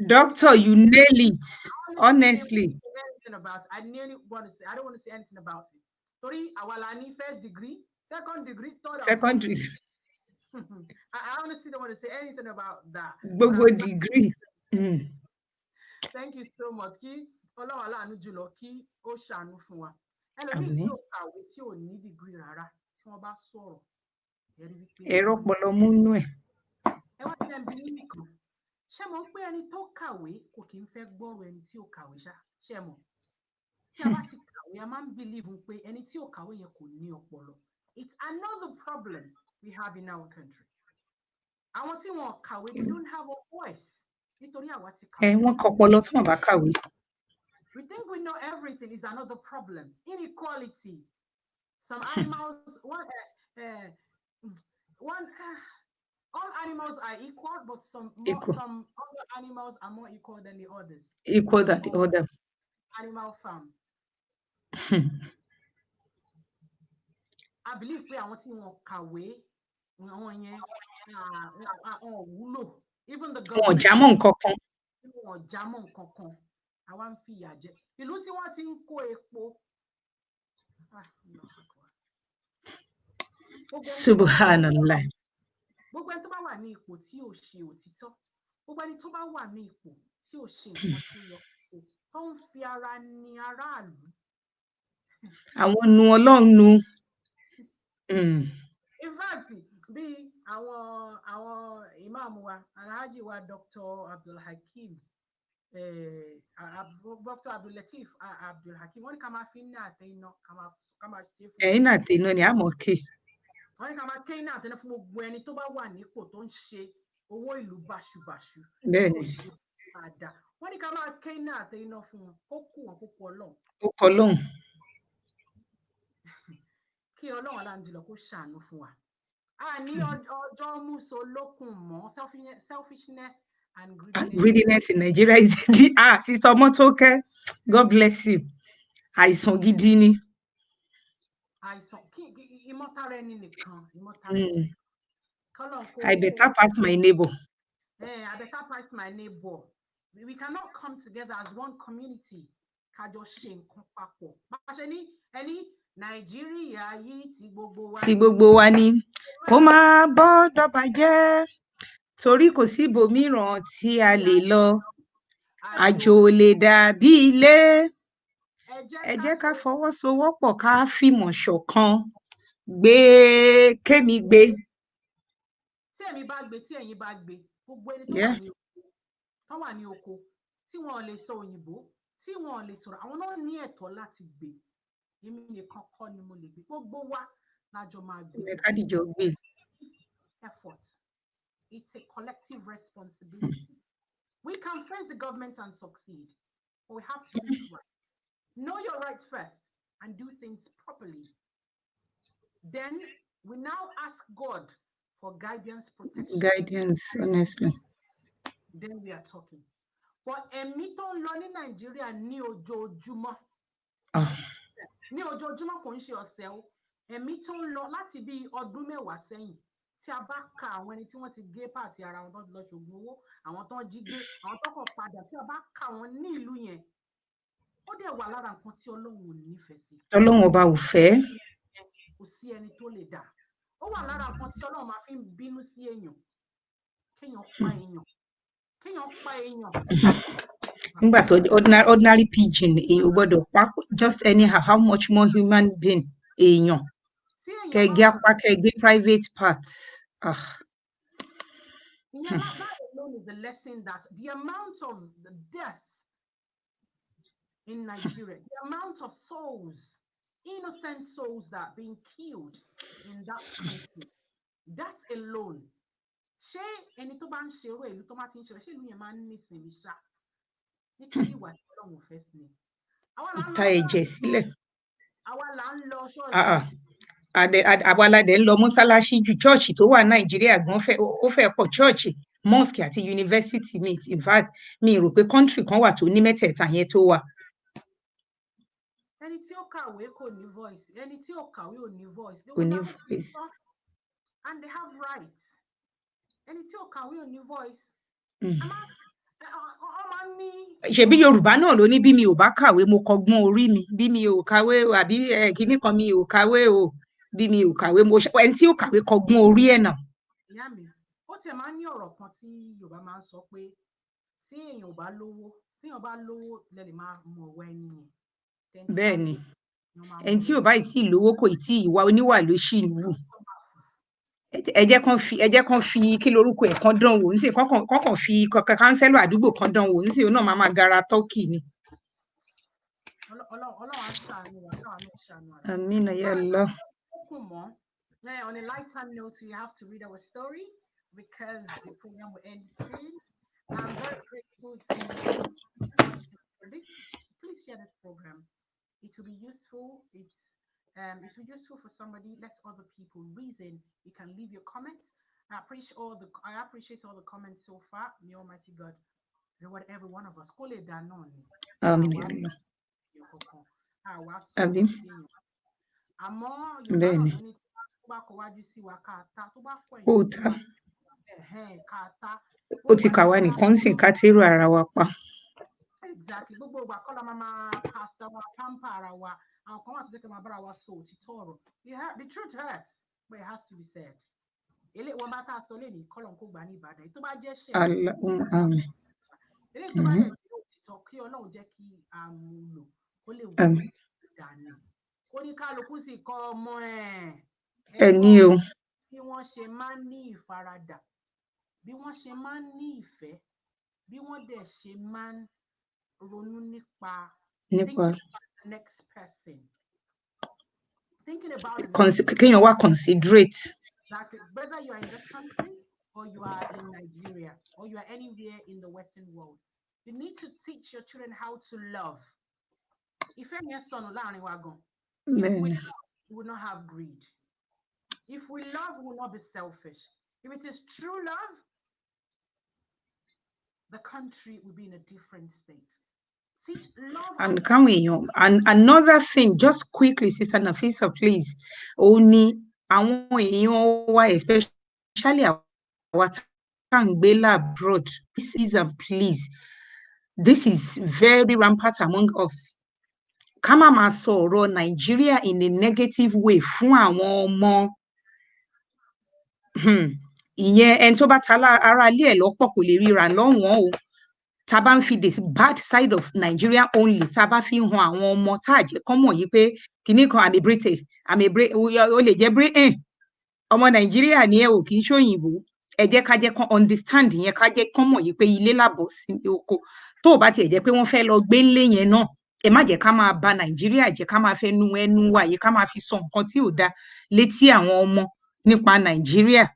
Doctor, you nail it. Honestly. I don't want to say anything about it. Sorry, Awolani first degree, second degree, third degree. I honestly don't want to say anything about that. Gbogbo degree. Thank you so much. Kí Ọlọ́run aláàánú jùlọ kí ó ṣàánú fún wa. Ẹlòmíì tí ò kàwé tí ò ní degree rárá tí wọ́n bá sọ̀rọ̀ ẹ̀rí wípé. Ẹ̀rọ pọlọ múnú ẹ̀. Ẹ wá ní ẹbí nìkan. Ṣé mo pé ẹni tó kàwé kò kí ń fẹ́ gbọ́rọ̀ ẹni tí ò kàwé ṣá? Ṣé mo? Tí a bá ti kàwé, a máa ń believe pé ẹni tí ò kàwé yẹn kò ní ọpọlọ. It's another problem we have in our country. Àwọn tí wọn kàwé, they don't have a voice. Nítorí àwa ti kàwé. Wọ́n kọ ọpọlọ tí wọ́n bá kàwé. We think we know everything is another problem. Inequality. Some animals, all animals are equal, but some other animals are more equal than the others. Equal than the other. Animal farm. I believe pé àwọn tí wọn kàwé àwọn yẹn wúlò. Even the government. Wọ́n jámọ́ nǹkan kan. Wọ́n jámọ́ nǹkan kan. Àwa ń fìyà jẹ. Ìlú tí wọ́n ti ń kó epo. Subhanallah. Gbogbo ẹni tó bá wà ní ipò tí ò ṣe òtítọ́, gbogbo ẹni tó bá wà ní ipò tí ò ṣe nǹkan tí ó yọ, tó ń fi ara ní aráàlú. Àwọn nu Ọlọ́run nu. In fact, bí àwọn ìmáàmù wa, Alhaji wa Dr. Abdulhakeem, Dr. Abdulateef Abdulhakeem, wọ́n ní ká máa fi ní àtẹ̀yìnà ká máa ṣe fún. Ẹ̀yin àtẹ̀yìnà ni a mọ̀ ké. Wọ́n ní ká máa ké ní àtẹ̀yìnà fún gbogbo ẹni tó bá wà nípò tó ń ṣe owó ìlú báṣubàṣu tí bẹ́ẹ̀ ò ni ṣe dáadáa wọ́n ní ká máa ké iná àti iná fún wọn ó kù wọn kó kú Ọlọ́run ó kọ lóhùn kí Ọlọ́run aláǹjùlọ kó ṣàánú fún wa a ní ọjọ́ múso lókun mọ́ selfishness and greediness in Nigeria is sísọ ọmọ tó kẹ́ God bless you àìsàn gidi ni. àìsàn ìmọ̀tara ẹni nìkan ìmọ̀tara ẹni nìkan kọ́lọ́n kó I better pass my neighbor. I better pass my neighbor. We cannot come together as one community kájọ ṣe nǹkan papọ̀ bá a ṣe ní ẹni Nàìjíríà yìí ti gbogbo wa ni kó máa gbọ́dọ̀ bàjẹ́ torí kò sí ibòmíràn tí a lè lọ àjò ò lè dàbí ilé ẹ jẹ́ ká fọwọ́sowọ́pọ̀ ká fìmọ̀ ṣọ̀kan gbé kémi gbé. tí èmi bá gbé tí ẹ̀yin bá gbé gbogbo ẹni tó wà ní oko tí wọn ò lè sọ òyìnbó tí wọn ò lè sọ̀rọ̀ àwọn náà ní ẹ̀tọ́ láti gbé èmi nìkan kọ́ ni mo lè gbé gbogbo wa lájọ máa gbé. kádìjọ gbé. effort. It's a collective responsibility. We can face the government and succeed, but we have to do it right. Know your rights first and do things properly. Then we now ask God for guidance, protection. Guidance, honestly. Then we are talking. But ẹ̀mí tó ń lọ ní Nàìjíríà ní ojoojúmọ́. Ní ojoojúmọ́ kò ń ṣe ọ̀sẹ̀ o. Ẹ̀mí tó ń lọ láti bí ọdún mẹ́wàá sẹ́yìn. Tí a bá ka àwọn ẹni tí wọ́n ti gé pàtì ara wọn tó ti lọ ṣògùn owó àwọn tó ń jí gbé àwọn tó kàn padà tí a bá ka wọn ní ìlú yẹn ó dẹ̀ wà lára nǹkan tí Ọlọ́run ò nífẹ̀ẹ́ sí. Ọlọ́run ọba ò fẹ́. Kò sí ẹni tó lè dà ó wà lára nǹkan tí Ọlọ́run máa fi ń bínú sí èèyàn kéèyàn pa èèyàn. Nígbà tó ordinary pidgin èèyàn gbọ́dọ̀ pa just anyhow how much more human being èèyàn. Kẹ̀gẹ́ apá kẹ̀gẹ́ private parts. That alone is a lesson that the amount of the death in Nigeria, the amount of souls, innocent souls that are being killed in that country, that alone. Ṣé ẹni tó bá ń ṣe irú ìlú tó máa ti ń ṣe ṣé ìlú yẹn máa ń nísìnyí ṣá nítorí ìwà tí Ọlọ́run fẹ́ sí ni. Ìta ẹ̀jẹ̀ sílẹ̀. Àwa là ń lọ ṣọ́ọ̀ṣì. Àwa la dẹ̀ ń lọ mọ́sálásí ju chọ́ọ̀chì tó wà Nàìjíríà gan ó fẹ́ pọ̀ chọ́ọ̀chì mosque àti university mate in fact mi rò pé country kan wà tó ní mẹ́tẹ̀ẹ̀ta yẹn tó wà. Ẹni tí ó kàwé kò ní voice ẹni tí ó kàwé ò ní voice. Kò ní voice. And they have rights. Ẹni tí ó kàwé ò ní voice. Ṣebí Yorùbá náà ló ní bí mi ò bá kàwé mo kọ́gbọ́n orí mi bí mi ò kàwé àbí kíní kan mi ò kàwé o bí mi ò kàwé mo ṣe ẹni tí ò kàwé kọ́gbọ́n orí ẹ̀ náà. Ìyá mi ó tiẹ̀ máa ń ní ọ̀rọ̀ kan tí Yorùbá máa ń sọ pé tí èèyàn ò bá lówó téèyàn bá lówó lẹ lè máa mọ̀ ọ̀wọ́ ẹni yẹn. Bẹ́ẹ̀ ni ẹni tí ò bá tí ì lówó kò tí ì wá oníwà ló ṣì ń wù. Ẹ jẹ́ kán fi kí lorúkọ ẹ̀ kan dán wò nísìnyí kọ́kàn fi kánsẹ́lọ̀ àdúgbò kan dán wò nísìnyí náà máa gara tọ́kì ni. Ọlọ́run á ṣàánú wa káwa náà ṣàánú wa. Àmín ya Allah. On a lighter note, we have to read our story because the program will end soon. I'm very grateful to you for this. Please share this program. It will be useful. It will be useful for somebody. Let other people reason. You can leave your comments. I appreciate all the comments so far. May Almighty God reward every one of us. Amen. Àmín. Àmọ́ Yorùbá náà ló ní tó bá kọwájú sí wa káàtá tó bá kọ ẹ̀yìn sí wa káàtá. Ó ti kà wá nìkan sì ká tẹ́rù ara wa pa. Exactly. Gbogbo ìgbà kọ́ la máa pastor wa pamper ara wa. Àwọn kan wà tó jẹ́ kí n máa bára wa sọ òtítọ́ ọ̀rọ̀. The truth hurts, but it has to be said. Wọn bá tá a sọ lẹ́nu kọ́lọ̀ kó gbà ní Ìbàdàn. Tó bá jẹ́ ṣe eléyìí tó bá yẹ kí òtítọ́ kí Ọlọ́run jẹ́ kí a mú lò kó lè wọ ìdáná. Kó ní kálukú sì kọ́ ọmọ ẹ̀. Ẹni o. Bí wọ́n ṣe máa ń ní ìfaradà, bí wọ́n ṣe máa ń ní ìfẹ́, bí wọ́n dẹ̀ ṣe máa ń ronú nípa thinking about the next person. Thinking about kéèyàn wá considerate. Whether you are in this country or you are in Nigeria, or you are anywhere in the Western world, you need to teach your children how to love. If we love, we will not have greed. If we love, we will not be selfish. If it is true love, the country will be in a different state. Teach love And can we, and another thing, just quickly, Sister Nafeesa, please. Only àwọn èèyàn wa, especially our abroad, please and please. This is very rampant among us. Ká má máa sọ ọ̀rọ̀ Nigeria in a negative way fún àwọn ọmọ. Ìyẹn ẹni tó bá ta ara ilé ẹ̀ lọ́pọ̀ kò lè ríra lọ́wọ́n o. Tá bá ń fi the bad side of Nigeria only, tá bá fi hàn àwọn ọmọ tá jẹ́ kán mọ̀ yìí pé kíní kan àmì British, ó lè jẹ́ Britain. Ọmọ Nigeria ni ẹ ò kì í ṣòyìnbó. Ẹ jẹ́ ká jẹ́ kán understand yẹn, ká jẹ́ kán mọ̀ yìí pé ilé làbọ̀ sí oko. Tó o bá tiẹ̀ jẹ́ pé wọ́n fẹ́ lọ gbé ńlé yẹn náà, ẹ má jẹ́ ká máa ba Nigeria jẹ́, ká máa fẹ́ nu ẹnu wa yìí, ká máa fi sọ nǹkan tí ò da létí àwọn ọmọ nípa Nigeria.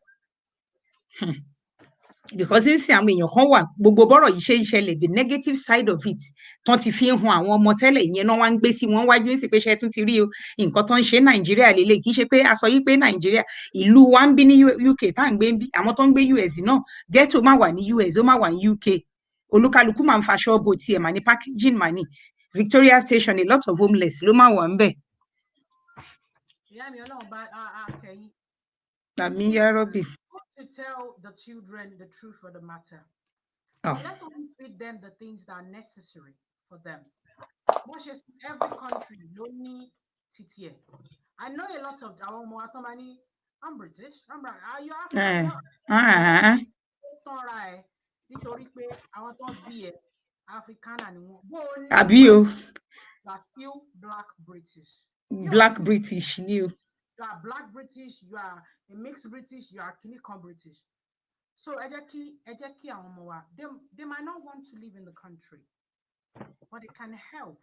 Because nísìnyí àwọn èèyàn kan wà, gbogbo bọ́rọ̀ yìí ṣe ń ṣẹlẹ̀, the negative side of it tán ti fi ń han àwọn ọmọ tẹ́lẹ̀, ìyẹn náà wá ń gbé sí wọn wájú sí pé ṣe tún ti rí o nǹkan tó ń ṣe Nàìjíríà lélẹ̀, kì í ṣe pé a sọ yìí pé Nàìjíríà ìlú wa ń bí ní UK tá à ń gbé ń bí, àwọn tó ń gbé US náà ghetto má wà ní US, ó má wà ní UK, olúkálukú máa ń faṣọ bo tiẹ̀ mà ní packaging mà ní Victoria Station, a lot of homeless ló máa wà ń bẹ̀. Ìyá mi Ọlọ́run bá kẹ́yìn. Àmì yá rọ́bì. To tell the children the truth of the matter. Oh. But let's only feed them the things that are necessary for them. Much as every country don't need TTA. I know a lot of I'm British. Are you African? Nítorí pé àwọn tó bí ẹ Africana ni wọ́n. Àbí o. You are still Black British. Black British ni o. You are Black British, you are a mixed British, you are Kinikon British. So ejeki they might not want to live in the country, but they can help.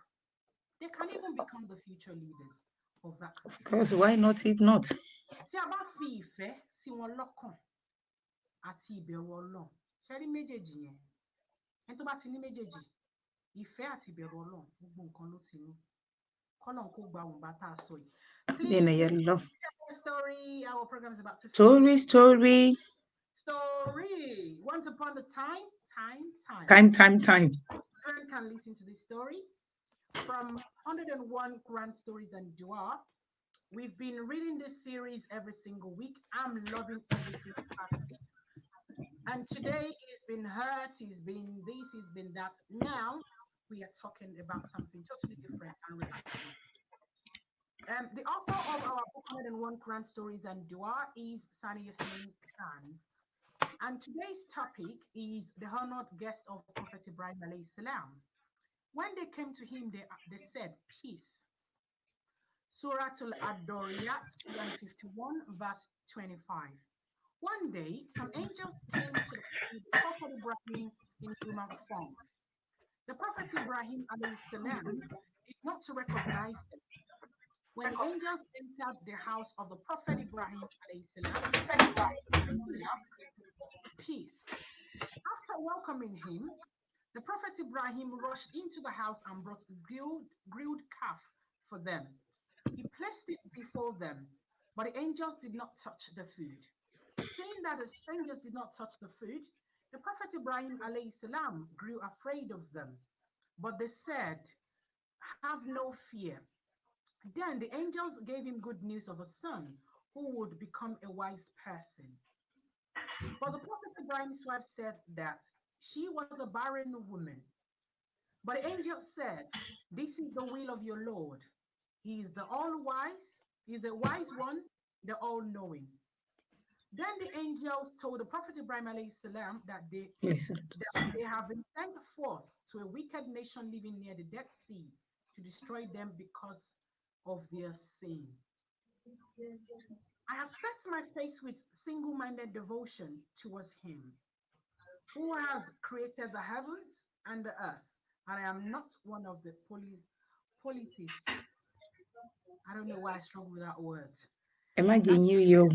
They can even become the future leaders of that country. Of course, why not if not? Si a bá fi ìfẹ́ sí wọn lọ́kàn àti ìbẹ̀rù Ọlọ́run. Ṣé rí méjèèjì yẹn? Ẹni tó bá ti ní méjèèjì, ìfẹ́ àti ìbẹ̀rù Ọlọ́run, gbogbo nǹkan ló ti ní. Kọ́lọ́run kó gba òun bá tá a sọ yìí. Story. Our program is about to finish. Story. Once upon a time. Time. Everyone can listen to this story from 101 Quran stories and dua. We've been reading this series every single week. I'm loving every single part of it. And today he's been hurt, he's been this, he's been that. Now we are talking about something totally different and relaxing. The author of our book 101 Quran Stories and Dua is Seyida Khan. And today's topic is the honored guest of Prophet Ibrahim alayhi salam. When they came to him, they said, peace. Surah Al-Adoriyat, 151, verse 25. One day, some angels came to the Prophet Ibrahim in human form. The Prophet Ibrahim alayhi salam did not recognize them. When the angels entered the house of the Prophet Ibrahim peace. After welcoming him, the Prophet Ibrahim rushed into the house and brought grilled calf for them. He placed it before them, but the angels did not touch the food. Seeing that the strangers did not touch the food, the Prophet Ibrahim alayhi salam grew afraid of them. But they said, have no fear. Then the angels gave him good news of a son who would become a wise person. But the Prophet Ibrahim's wife said that she was a barren woman. But the angel said, this is the will of your Lord. He is the all-wise, he is a wise one, the all-knowing. Then the angels told the Prophet Ibrahim alayhi salam that they have been sent forth to a wicked nation living near the Dead Sea to destroy them because of their sin. I have set my face with single-minded devotion towards him who has created the heavens and the earth, and I am not one of the polytheists. I don't know why I struggle with that word. Imagine you.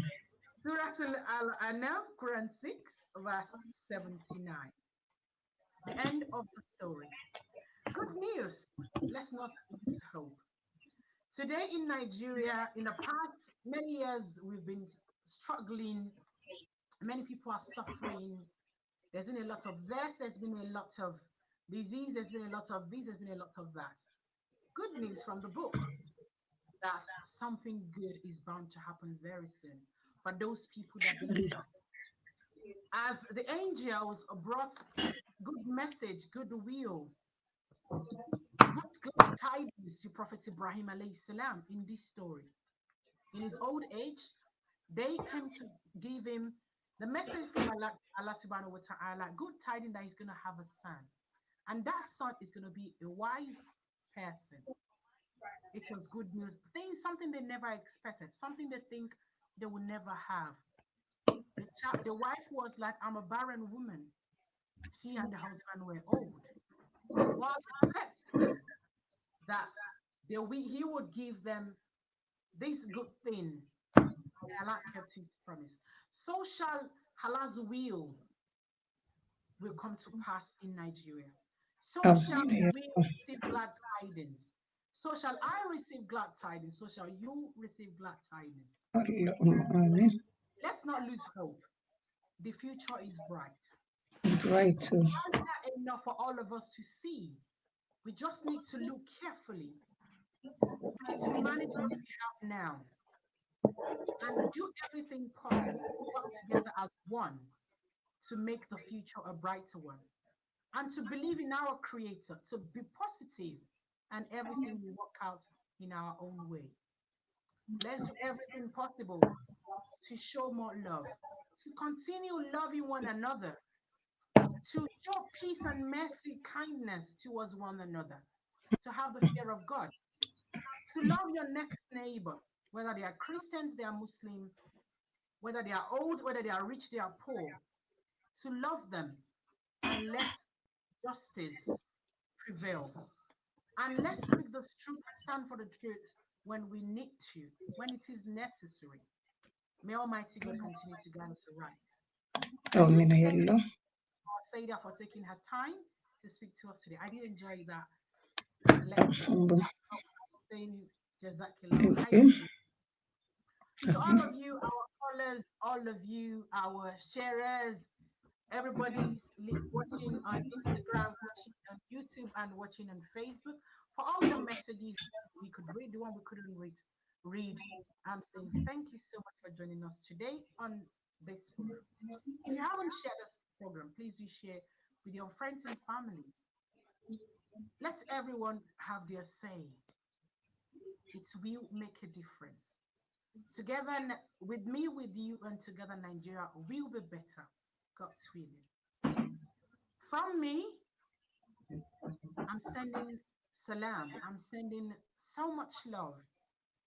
Surah Al-Anam, Quran 6, verse 79. The end of the story. Good news. Let's not lose hope. Today in Nigeria, in the past many years, we've been struggling. Many people are suffering. There's been a lot of death. There's been a lot of disease. There's been a lot of this. There's been a lot of that. Good news from the book that something good is bound to happen very soon for those people that believe. As the angels brought good message, goodwill, good glad tidings to Prophet Ibrahim alayhi salam in this story. In his old age, they came to give him the message from Allah subhanahu wa ta'ala, good tidings that he's going to have a son. And that son is going to be a wise person. It was good news. Something they never expected, something they think they will never have. The wife was like, I'm a barren woman. She and the husband were old. While he said to them that he would give them this good thing, Allah kept his promise. So shall Allah's will come to pass in Nigeria. So shall we receive glad tidings. So shall I receive glad tidings. So shall you receive glad tidings. Let's not lose hope. The future is bright. Right. Enough for all of us to see. We just need to look carefully to manage what we have now and do everything possible to work together as one to make the future a brighter one and to believe in our Creator, to be positive, and everything will work out in our own way. Let's do everything possible to show more love, to continue loving one another, to show peace and mercy, kindness towards one another, to have the fear of God, to love your next neighbor, whether they are Christians, they are Muslim, whether they are old, whether they are rich, they are poor, to love them and let justice prevail. And let's speak the truth and stand for the truth when we need to, when it is necessary. May Almighty God continue to guide us right. Amen. Ayoola. Seyida for taking her time to speak to us today. I did enjoy that. Saying Jazakillah. So all of you, our callers, all of you, our sharers, everybody's watching on Instagram, watching on YouTube, and watching on Facebook. For all your messages we could read, the one we couldn't read, I'm saying thank you so much for joining us today on this program. If you haven't shared this program, please do share with your friends and family. Let everyone have their say. It will make a difference. Together, with me, with you, and together, Nigeria will be better. God's willing. From me, I'm sending salam. I'm sending so much love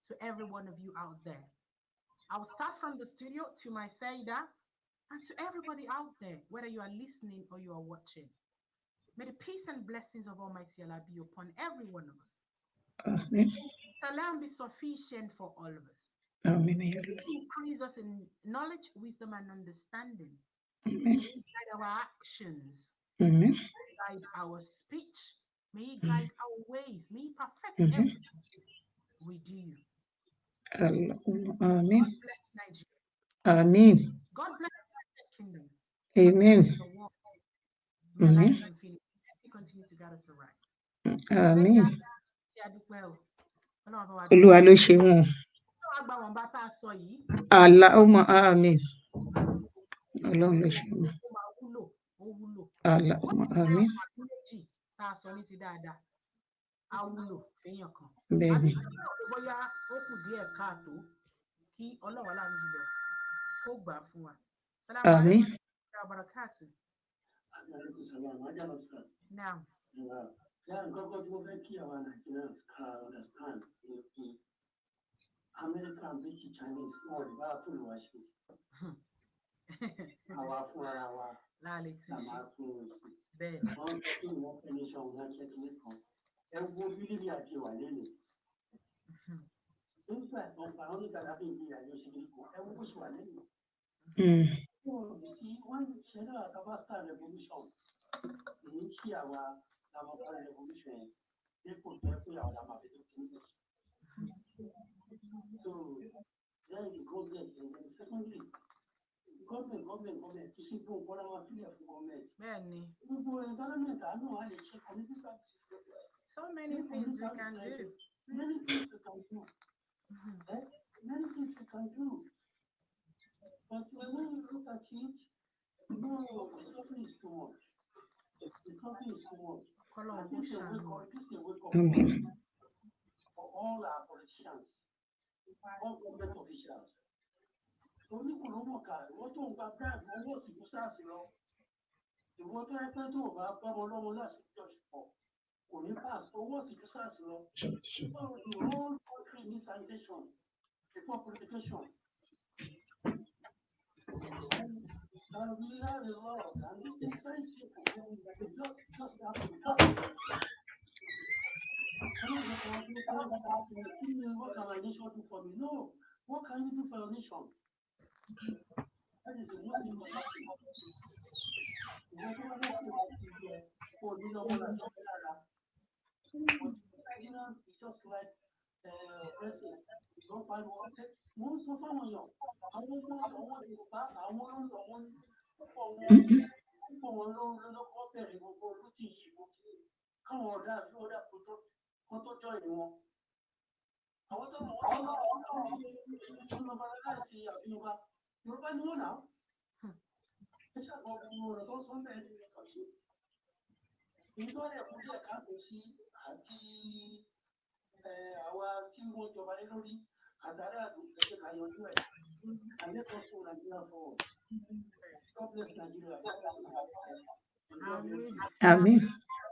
to every one of you out there. I'll start from the studio to my Seyida and to everybody out there, whether you are listening or you are watching. May the peace and blessings of Almighty Allah be upon every one of us. Amen. Salam be sufficient for all of us. Amen. Increase us in knowledge, wisdom, and understanding. Amen. May He guide our actions. Amen. Guide our speech. May He guide our ways. May He perfect Amen. everything we do. Amen. God bless Nigeria. Amen. God bless the kingdom. Amen. God bless the world. May Allah Amen. is infinite. Let He continue to guide us aright. Amen. Olúwa Olúwa ló ṣe wọn. gba wọn bá tá a sọ yìí. Allahumma amen. Ọlọ́run ló ṣe wọn. Ó máa wúlò, ó wúlò. Allahumma amen. Méjì tá a sọ ní ti dáadáa, á wúlò fẹ́yàn kan. Bẹ́ẹ̀ni. Àbí bóyá ó kù díẹ̀ káàtó kí Ọlọ́run aláàánú jùlọ kó gbà á fún wa. Salamu Àmín. alaikum wa barakatuh. Now, nǹkan tí mo fẹ́ kí àwọn Nigerians ká understand ni pé American British Chinese wọn ò lè bá fún ìwà ṣe àwa fún ara wa láàlẹ́ tí la ṣe máa fún un ṣe bẹ́ẹ̀ wọ́n sọ pé ìwọ́n fẹ́ ní sọ̀rọ̀ náà ṣe kìíní kan ẹ wo bílíọ̀nù àti ìwà lẹ́nu nígbà tó ń pa àwọn oníkàlà bí ìdí ìyàwó ṣe kìíní kan ẹ wo bó ṣe wà lẹ́nu So you see, when Seyida start revolution, in our revolution, they put their So then the government, and then secondly, government, to see both what I'm clear for government. Bẹ́ẹ̀ni. Environment, I know how they check community services. So many things we can do. Many things we can do. Many things we can do. But when you look at it, no, the suffering is too much. The suffering is too much. Kọ́lọ́run And kó this is a ṣàánú wa. wake up Amen. for all our politicians, all government officials. Oníkùnlọ́mọ̀ká, ìwọ́n tó ń gba bribe owó òsìkú sáàsì lọ. Ìwọ́n tó yẹ pé tó bá bọ́mọ lọ́mọ láti jọ̀ṣùpọ̀, kò ní pass owó òsìkú sáàsì lọ. So the whole country needs sanitation before purification. And we have a lot, and this is very simple. Just have to talk. What can my nation do for me? No. What can you do for your nation? That is the most important thing. What do I have to for the normal and not president is just like president. Don't find one. Most of them are I want to back. I want bẹ̀rẹ̀ gbogbo olùtí ìṣìbò káwọn ọ̀dà kó tó jọ ìwọ̀n. Àwọn tó wọ́n lọ́ba láìsí àbíyọba Yorùbá ni wọ́n náà. Ẹ ṣàkóso gbogbo ọ̀rọ̀ tó sọ bẹ́ẹ̀ ní ẹ̀ka ṣe. Ìtọ́lẹ̀ kú díẹ̀ káàkiri sí àti àwa tí wọ́n jọba lé lórí àtàrí àdúgbò ẹ̀jẹ̀ ká yanjú ẹ̀. Àlẹ́kọ̀ọ́ fún Nàìjíríà fọwọ́. God bless Nigeria. Amen.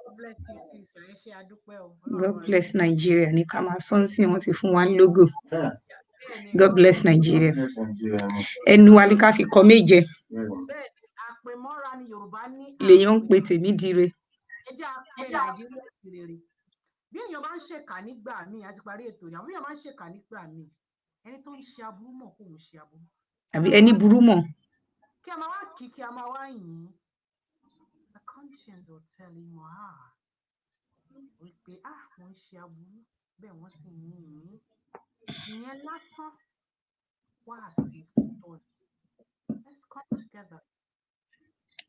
God bless you too, sir. Ẹ ṣé àdúpẹ́ o. God bless Nigeria. Ní ká máa sọ sí wọn ti fún wa logo. God bless Nigeria. Ẹnu wa ni ká fi kọ méje. Bẹ́ẹ̀ni, àpèmọ́ra ni Yorùbá ní. Lèèyàn ń pe tèmi dire. Ẹ jẹ́ àpè Nàìjíríà sí rere. Bí èèyàn bá ń ṣèkà nígbà míì, a ti parí ètò yìí, àwọn èèyàn máa ń ṣèkà nígbà míì. Ẹni tó ń ṣe aburú mọ̀ kó ń ṣe aburú. Àbí ẹni burú mọ̀. Kí a máa wá kí a máa wá yìn. The conscience will tell him wípé wọ́n ń ṣe aburú bẹ́ẹ̀ wọ́n sì ń yìn. Ìyẹn lásán wá sí ìtọ́jú. Let's come together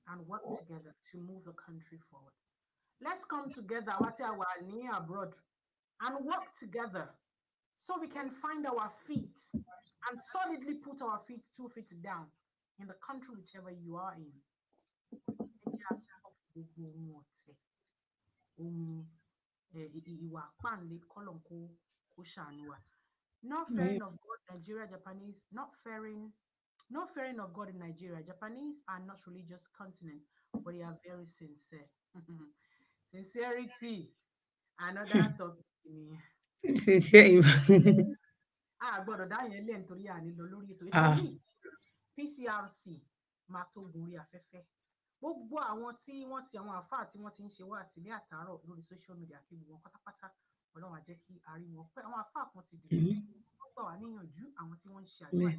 and work together to move the country forward. Let's come together abroad and work together so we can find our feet and solidly put our 2 feet down in the country whichever you are in. Not fearing of God, Nigeria, Japanese, not fearing of God in Nigeria. Japanese are not religious continent, but they are very sincere. Sincerity, another topic. Sincere. Gbọ́dọ̀ dá yẹn lẹ́yìn torí ànílò lórí ètò yìí. PCRC máa tó gorí afẹ́fẹ́. Gbogbo àwọn tí wọ́n ti àwọn àfáà tí wọ́n ti ń ṣe wá sílé àtàárọ̀ lórí social media kí gbogbo wọn pátápátá Ọlọ́run á jẹ́ kí a rí wọn pé àwọn àfáà kan ti dìde wọ́n gbà wá níyànjú àwọn tí wọ́n ń ṣe àdúrà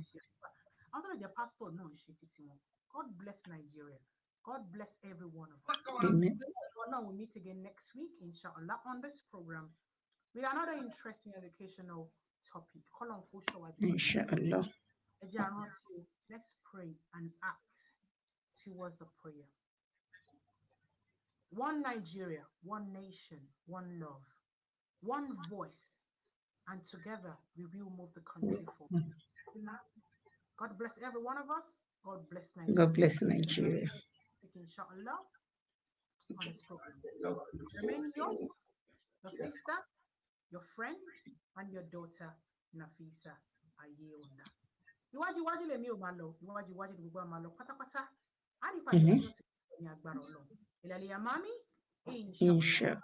àwọn tó lè jẹ́ pásítọ̀ náà ń ṣe títí wọn. God bless Nigeria. God bless every one of us. Amen. Now we'll meet again next week, inshallah, on this program with another interesting educational topic. Inshallah. Let's pray and act towards the prayer. One Nigeria, one nation, one love, one voice, and together we will move the country forward. God bless every one of us. God bless Nigeria. God bless Nigeria. Inshallah, on this program. Remain yours, your sister, your friend, and your daughter, Nafeesa Ayeola. Iwájú lèmi ò máa lọ, iwájú gbogbo a máa lọ pátápátá. A rí pàdé ọjọ́ tí kò ní agbára Ọlọ́run. Ìlàlẹ̀ Yamami, inshallah.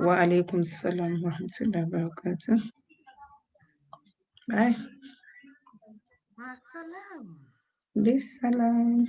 Wa alaikum salam wa rahmatullahi wa barakatuh. Bye. Ma salam. Bis salam.